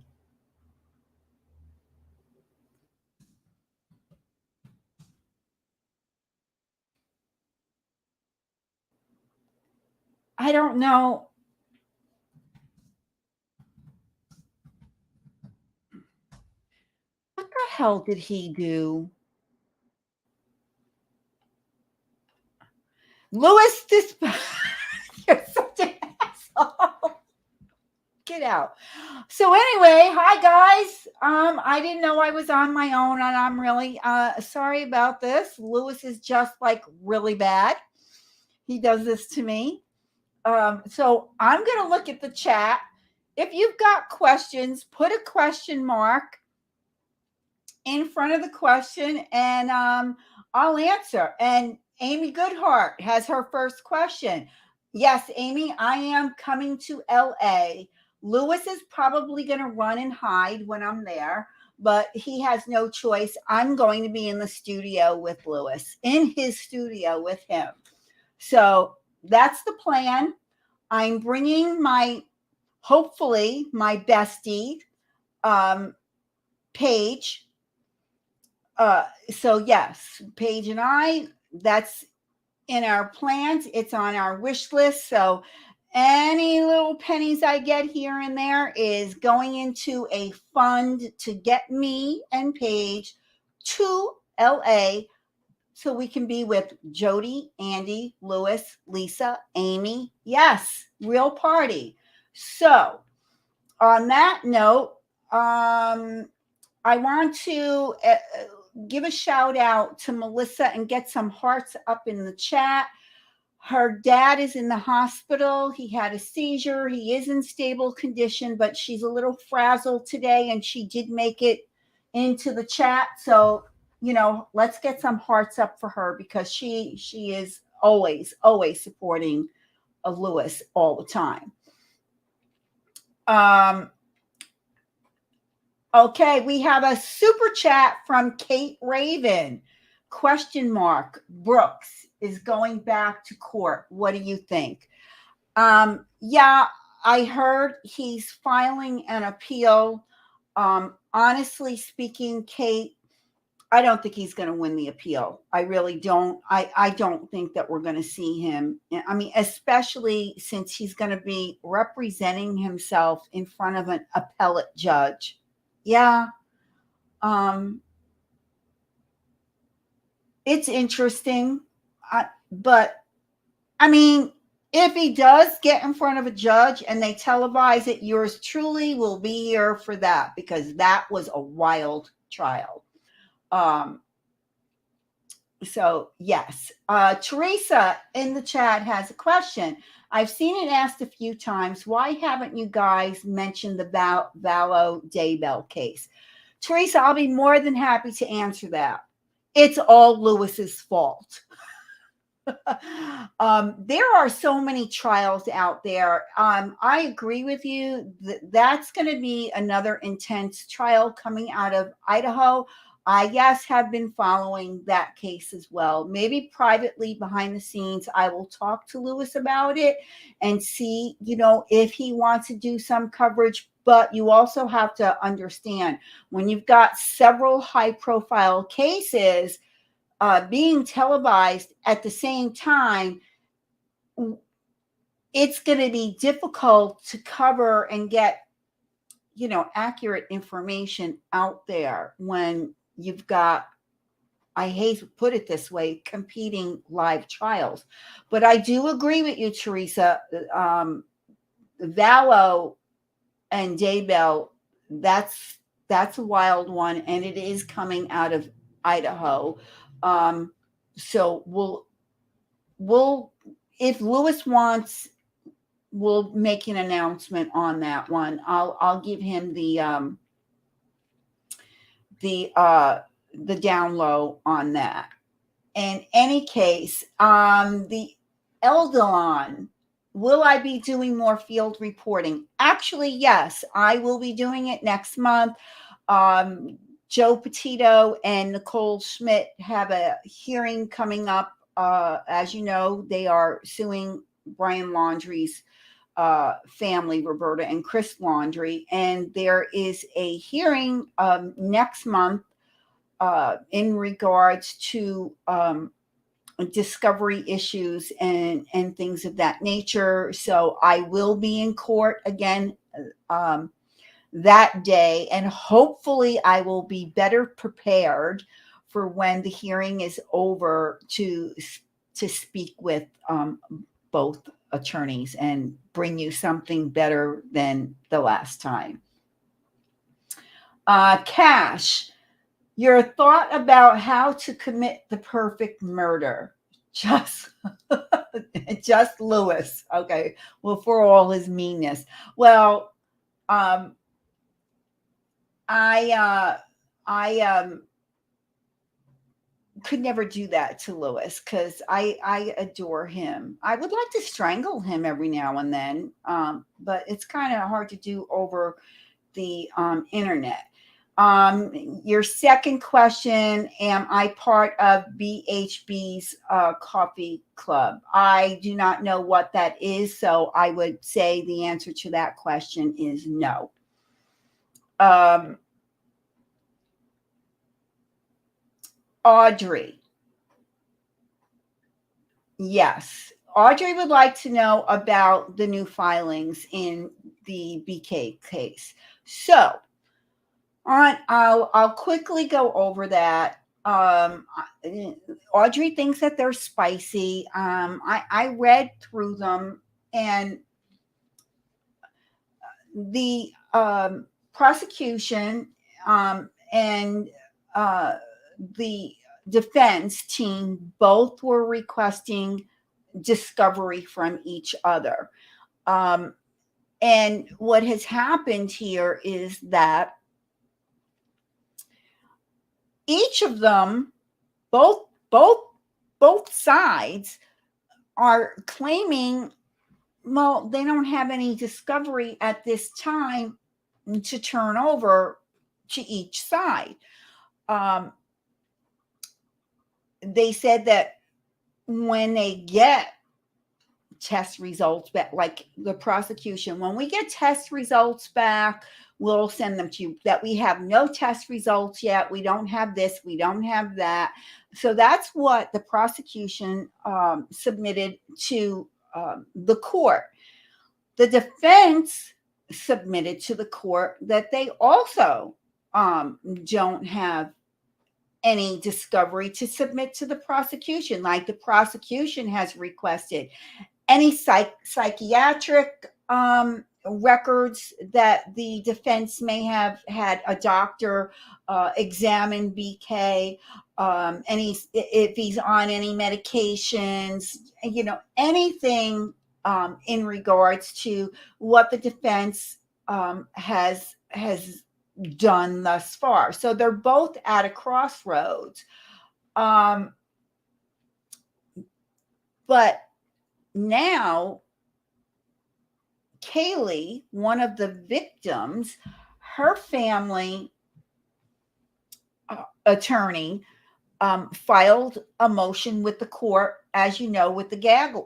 Speaker 3: I don't know. What the hell did he do? Lewis, you're such an asshole. Get out. So anyway, hi guys. I didn't know I was on my own, and I'm really sorry about this. Lewis is just like really bad. He does this to me. So I'm gonna look at the chat. If you've got questions, put a question mark in front of the question, and I'll answer. And Amy Goodhart has her first question. Yes, Amy, I am coming to LA. Lewis is probably going to run and hide when I'm there, but he has no choice. I'm going to be in the studio with Lewis, in his studio with him. So that's the plan. I'm bringing hopefully my bestie, Paige. So yes, Paige and I, that's in our plans. It's on our wish list. So any little pennies I get here and there is going into a fund to get me and Paige to LA so we can be with Jody, Andy, Lewis, Lisa, Amy. Yes, real party. So on that note, I want to give a shout out to Melissa and get some hearts up in the chat. Her dad is in the hospital. He had a seizure. He is in stable condition, but she's a little frazzled today, and she did make it into the chat. So, let's get some hearts up for her, because she is always supporting Lewis all the time. Okay, we have a super chat from Kate Raven. ? Brooks is going back to court. What do you think? Yeah, I heard he's filing an appeal. Honestly speaking, Kate, I don't think he's going to win the appeal. I really don't. I don't think that we're going to see him. I mean, especially since he's going to be representing himself in front of an appellate judge. Yeah. It's interesting. But I mean, if he does get in front of a judge and they televise it, yours truly will be here for that, because that was a wild trial. So yes, Teresa in the chat has a question. I've seen it asked a few times. Why haven't you guys mentioned the Vallow Daybell case? Teresa, I'll be more than happy to answer that. It's all Lewis's fault. There are so many trials out there. I agree with you. That's going to be another intense trial coming out of Idaho. I, yes, have been following that case as well. Maybe privately behind the scenes, I will talk to Lewis about it and see, if he wants to do some coverage. But you also have to understand, when you've got several high-profile cases being televised at the same time, it's going to be difficult to cover and get, accurate information out there when you've got, I hate to put it this way, competing live trials. But I do agree with you, Teresa. Vallow and Daybell, that's a wild one, and it is coming out of Idaho. So we'll if Lewis wants, we'll make an announcement on that one. I'll give him the down low on that. In any case, the Eldon, will I be doing more field reporting? Actually, yes, I will be doing it next month. Joe Petito and Nicole Schmidt have a hearing coming up. As you know, they are suing Bryan Laundrie's family, Roberta and Chris Laundrie, and there is a hearing next month in regards to discovery issues and things of that nature. So I will be in court again that day, and hopefully I will be better prepared for when the hearing is over to speak with both attorneys and bring you something better than the last time. Cash, your thought about how to commit the perfect murder? Just Lewis. Okay. Well, for all his meanness. Well, could never do that to Lewis because I adore him. I would like to strangle him every now and then, but it's kind of hard to do over the internet. Your second question, am I part of BHB's coffee club? I do not know what that is, so I would say the answer to that question is no. Audrey. Yes. Audrey would like to know about the new filings in the BK case. So, I'll quickly go over that. Audrey thinks that they're spicy. I read through them, and the prosecution and the defense team both were requesting discovery from each other. And what has happened here is that each of them, both sides, are claiming, well, they don't have any discovery at this time to turn over to each side. They said that when they get test results back, like the prosecution, when we get test results back, we'll send them to you. That we have no test results yet. We don't have this. We don't have that. So that's what the prosecution submitted to the court. The defense submitted to the court that they also don't have any discovery to submit to the prosecution, like the prosecution has requested any psychiatric records that the defense may have had a doctor examine BK, if he's on any medications, anything in regards to what the defense has done thus far. So they're both at a crossroads. But now Kaylee, one of the victims, her family attorney filed a motion with the court, as you know, with the gag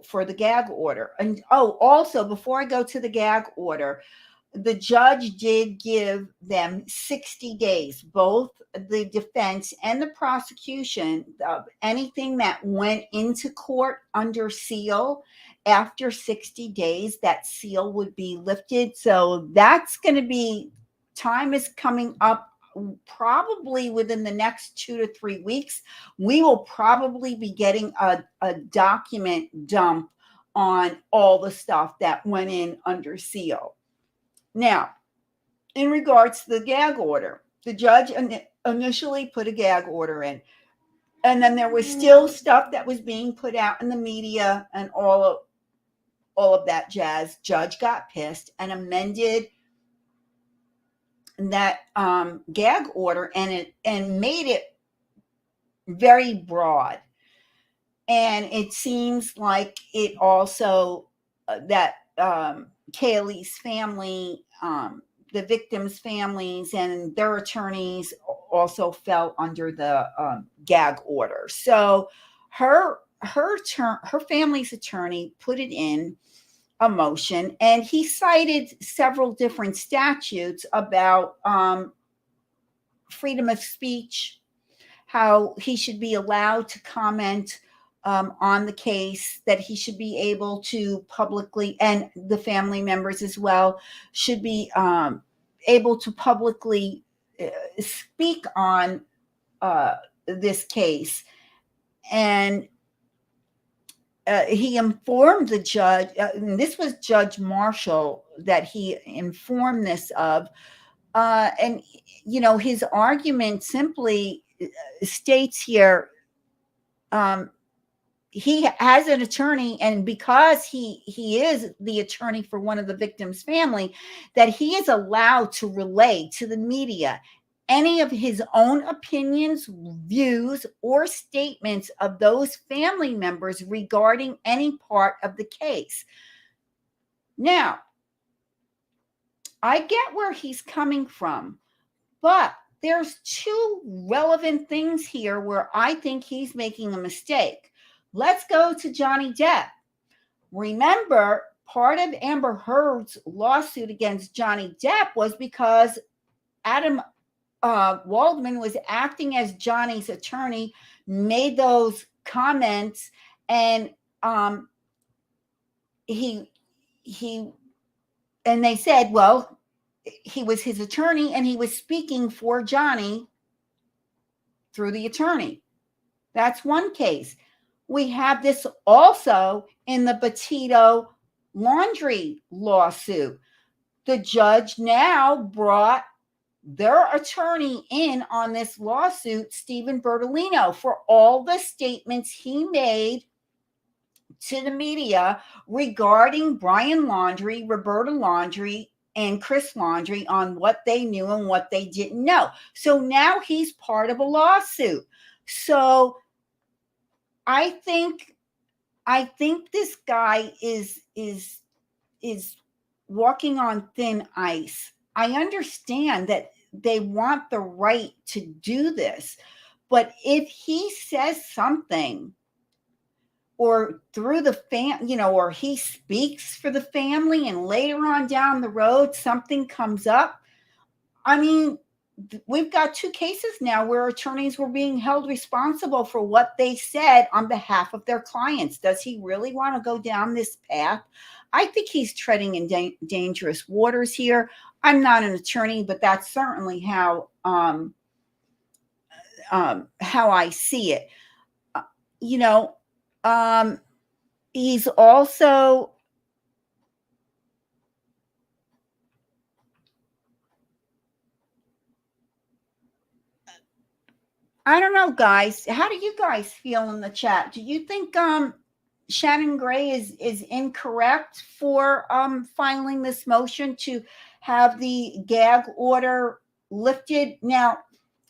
Speaker 3: order. And also before I go to the gag order, the judge did give them 60 days, both the defense and the prosecution, anything that went into court under seal. After 60 days, that seal would be lifted. So that's going to be, time is coming up probably within the next 2 to 3 weeks. We will probably be getting a document dump on all the stuff that went in under seal. Now, in regards to the gag order, the judge initially put a gag order in, and then there was still stuff that was being put out in the media and all of that jazz. Judge got pissed and amended that gag order and made it very broad. And it seems like it also that Kaylee's family, the victims' families, and their attorneys also fell under the gag order. So her family's attorney put it in a motion, and he cited several different statutes about freedom of speech, how he should be allowed to comment on the case, that he should be able to publicly, and the family members as well, should be able to publicly speak on this case. And he informed the judge, and this was Judge Marshall that he informed this of, and his argument simply states here, he has an attorney, and because he is the attorney for one of the victims' family, that he is allowed to relay to the media any of his own opinions, views, or statements of those family members regarding any part of the case. Now, I get where he's coming from, but there's two relevant things here where I think he's making a mistake. Let's go to Johnny Depp. Remember, part of Amber Heard's lawsuit against Johnny Depp was because Adam Waldman was acting as Johnny's attorney, made those comments, and they said, well, he was his attorney and he was speaking for Johnny through the attorney. That's one case. We have this also in the Petito laundry lawsuit. The judge now brought their attorney in on this lawsuit, Stephen Bertolino, for all the statements he made to the media regarding Bryan Laundrie, Roberta Laundrie, and Chris Laundrie on what they knew and what they didn't know. So now he's part of a lawsuit. So I think this guy is walking on thin ice. I understand that they want the right to do this, but if he says something, or through the or he speaks for the family, and later on down the road something comes up, I mean, we've got two cases now where attorneys were being held responsible for what they said on behalf of their clients. Does he really want to go down this path? I think he's treading in dangerous waters here. I'm not an attorney, but that's certainly how I see it. He's also I don't know, guys. How do you guys feel in the chat? Do you think Shannon Gray is incorrect for filing this motion to have the gag order lifted? Now,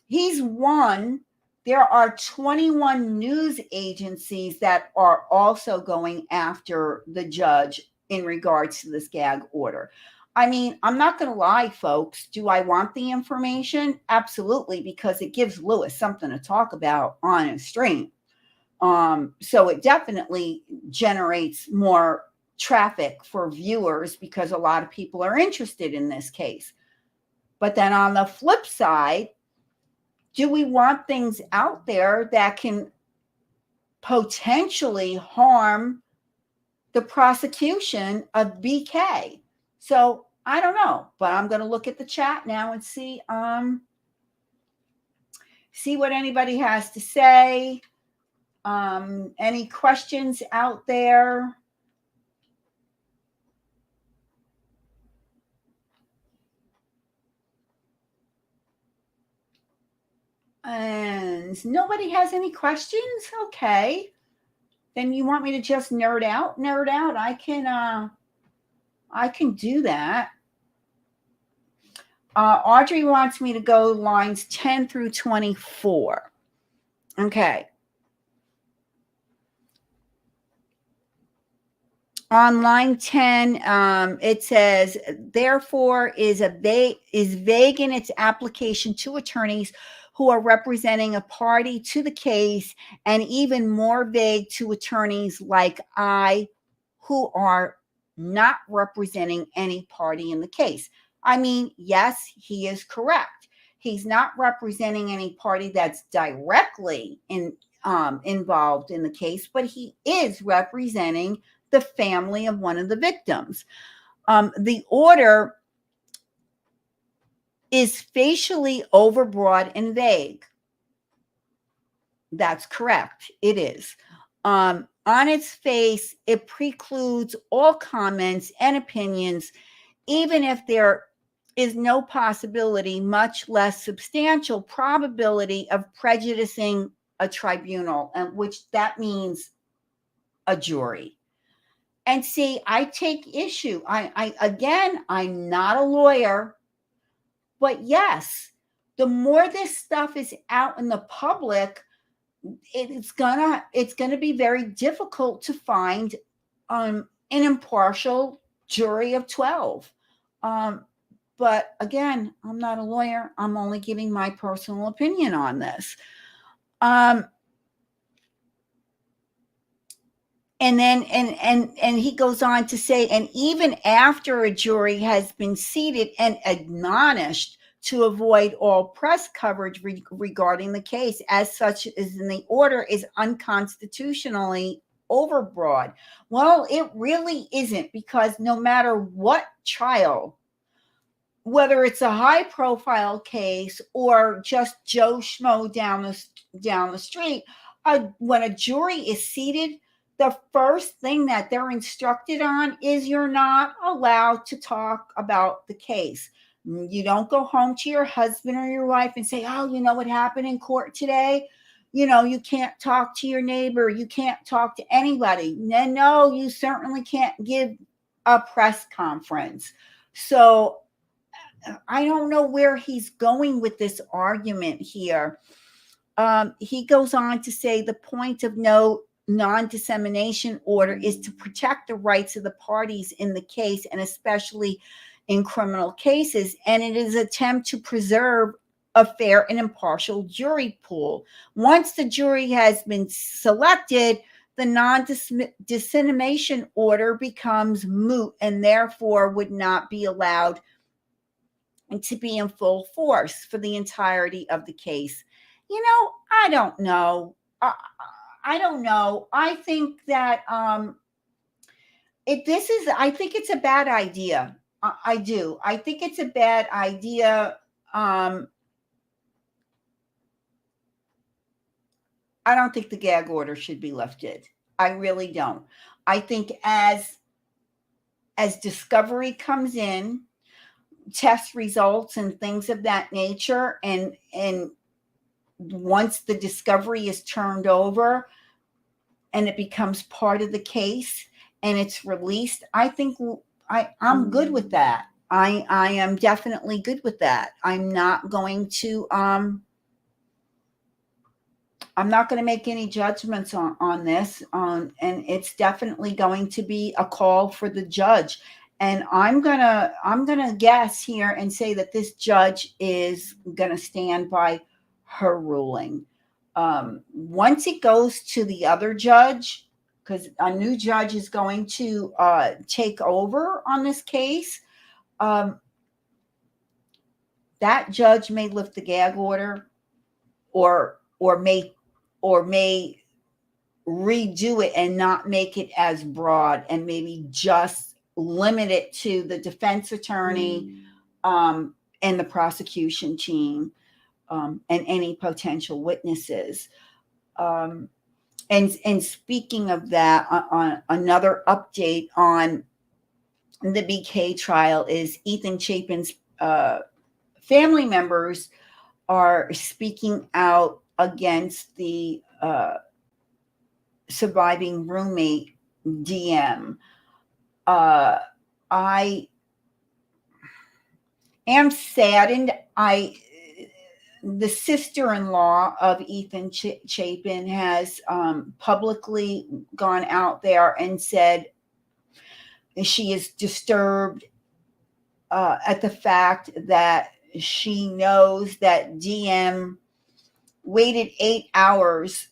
Speaker 3: he's won. There are 21 news agencies that are also going after the judge in regards to this gag order. I mean, I'm not going to lie, folks. Do I want the information? Absolutely, because it gives Lewis something to talk about on his stream. So it definitely generates more traffic for viewers because a lot of people are interested in this case. But then on the flip side, do we want things out there that can potentially harm the prosecution of BK? So I don't know, but I'm going to look at the chat now and see what anybody has to say. Any questions out there? And nobody has any questions? Okay. Then you want me to just nerd out? Nerd out. I can do that. Audrey wants me to go lines 10 through 24. Okay. On line 10, it says, therefore is vague in its application to attorneys who are representing a party to the case, and even more vague to attorneys like I, who are not representing any party in the case. I mean, yes, he is correct. He's not representing any party that's directly involved in the case, but he is representing the family of one of the victims. The order is facially overbroad and vague. That's correct. It is. On its face, it precludes all comments and opinions, even if there is no possibility, much less substantial probability of prejudicing a tribunal, and which that means a jury. And see, I take issue. I'm not a lawyer, but yes, the more this stuff is out in the public, it's gonna be very difficult to find an impartial jury of 12. But again, I'm not a lawyer. I'm only giving my personal opinion on this. And then and he goes on to say, and even after a jury has been seated and admonished to avoid all press coverage regarding the case, as such as in the order, is unconstitutionally overbroad. Well, it really isn't, because no matter what trial, whether it's a high profile case or just Joe Schmo down the street, when a jury is seated, the first thing that they're instructed on is you're not allowed to talk about the case. You don't go home to your husband or your wife and say, oh, you know what happened in court today? You know, you can't talk to your neighbor. You can't talk to anybody. No, you certainly can't give a press conference. So I don't know where he's going with this argument here. He goes on to say the point of no non-dissemination order is to protect the rights of the parties in the case, and especially in criminal cases, and it is an attempt to preserve a fair and impartial jury pool. Once the jury has been selected, the non-dissemination order becomes moot and therefore would not be allowed to be in full force for the entirety of the case. You know, I don't know. I don't know. I think that I think it's a bad idea. I do. I think it's a bad idea. I don't think the gag order should be lifted. I really don't. I think as discovery comes in, test results and things of that nature, and once the discovery is turned over and it becomes part of the case and it's released, I think I'm good with that. I am definitely good with that. I'm not going to make any judgments on this, and it's definitely going to be a call for the judge. And I'm gonna guess here and say that this judge is gonna stand by her ruling. Once it goes to the other judge, because a new judge is going to take over on this case, that judge may lift the gag order, or may redo it and not make it as broad, and maybe just limit it to the defense attorney and the prosecution team and any potential witnesses. And speaking of that, on another update on the BK trial is Ethan Chapin's family members are speaking out against the surviving roommate, DM. I am saddened. The sister-in-law of Ethan Chapin has publicly gone out there and said she is disturbed at the fact that she knows that DM waited 8 hours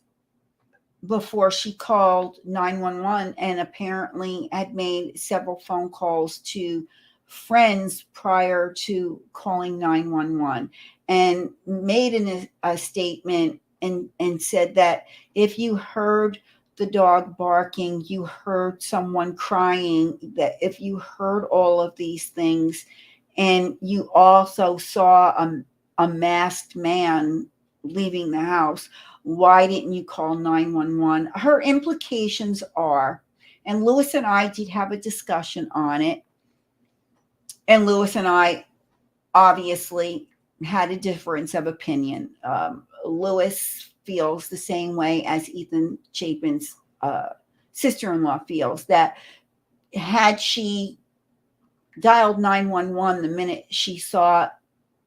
Speaker 3: before she called 911, and apparently had made several phone calls to friends prior to calling 911, and made a statement and said that if you heard the dog barking, you heard someone crying, that if you heard all of these things and you also saw a masked man leaving the house, why didn't you call 911? Her implications are, and Lewis and I did have a discussion on it, and Lewis and I obviously had a difference of opinion. Lewis feels the same way as Ethan Chapin's sister-in-law feels, that had she dialed 911 the minute she saw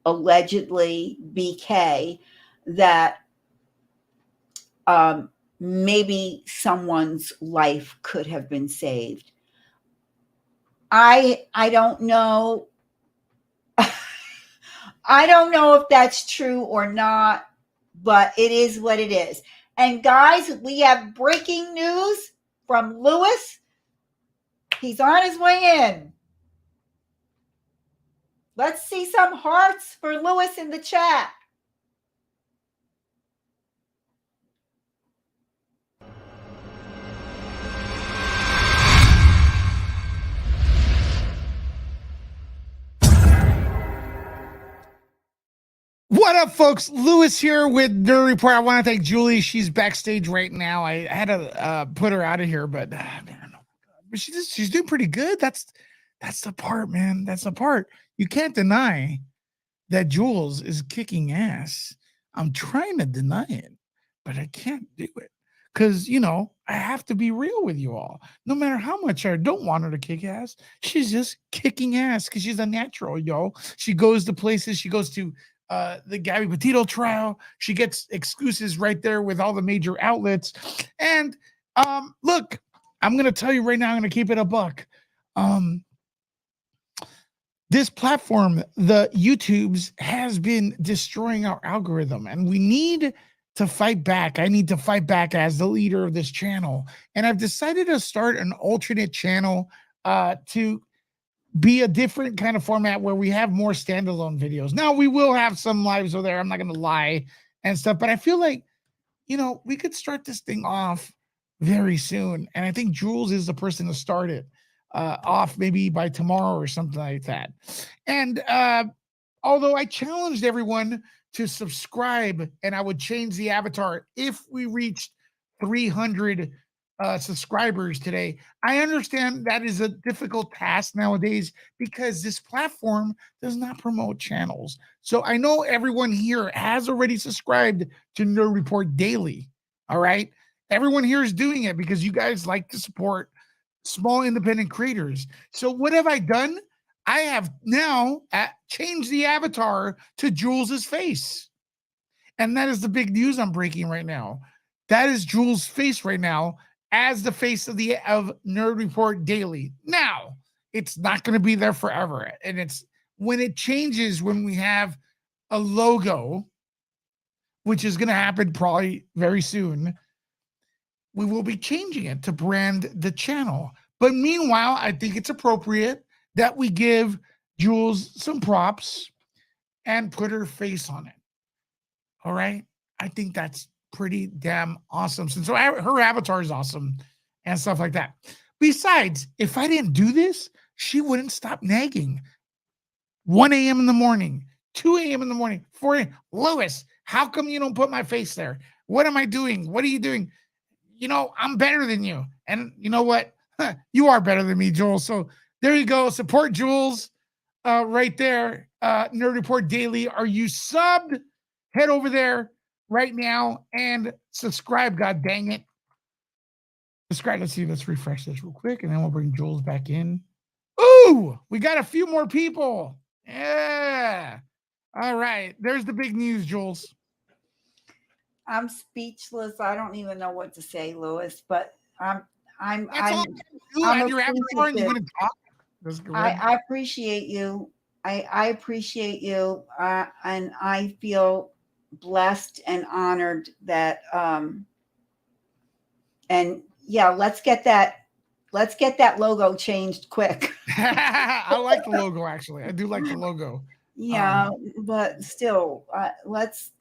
Speaker 3: allegedly BK, that maybe someone's life could have been saved. I don't know. I don't know if that's true or not, but it is what it is. And guys, we have breaking news from Lewis. He's on his way in. Let's see some hearts for Lewis in the chat.
Speaker 1: What up, folks? Lewis here with Nerd Report. I want to thank Julie. She's backstage right now. I had to put her out of here, but man, but she's doing pretty good. That's the part, man. That's the part. You can't deny that Jules is kicking ass. I'm trying to deny it, but I can't do it because I have to be real with you all. No matter how much I don't want her to kick ass, she's just kicking ass because she's a natural, yo. She goes to places. She goes to the Gabby Petito trial. She gets exclusives right there with all the major outlets. And look, I'm gonna tell you right now, I'm gonna keep it a buck. This platform, the YouTubes, has been destroying our algorithm, and we need to fight back. I need to fight back as the leader of this channel. And I've decided to start an alternate channel to be a different kind of format where we have more standalone videos. Now, we will have some lives over there, I'm not going to lie and stuff, but I feel like, we could start this thing off very soon. And I think Jules is the person to start it off maybe by tomorrow or something like that. And although I challenged everyone to subscribe and I would change the avatar if we reached 300 subscribers today, I understand that is a difficult task nowadays because this platform does not promote channels. So I know everyone here has already subscribed to Nerd Report Daily. All right. Everyone here is doing it because you guys like to support small independent creators. So what have I done? I have now changed the avatar to Jules's face. And that is the big news I'm breaking right now. That is Jules' face right now as the face of Nerd Report Daily. Now, it's not going to be there forever. And it's when it changes, when we have a logo, which is going to happen probably very soon, we will be changing it to brand the channel. But meanwhile, I think it's appropriate that we give Jules some props and put her face on it. All right? I think that's pretty damn awesome. So her avatar is awesome and stuff like that. Besides, if I didn't do this, she wouldn't stop nagging. 1 a.m. in the morning, 2 a.m. in the morning, 4 a.m. Lewis, how come you don't put my face there? What am I doing? What are you doing? I'm better than you. And you know what? You are better than me, Jules. So there you go. Support Jules right there. Nerd Report Daily. Are you subbed? Head over there right now and subscribe. God dang it. Subscribe. Let's see. Let's refresh this real quick. And then we'll bring Jules back in. Ooh, we got a few more people. Yeah. All right. There's the big news, Jules.
Speaker 3: I'm speechless. I don't even know what to say, Lewis, but I'm
Speaker 1: your avatar and you want to talk?
Speaker 3: I appreciate you. I appreciate you. And I feel blessed and honored that and yeah, let's get that logo changed quick.
Speaker 1: I like the logo, actually. I do like the logo.
Speaker 3: Yeah, but still, let's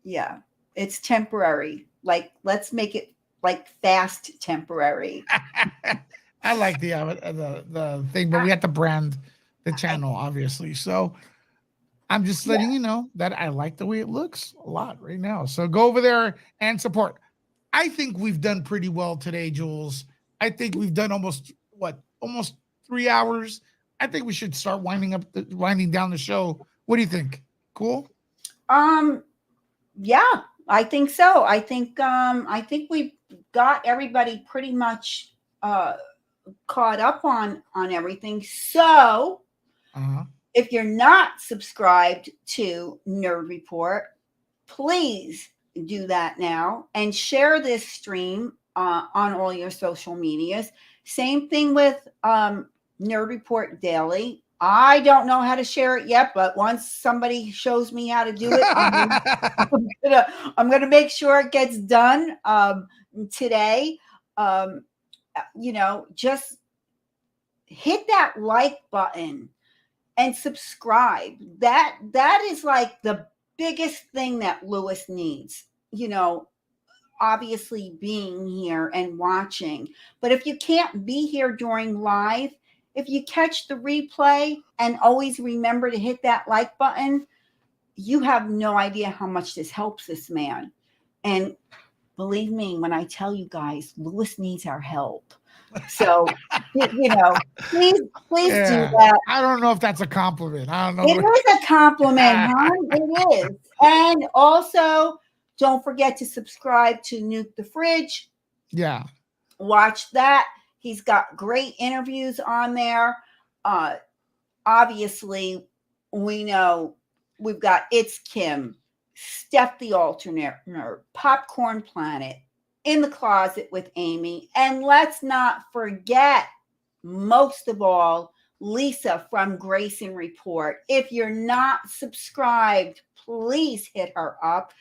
Speaker 3: yeah, it's temporary. Like, let's make it like fast temporary.
Speaker 1: I like the thing, but we have to brand the channel, obviously. So I'm just letting you know that I like the way it looks a lot right now. So go over there and support. I think we've done pretty well today, Jules. I think we've done almost 3 hours. I think we should start winding down the show. What do you think? Cool?
Speaker 3: Yeah, I think so. I think we've got everybody pretty much caught up on everything. So If you're not subscribed to Nerd Report, please do that now and share this stream on all your social medias. Same thing with Nerd Report Daily. I don't know how to share it yet, but once somebody shows me how to do it, I'm gonna make sure it gets done today. Just hit that like button and subscribe. That is like the biggest thing that Lewis needs. Obviously being here and watching. But if you can't be here during live, if you catch the replay and always remember to hit that like button, you have no idea how much this helps this man. And believe me when I tell you guys, Lewis needs our help. So, please do that.
Speaker 1: I don't know if that's a compliment. I don't know.
Speaker 3: It is a compliment, huh? It is. And also, don't forget to subscribe to Nuke the Fridge.
Speaker 1: Yeah.
Speaker 3: Watch that. He's got great interviews on there. Obviously, we know we've got It's Kim, Steph the Alternate Nerd, Popcorn Planet, In the Closet with Amy. And let's not forget, most of all, Lisa from Grayson Report. If you're not subscribed, please hit her up.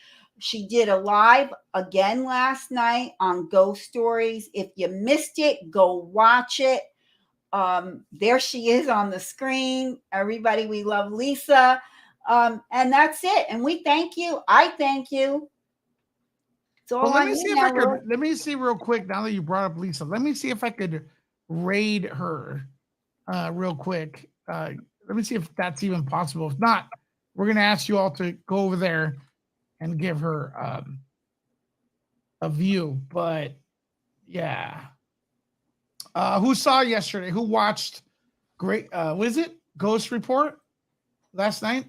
Speaker 3: She did a live again last night on Ghost Stories. If you missed it, go watch it. There she is on the screen. Everybody, we love Lisa. And that's it. And we thank you. I thank you. It's all
Speaker 1: Let
Speaker 3: on
Speaker 1: me
Speaker 3: you
Speaker 1: see if
Speaker 3: now,
Speaker 1: I could.
Speaker 3: Lewis.
Speaker 1: Let me see real quick. Now that you brought up Lisa, let me see if I could raid her real quick. Let me see if that's even possible. If not, we're gonna ask you all to go over there and give her a view. But yeah, who saw yesterday? Who watched? Great. What is it? Ghost Report last night.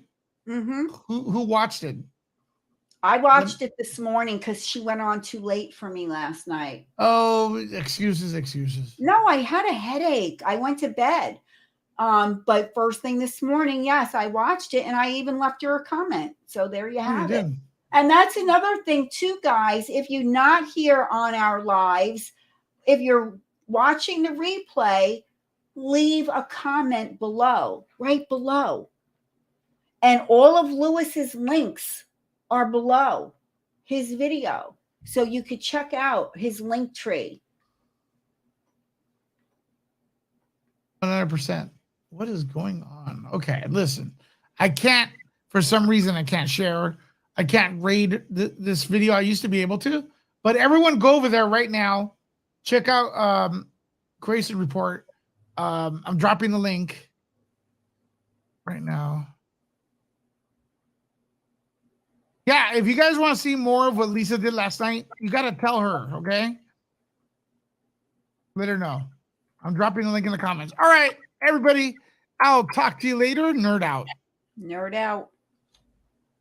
Speaker 3: Mm-hmm.
Speaker 1: Who watched it?
Speaker 3: I watched it this morning because she went on too late for me last night.
Speaker 1: Oh, excuses.
Speaker 3: No, I had a headache. I went to bed. But first thing this morning, yes, I watched it and I even left her a comment. So there you have it. And that's another thing too, guys. If you're not here on our lives, if you're watching the replay, leave a comment below, right below. And all of Lewis's links are below his video. So you could check out his link tree.
Speaker 1: 100%. What is going on? Okay, listen. I can't, for some reason, I can't share. I can't raid this video. I used to be able to. But everyone go over there right now. Check out Grayson Report. I'm dropping the link right now. Yeah, if you guys want to see more of what Lisa did last night, you got to tell her, okay? Let her know. I'm dropping the link in the comments. All right, everybody. I'll talk to you later. Nerd out.
Speaker 3: Nerd out.